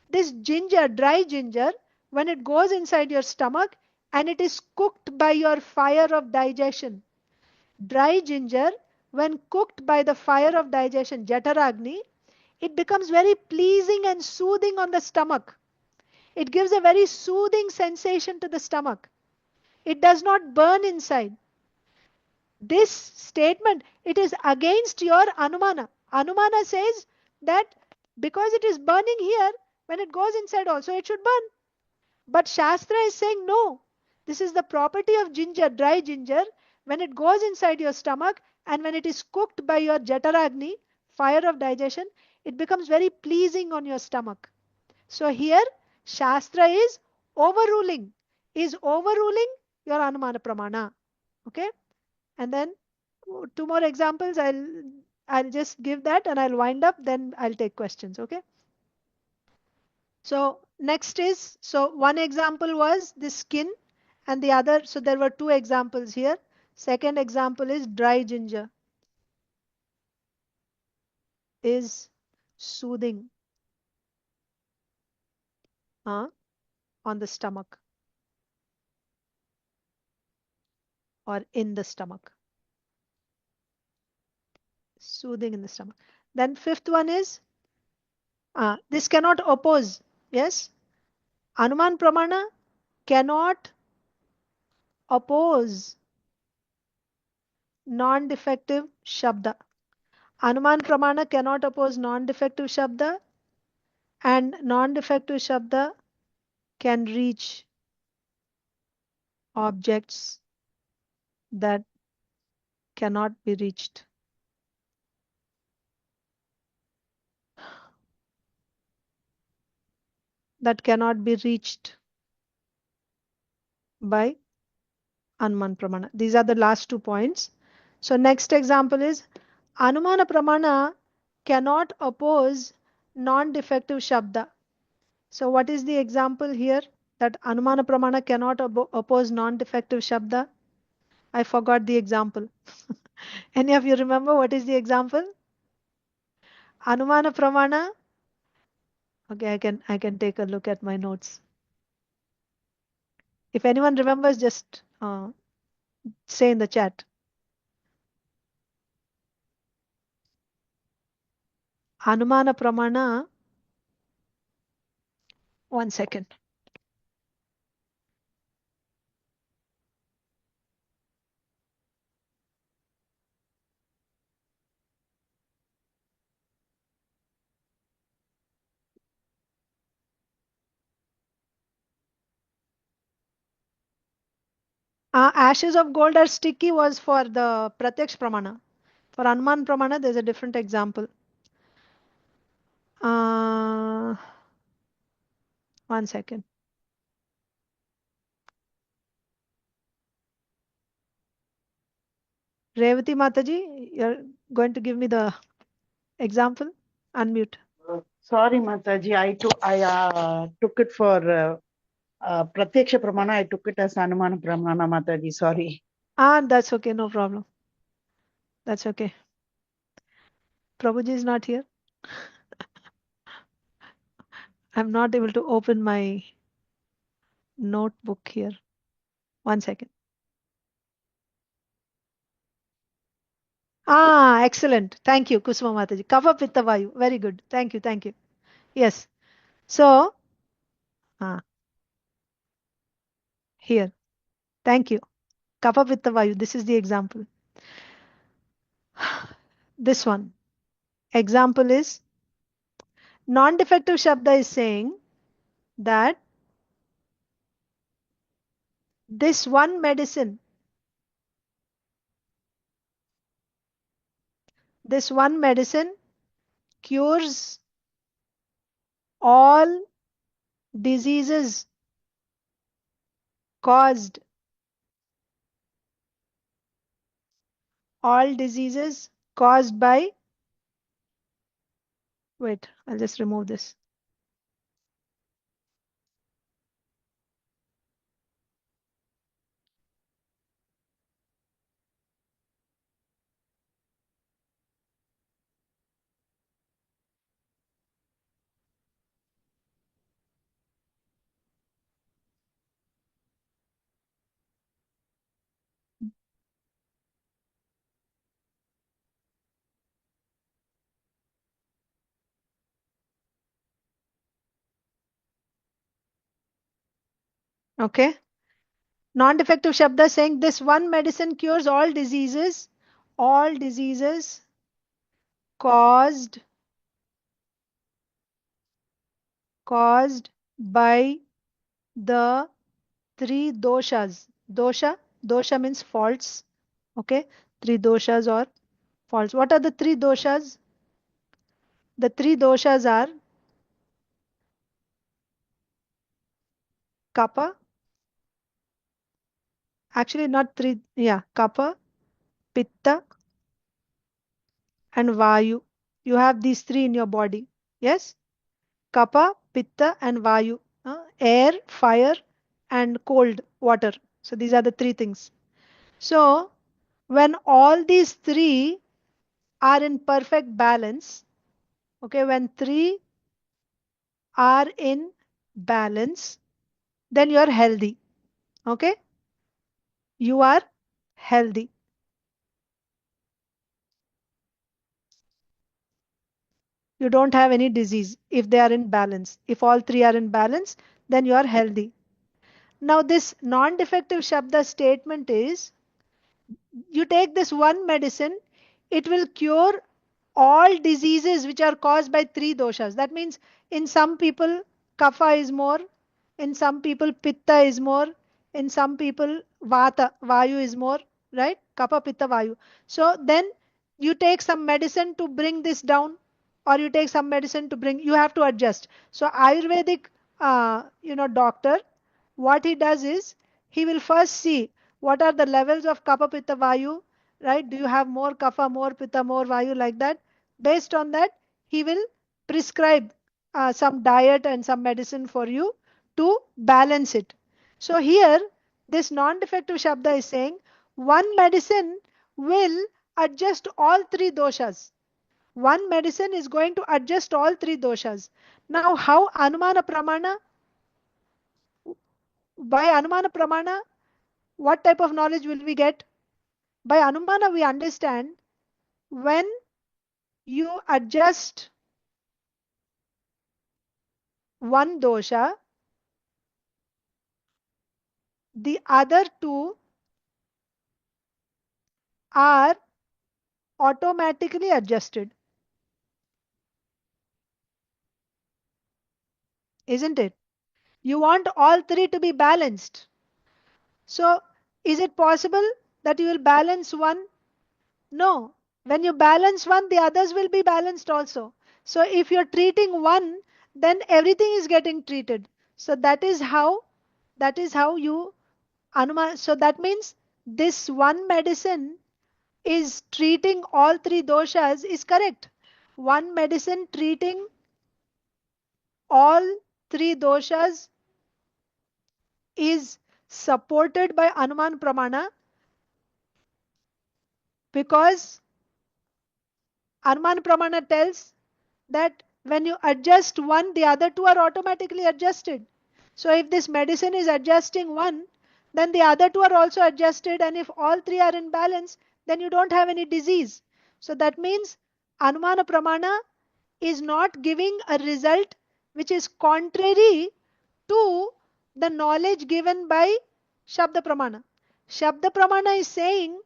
this ginger, dry ginger, when it goes inside your stomach and it is cooked by your fire of digestion. Dry ginger, when cooked by the fire of digestion, Jataragni, it becomes very pleasing and soothing on the stomach. It gives a very soothing sensation to the stomach. It does not burn inside. This statement, it is against your Anumana. Anumana says that because it is burning here, when it goes inside also it should burn. But Shastra is saying no. This is the property of ginger, dry ginger. When it goes inside your stomach and when it is cooked by your Jataragni, fire of digestion, it becomes very pleasing on your stomach. So here Shastra is overruling your Anumana Pramana. Okay? And then 2 more examples. I'll just give that and I'll wind up, then I'll take questions. Okay? So next is, so one example was the skin and the other, so there were 2 examples here. Second example is dry ginger is soothing on the stomach or in the stomach. Soothing in the stomach. Then fifth one is, this cannot oppose. Yes? Anuman Pramana cannot oppose non-defective Shabda. Anuman Pramana cannot oppose non-defective Shabda, and non-defective Shabda can reach objects that cannot be reached. That cannot be reached by Anuman Pramana. These are the last 2 points. So next example is Anumana Pramana cannot oppose non-defective Shabda. So what is the example here that Anumana Pramana cannot oppose non-defective Shabda? I forgot the example. Any of you remember what is the example? Anumana Pramana. Okay, I can take a look at my notes. If anyone remembers, just say in the chat. Anumana Pramana. One second. Ashes of gold are sticky was for the Pratyaksh Pramana. For Anuman Pramana, there's a different example. One second. Revati Mataji, you're going to give me the example? Unmute. Sorry, Mataji, I took it for Pratyaksha Pramana. I took it as Anumana Pramana, Mataji. Sorry. That's okay, no problem. That's okay. Prabhuji is not here. I'm not able to open my notebook here. One second. Excellent. Thank you, Kusuma Mataji. Kava Pitta Vayu. Very good. Thank you, thank you. Yes. So, here. Thank you. Kava Pitta Vayu. This is the example. This one. Example is, non-defective Shabda is saying that this one medicine cures all diseases caused all diseases caused by, wait, I'll just remove this. Okay. Non-defective Shabda saying this one medicine cures all diseases caused by the three doshas. Dosha means faults. Okay. Three doshas or faults. What are the three doshas? The three doshas are kapha. Actually, not three. Yeah, kapha, pitta, and vayu. You have these three in your body. Yes? Kapha, pitta, and vayu. Air, fire, and cold water. So these are the three things. So when all these three are in perfect balance, okay, when three are in balance, then you are healthy. Okay? You are healthy. You don't have any disease if they are in balance. If all three are in balance, then you are healthy. Now this non-defective Shabda statement is, you take this one medicine, it will cure all diseases which are caused by three doshas. That means in some people kapha is more, in some people pitta is more, in some people vata, vayu is more, right? Kapha, pitta, vayu. So then you take some medicine to bring this down, or you take some medicine to bring, you have to adjust. So Ayurvedic, doctor, what he does is, he will first see what are the levels of kapha, pitta, vayu, right? Do you have more kapha, more pitta, more vayu, like that? Based on that, he will prescribe some diet and some medicine for you to balance it. So here, this non-defective Shabda is saying, one medicine will adjust all three doshas. One medicine is going to adjust all three doshas. Now, how Anumana Pramana? By Anumana Pramana, what type of knowledge will we get? By Anumana, we understand when you adjust one dosha, the other two are automatically adjusted. Isn't it? You want all three to be balanced. So, is it possible that you will balance one? No. When you balance one, the others will be balanced also. So, if you're treating one, then everything is getting treated. So, that is how you Anuma. So, that means this one medicine is treating all three doshas is correct. One medicine treating all three doshas is supported by Anuman Pramana, because Anuman Pramana tells that when you adjust one, the other two are automatically adjusted. So if this medicine is adjusting one, then the other two are also adjusted, and if all three are in balance, then you don't have any disease. So that means Anumana Pramana is not giving a result which is contrary to the knowledge given by Shabda Pramana. Shabda Pramana is saying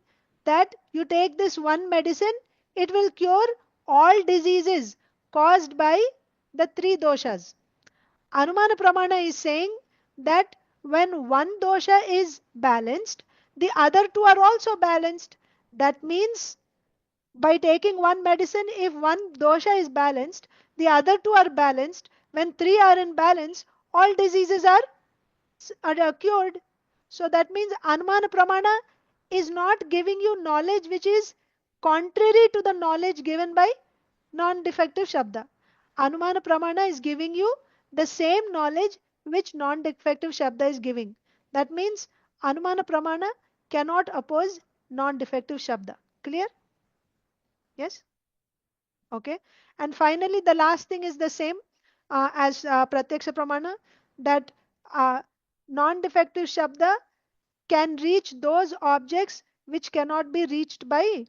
that you take this one medicine, it will cure all diseases caused by the three doshas. Anumana Pramana is saying that when one dosha is balanced, the other two are also balanced. That means by taking one medicine, if one dosha is balanced, the other two are balanced. When three are in balance, all diseases are cured. So that means Anumana Pramana is not giving you knowledge which is contrary to the knowledge given by non-defective Shabda. Anumana Pramana is giving you the same knowledge which non-defective Shabda is giving. That means Anumana Pramana cannot oppose non-defective Shabda. Clear? Yes? Okay. And finally, the last thing is the same as Pratyaksha Pramana, that non-defective Shabda can reach those objects which cannot be reached by.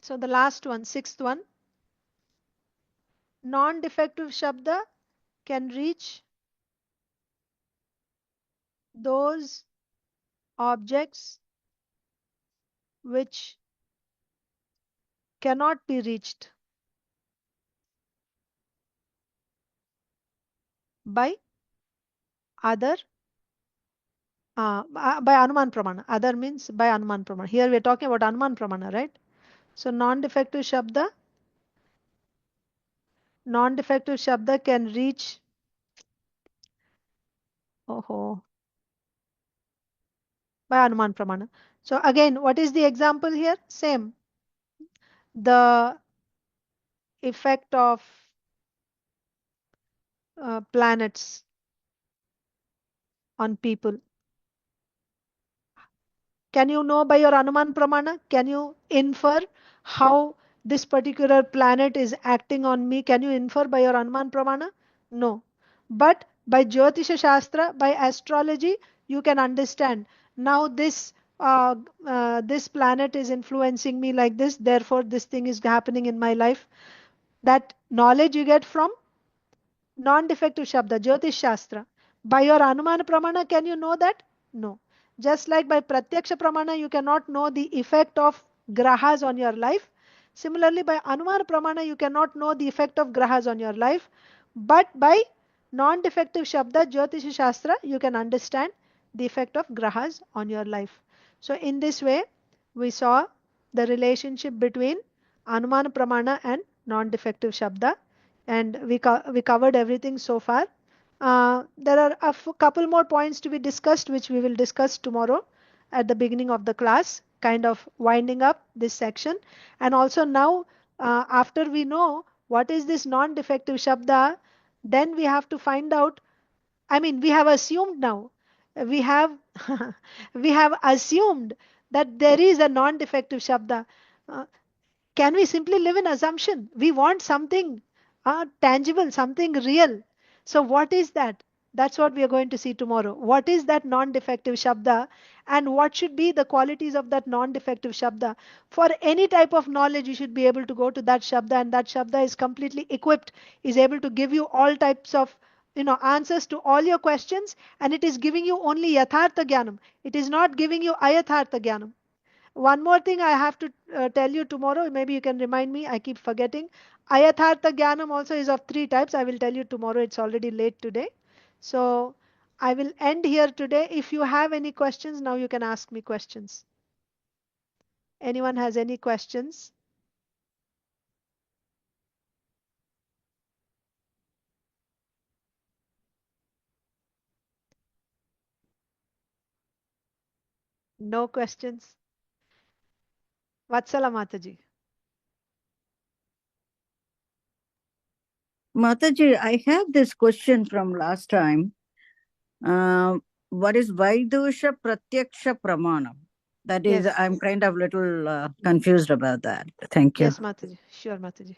So the last one, sixth one, non-defective Shabda can reach those objects which cannot be reached by other, by Anuman Pramana. Other means by Anuman Pramana. Here we are talking about Anuman Pramana, right? So non-defective Shabda can reach by Anuman Pramana. So again, what is the example here? Same. The effect of planets on people. Can you know by your Anuman Pramana? Can you infer how this particular planet is acting on me? Can you infer by your Anuman Pramana? No. But by Jyotisha Shastra, by astrology, you can understand. Now this this planet is influencing me like this, therefore this thing is happening in my life. That knowledge you get from non-defective Shabda, Jyotish Shastra. By your Anumana Pramana, can you know that? No. Just like by Pratyaksha Pramana, you cannot know the effect of grahas on your life. Similarly, by Anumana Pramana, you cannot know the effect of grahas on your life. But by non-defective Shabda, Jyotish Shastra, you can understand the effect of grahas on your life. So in this way, we saw the relationship between Anumana Pramana and non-defective Shabda, and we covered everything so far. There are a couple more points to be discussed, which we will discuss tomorrow at the beginning of the class, kind of winding up this section. And also now, after we know what is this non-defective Shabda, then we have to find out, I mean, we have assumed now, we have we have assumed that there is a non-defective Shabda. Uh, can we simply live in assumption? We want something tangible, something real. So what is that? That's what we are going to see tomorrow. What is that non-defective Shabda, and what should be the qualities of that non-defective Shabda? For any type of knowledge, you should be able to go to that Shabda, and that Shabda is completely equipped, is able to give you all types of answers to all your questions, and it is giving you only yathartha jnanam. It is not giving you ayathartha jnanam. One more thing I have to tell you tomorrow, maybe you can remind me, I keep forgetting. Ayathartha Jnanam also is of three types. I will tell you tomorrow, it's already late today. So I will end here today. If you have any questions, now you can ask me questions. Anyone has any questions? No questions? Vatsala Mataji. Mataji, I have this question from last time. What is Vaidusha Pratyaksha Pramanam? That is, Yes. I'm kind of little confused about that. Thank you. Yes, Mataji. Sure, Mataji.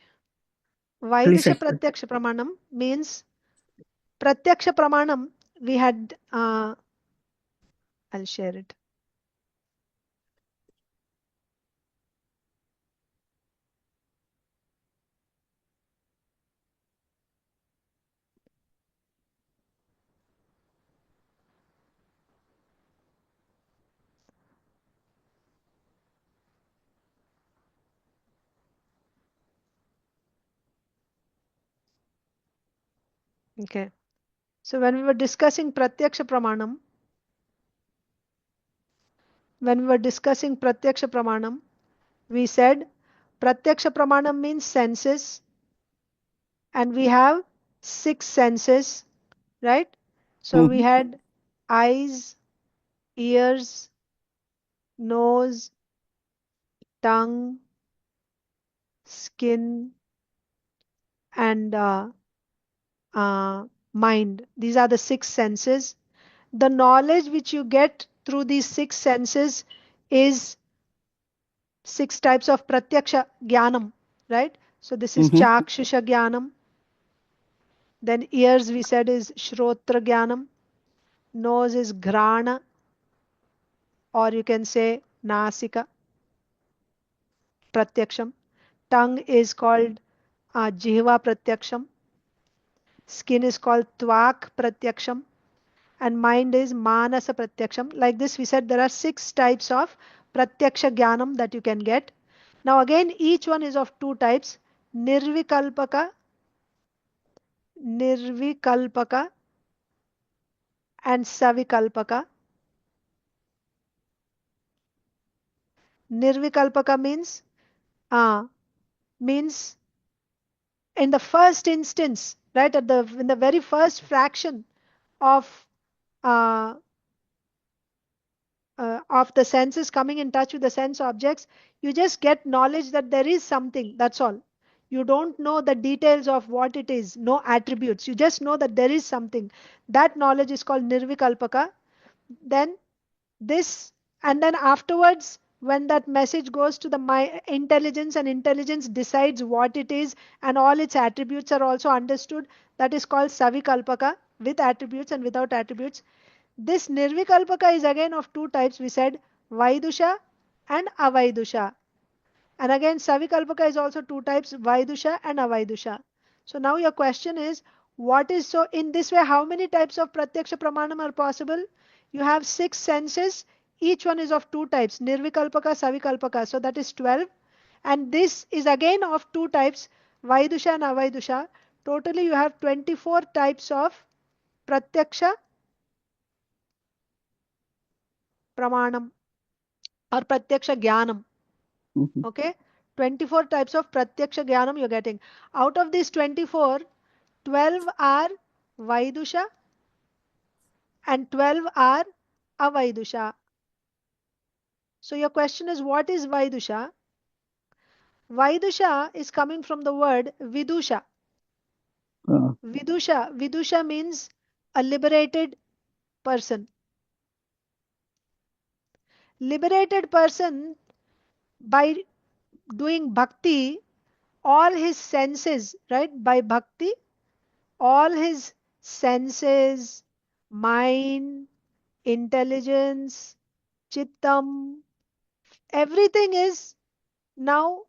Vaidusha Pratyaksha Pramanam means Pratyaksha Pramanam. We had, I'll share it. Okay. So when we were discussing Pratyaksha Pramanam, we said Pratyaksha Pramanam means senses, and we have 6 senses, right? So we had eyes, ears, nose, tongue, skin, and mind. These are the 6 senses. The knowledge which you get through these 6 senses is 6 types of pratyaksha jnanam, right? So this is chakshusha jnanam. Then ears we said is shrotra jnanam. Nose is grana, or you can say nasika pratyaksham. Tongue is called jihva pratyaksham. Skin is called tvak pratyaksham. And mind is manasa pratyaksham. Like this we said there are 6 types of pratyaksha jnanam that you can get. Now again each one is of 2 types: nirvikalpaka and savikalpaka. Nirvikalpaka means in the first instance, right, in the very first fraction of the senses coming in touch with the sense objects, you just get knowledge that there is something, that's all. You don't know the details of what it is, no attributes, you just know that there is something. That knowledge is called nirvikalpaka. Then this, and then afterwards when that message goes to the intelligence, and intelligence decides what it is, and all its attributes are also understood, that is called savikalpaka, with attributes and without attributes. This nirvikalpaka is again of 2 types. We said vaidusha and avaidusha. And again savikalpaka is also 2 types, vaidusha and avaidusha. So now your question is, what is, so in this way how many types of pratyaksha pramanam are possible? You have 6 senses, each one is of 2 types, nirvikalpaka, savikalpaka, so that is 12. And this is again of 2 types, vaidusha and avaidusha. Totally you have 24 types of pratyaksha pramanam or pratyaksha jnanam. Okay, 24 types of pratyaksha jnanam you're getting. Out of these 24, 12 are vaidusha and 12 are avaidusha. So your question is, what is vaidusha? Vaidusha is coming from the word vidusha. Vidusha means a liberated person. Liberated person, by doing bhakti, all his senses, right? By bhakti, all his senses, mind, intelligence, chittam, everything is now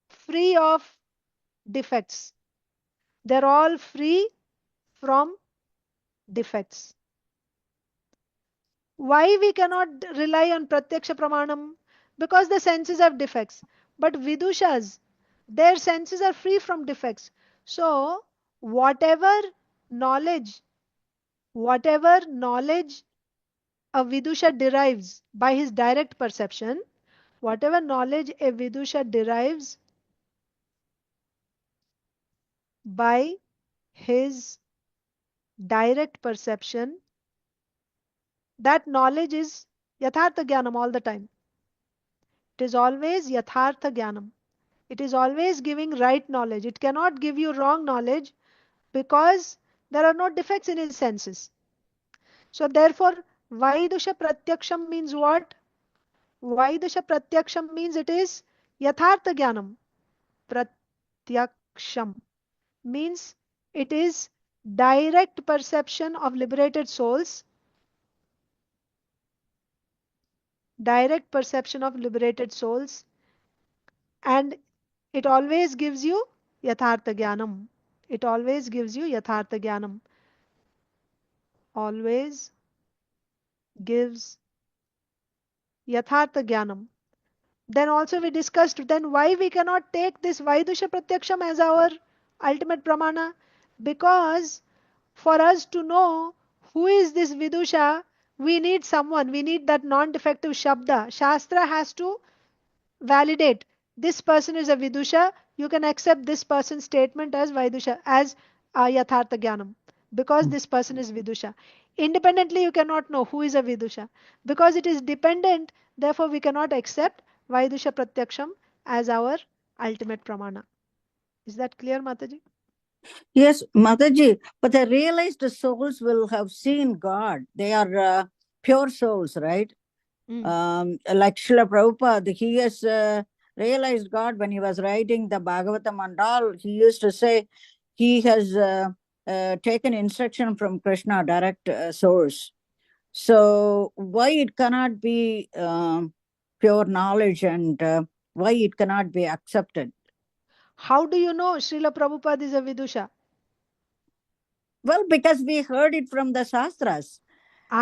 free of defects. They're all free from defects. Why we cannot rely on pratyaksha pramanam? Because the senses have defects. But vidushas, their senses are free from defects. So whatever knowledge a vidusha derives by his direct perception, whatever knowledge a vidusha derives by his direct perception, that knowledge is yathartha jnanam all the time. It is always yathartha jnanam. It is always giving right knowledge. It cannot give you wrong knowledge because there are no defects in his senses. So therefore, vaidusha pratyaksham means what? Vaidusha pratyaksham means it is yathartha jnanam. Pratyaksham means it is direct perception of liberated souls. Direct perception of liberated souls. And it always gives you yathartha jnanam. It always gives you yathartha jnanam. Always gives yathartha jnanam. Then also we discussed then why we cannot take this vaidusha pratyaksham as our ultimate pramana. Because for us to know who is this vidusha, we need someone, we need that non-defective shabda. Shastra has to validate this person is a vidusha. You can accept this person's statement as vaidusha, as yathartha jnanam, because this person is vidusha. Independently you cannot know who is a vidusha. Because it is dependent, therefore we cannot accept Vaidusha Pratyaksham as our ultimate pramana. Is that clear, Mataji? Yes, Mataji, but the realized souls will have seen God. They are pure souls, right? Like Srila Prabhupada, he has realized God when he was writing the Bhagavatam and all. He used to say he has taken instruction from Krishna, direct source. So why it cannot be pure knowledge and why it cannot be accepted? How do you know Srila Prabhupada is a Vidusha? Well, because we heard it from the Sastras. He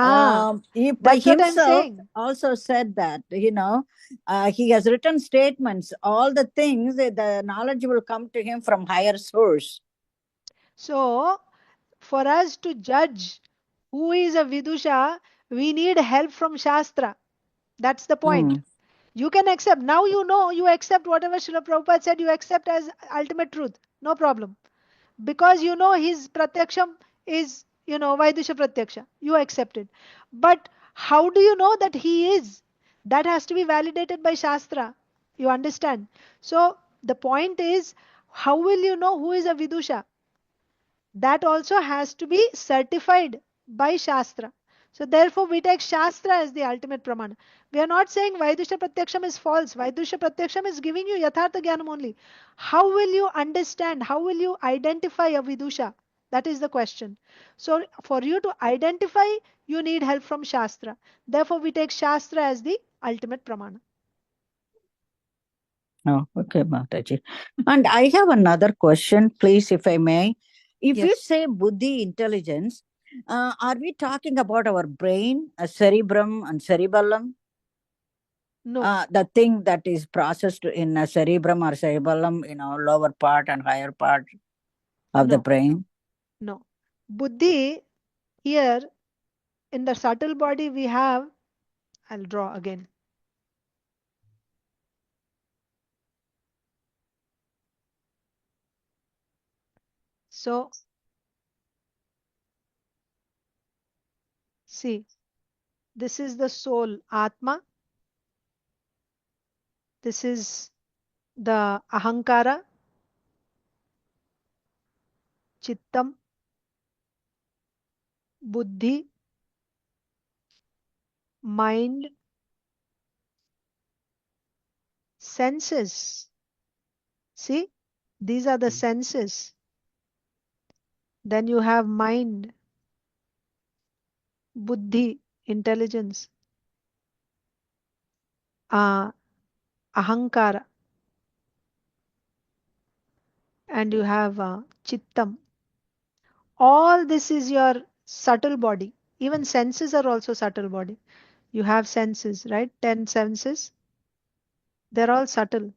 by That's what I'm himself saying. also said that, he has written statements, all the things, the knowledge will come to him from higher source. So, for us to judge who is a Vidusha, we need help from Shastra. That's the point. You can accept. Now you know, you accept whatever Srila Prabhupada said, you accept as ultimate truth. No problem. Because you know his Pratyaksham is, Vaidusha Pratyaksha. You accept it. But how do you know that he is? That has to be validated by Shastra. You understand? So the point is, how will you know who is a Vidusha? That also has to be certified by Shastra. So therefore we take Shastra as the ultimate pramana. We are not saying Vaidusha Pratyaksham is false. Vaidusha Pratyaksham is giving you yathartha jnanam only. How will you understand? How will you identify a Vidusha? That is the question. So for you to identify, you need help from Shastra. Therefore we take Shastra as the ultimate pramana. Oh, okay, Mataji. And I have another question, please, if I may. If you say buddhi, intelligence, are we talking about our brain, a cerebrum and cerebellum? No. The thing that is processed in a cerebrum or cerebellum, lower part and higher part of the brain? No. Buddhi, here in the subtle body we have, I'll draw again. So, see, this is the soul, Atma. This is the Ahankara, Chittam, Buddhi, mind, senses. See, these are the senses. Then you have mind, Buddhi, intelligence, Ahankara, and you have Chittam. All this is your subtle body. Even senses are also subtle body. You have senses, right? 10 senses. They're all subtle.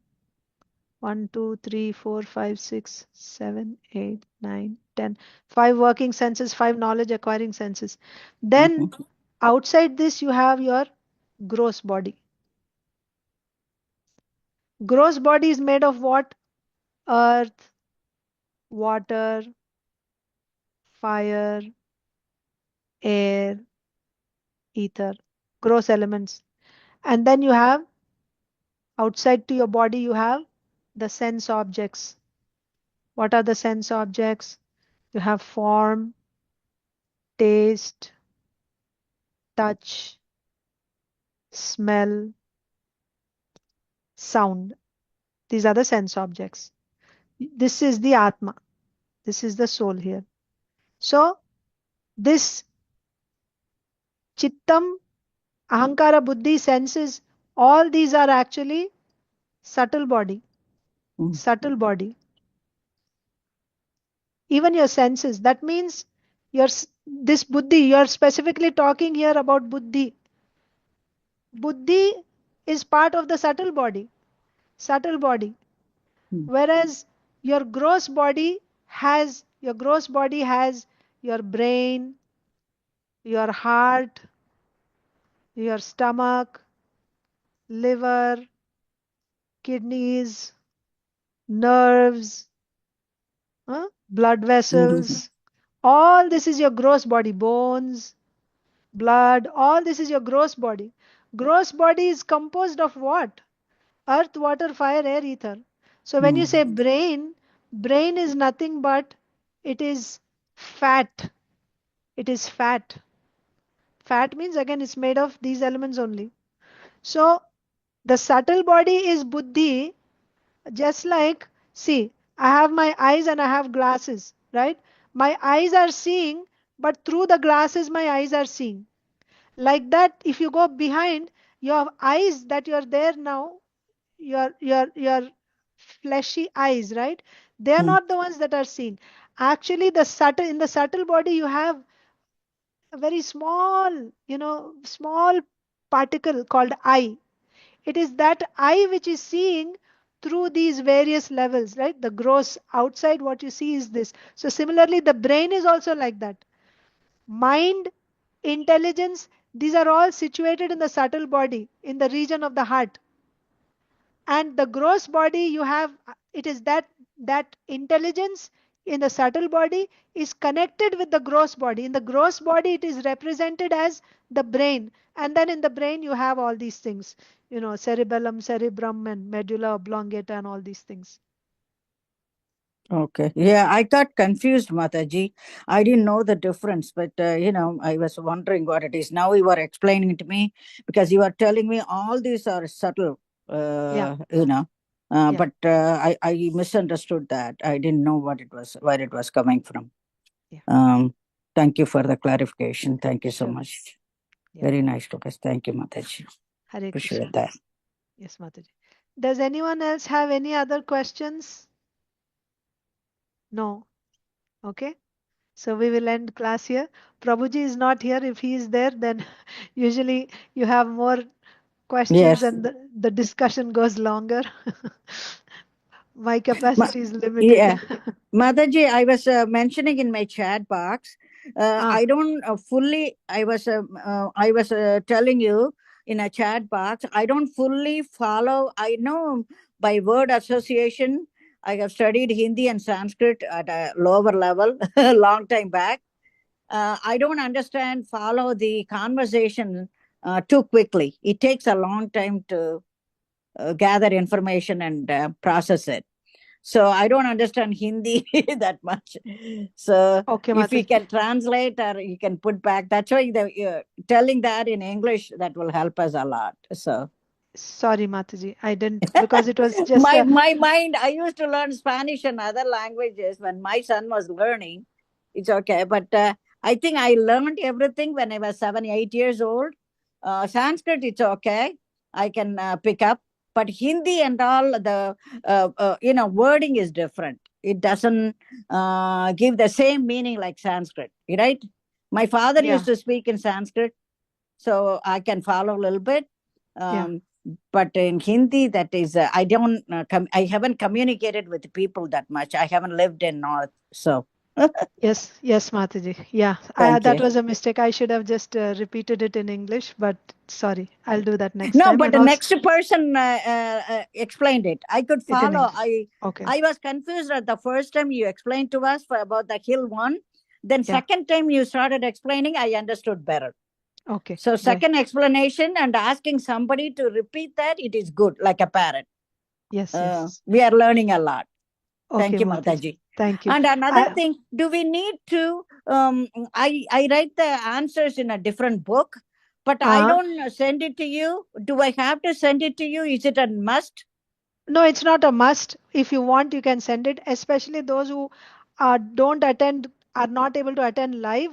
1, 2, 3, 4, 5, 6, 7, 8, 9, 10. 5 working senses, 5 knowledge acquiring senses. Then outside this you have your gross body. Gross body is made of what? Earth, water, fire, air, ether. Gross elements. And then you have outside to your body you have the sense objects. What are the sense objects? You have form, taste, touch, smell, sound. These are the sense objects. This is the Atma. This is the soul here. So, this Chittam, Ahankara, Buddhi, senses, all these are actually subtle body. Subtle body. Even your senses. That means this Buddhi, you are specifically talking here about Buddhi. Buddhi is part of the subtle body. Subtle body. Whereas your gross body has your brain, your heart, your stomach, liver, kidneys, nerves, blood vessels. All this is your gross body, bones, blood, all this is your gross body. Gross body is composed of what? earth, water, fire, air, ether. So when you say brain, brain is nothing but it is fat. It is fat. Fat means again it's made of these elements only. So the subtle body is buddhi, just like, see, I have my eyes and I have glasses, right? My eyes are seeing, but through the glasses my eyes are seeing. Like that, if you go behind your eyes that you're there now, your fleshy eyes, right? They are not the ones that are seen. Actually, in the subtle body, you have a very small, small particle called eye. It is that eye which is seeing through these various levels, right? The gross outside, what you see is this. So similarly, the brain is also like that. Mind, intelligence, these are all situated in the subtle body, in the region of the heart. And the gross body, you have, it is that intelligence in the subtle body is connected with the gross body. In the gross body, it is represented as the brain. And then in the brain, you have all these things, cerebellum, cerebrum, and medulla oblongata, and all these things. Okay. Yeah, I got confused, Mataji. I didn't know the difference, but I was wondering what it is. Now you are explaining to me, because you are telling me all these are subtle, Yeah. but I misunderstood that. I didn't know what it was, where it was coming from. Yeah. Thank you for the clarification. Thank you so Sure. much. Yeah. Very nice, Lucas. Thank you, Mataji. Hare Appreciate Krishna. that. Yes, Mataji. Does anyone else have any other questions? No. Okay. So we will end class here. Prabhuji is not here. If he is there, then usually you have more questions Yes. and the discussion goes longer. My capacity is limited. Yeah. Mataji, I was mentioning in my chat box, I don't fully, I was telling you in a chat box, I don't fully follow. I know by word association, I have studied Hindi and Sanskrit at a lower level a long time back. I don't follow the conversation too quickly. It takes a long time to gather information and process it. So I don't understand Hindi that much. So okay, if you Mataji. can translate or you can put back, that's why telling that in English, that will help us a lot. So sorry, Mataji, I didn't, because it was just my mind. I used to learn Spanish and other languages when my son was learning. It's okay, but I think I learned everything when I was 7, 8 years old. Sanskrit, it's okay. I can pick up. But Hindi and all the wording is different. It doesn't give the same meaning like Sanskrit, right? My father used to speak in Sanskrit, so I can follow a little bit. But in Hindi, that is, I don't, I haven't communicated with people that much. I haven't lived in North, so. Yes, Mataji. Yeah, that was a mistake. I should have just repeated it in English, but sorry, I'll do that next time. No, but and the also, next person explained it. I could it in follow. Okay. I was confused at the first time you explained to us about the hill one. Then second time you started explaining, I understood better. Okay. So second explanation and asking somebody to repeat that, it is good, like a parrot. Yes. We are learning a lot. Okay, Thank you, Mataji. Mataji. Thank you. And another thing, do we need to, I write the answers in a different book, but I don't send it to you. Do I have to send it to you? Is it a must? No, it's not a must. If you want, you can send it, especially those who don't attend, are not able to attend live.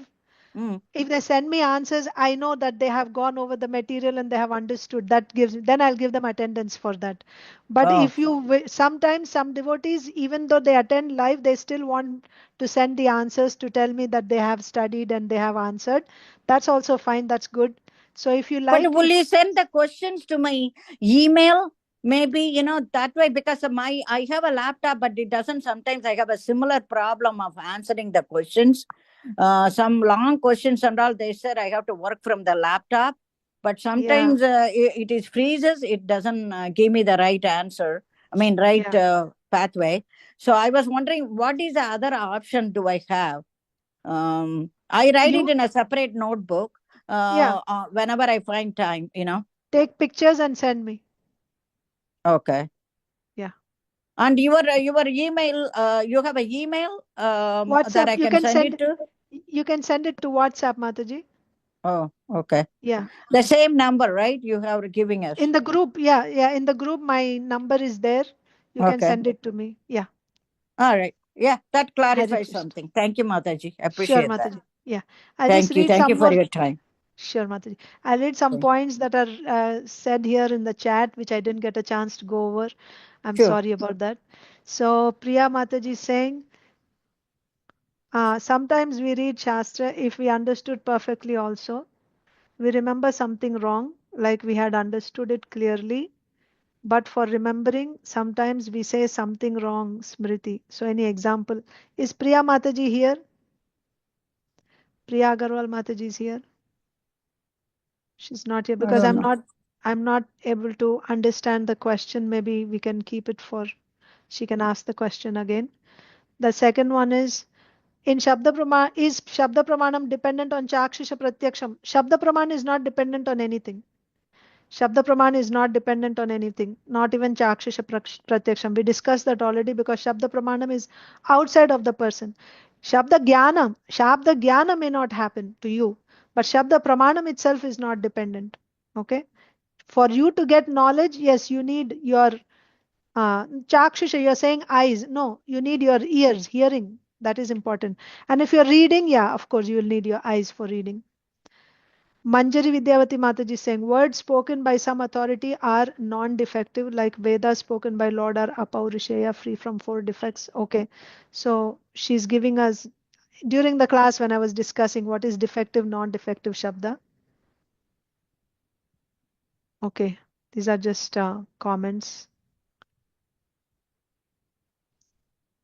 If they send me answers, I know that they have gone over the material and they have understood. Then I'll give them attendance for that. But if you, sometimes some devotees, even though they attend live, they still want to send the answers to tell me that they have studied and they have answered. That's also fine. That's good. So if you like. But will you send the questions to my email? Maybe, that way, because I have a laptop, but it doesn't. Sometimes I have a similar problem of answering the questions. Some long questions and all, they said I have to work from the laptop. But sometimes it is freezes. It doesn't give me the right answer. I mean, right pathway. So I was wondering, what is the other option do I have? I write it in a separate notebook. Whenever I find time, Take pictures and send me. Okay. Yeah. And your email, you have an email that WhatsApp, I you can can send it to? You can send it to WhatsApp, Mataji. Oh, okay. Yeah. The same number, right? You have giving us. In the group, yeah. In the group, my number is there. You can Okay. send it to me. Yeah. All right. Yeah, that Hare clarifies Krishna. something. Thank you, Mataji. I Sure, appreciate that. Mataji. Yeah. I'll just Thank you. read Thank you some for more. your time. Sure, Mataji. I'll read some points that are said here in the chat, which I didn't get a chance to go over. I'm Sure. sorry about that. So, Priya Mataji is saying, sometimes we read Shastra if we understood perfectly also. We remember something wrong, like we had understood it clearly. But for remembering, sometimes we say something wrong, Smriti. So any example? Is Priya Mataji here? Priya Agarwal Mataji is here. She's not here because I'm not able to understand the question. Maybe we can keep it for, she can ask the question again. The second one is, in Shabda Pramanam, is Shabda Pramanam dependent on Chakshusha Pratyaksham? Shabda Pramanam is not dependent on anything. Shabda Praman is not dependent on anything, not even Chakshusha Pratyaksham. We discussed that already because Shabda Pramanam is outside of the person. Shabda Jnana may not happen to you, but Shabda Pramanam itself is not dependent. Okay? For you to get knowledge, yes, you need your Chakshusha, you're saying eyes. No, you need your ears, hearing. That is important. And if you're reading, yeah, of course, you will need your eyes for reading. Manjari Vidyavati Mataji is saying, words spoken by some authority are non-defective, like Vedas spoken by Lord are apaurisheya, free from 4 defects. Okay, so she's giving us, during the class when I was discussing what is defective, non-defective Shabda. Okay, these are just comments.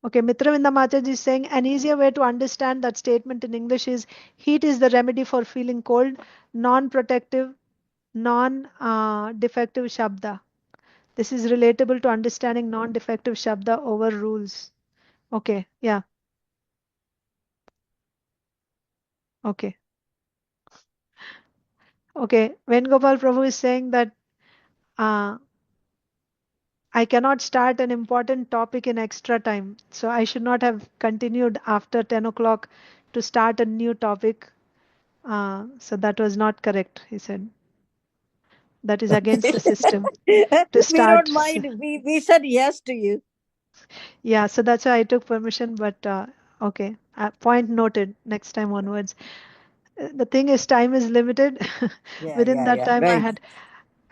Okay, Mitravinda Mataji is saying, an easier way to understand that statement in English is, heat is the remedy for feeling cold, non-protective, non-defective Shabda. This is relatable to understanding non-defective Shabda overrules. Okay, yeah. Okay. Okay, Venugopal Prabhu is saying that I cannot start an important topic in extra time. So I should not have continued after 10 o'clock to start a new topic. So that was not correct, he said. That is against the system to start. We don't mind. We said yes to you. Yeah, so that's why I took permission, but okay. Point noted, next time onwards. The thing is, time is limited. Within that time, right. I had,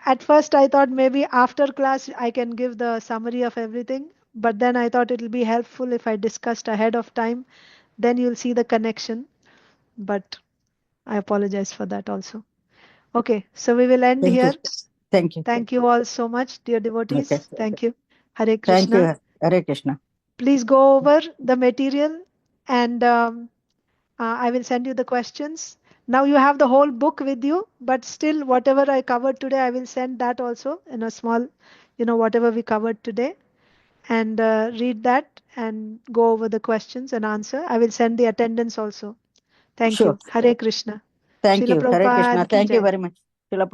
at first I thought maybe after class I can give the summary of everything, but then I thought it will be helpful if I discussed ahead of time. Then you'll see the connection, but I apologize for that also. Okay, so we will end here. Thank you. Thank you all so much, dear devotees. Okay. Thank you. Hare Krishna. Thank you. Hare Krishna. Please go over the material and I will send you the questions. Now you have the whole book with you, but still whatever I covered today, I will send that also in a small, whatever we covered today, and read that and go over the questions and answer. I will send the attendance also. Thank you. Hare Krishna. Thank Srila you. Hare Krishna. Prabhupada ki Thank you jai. very much. Srila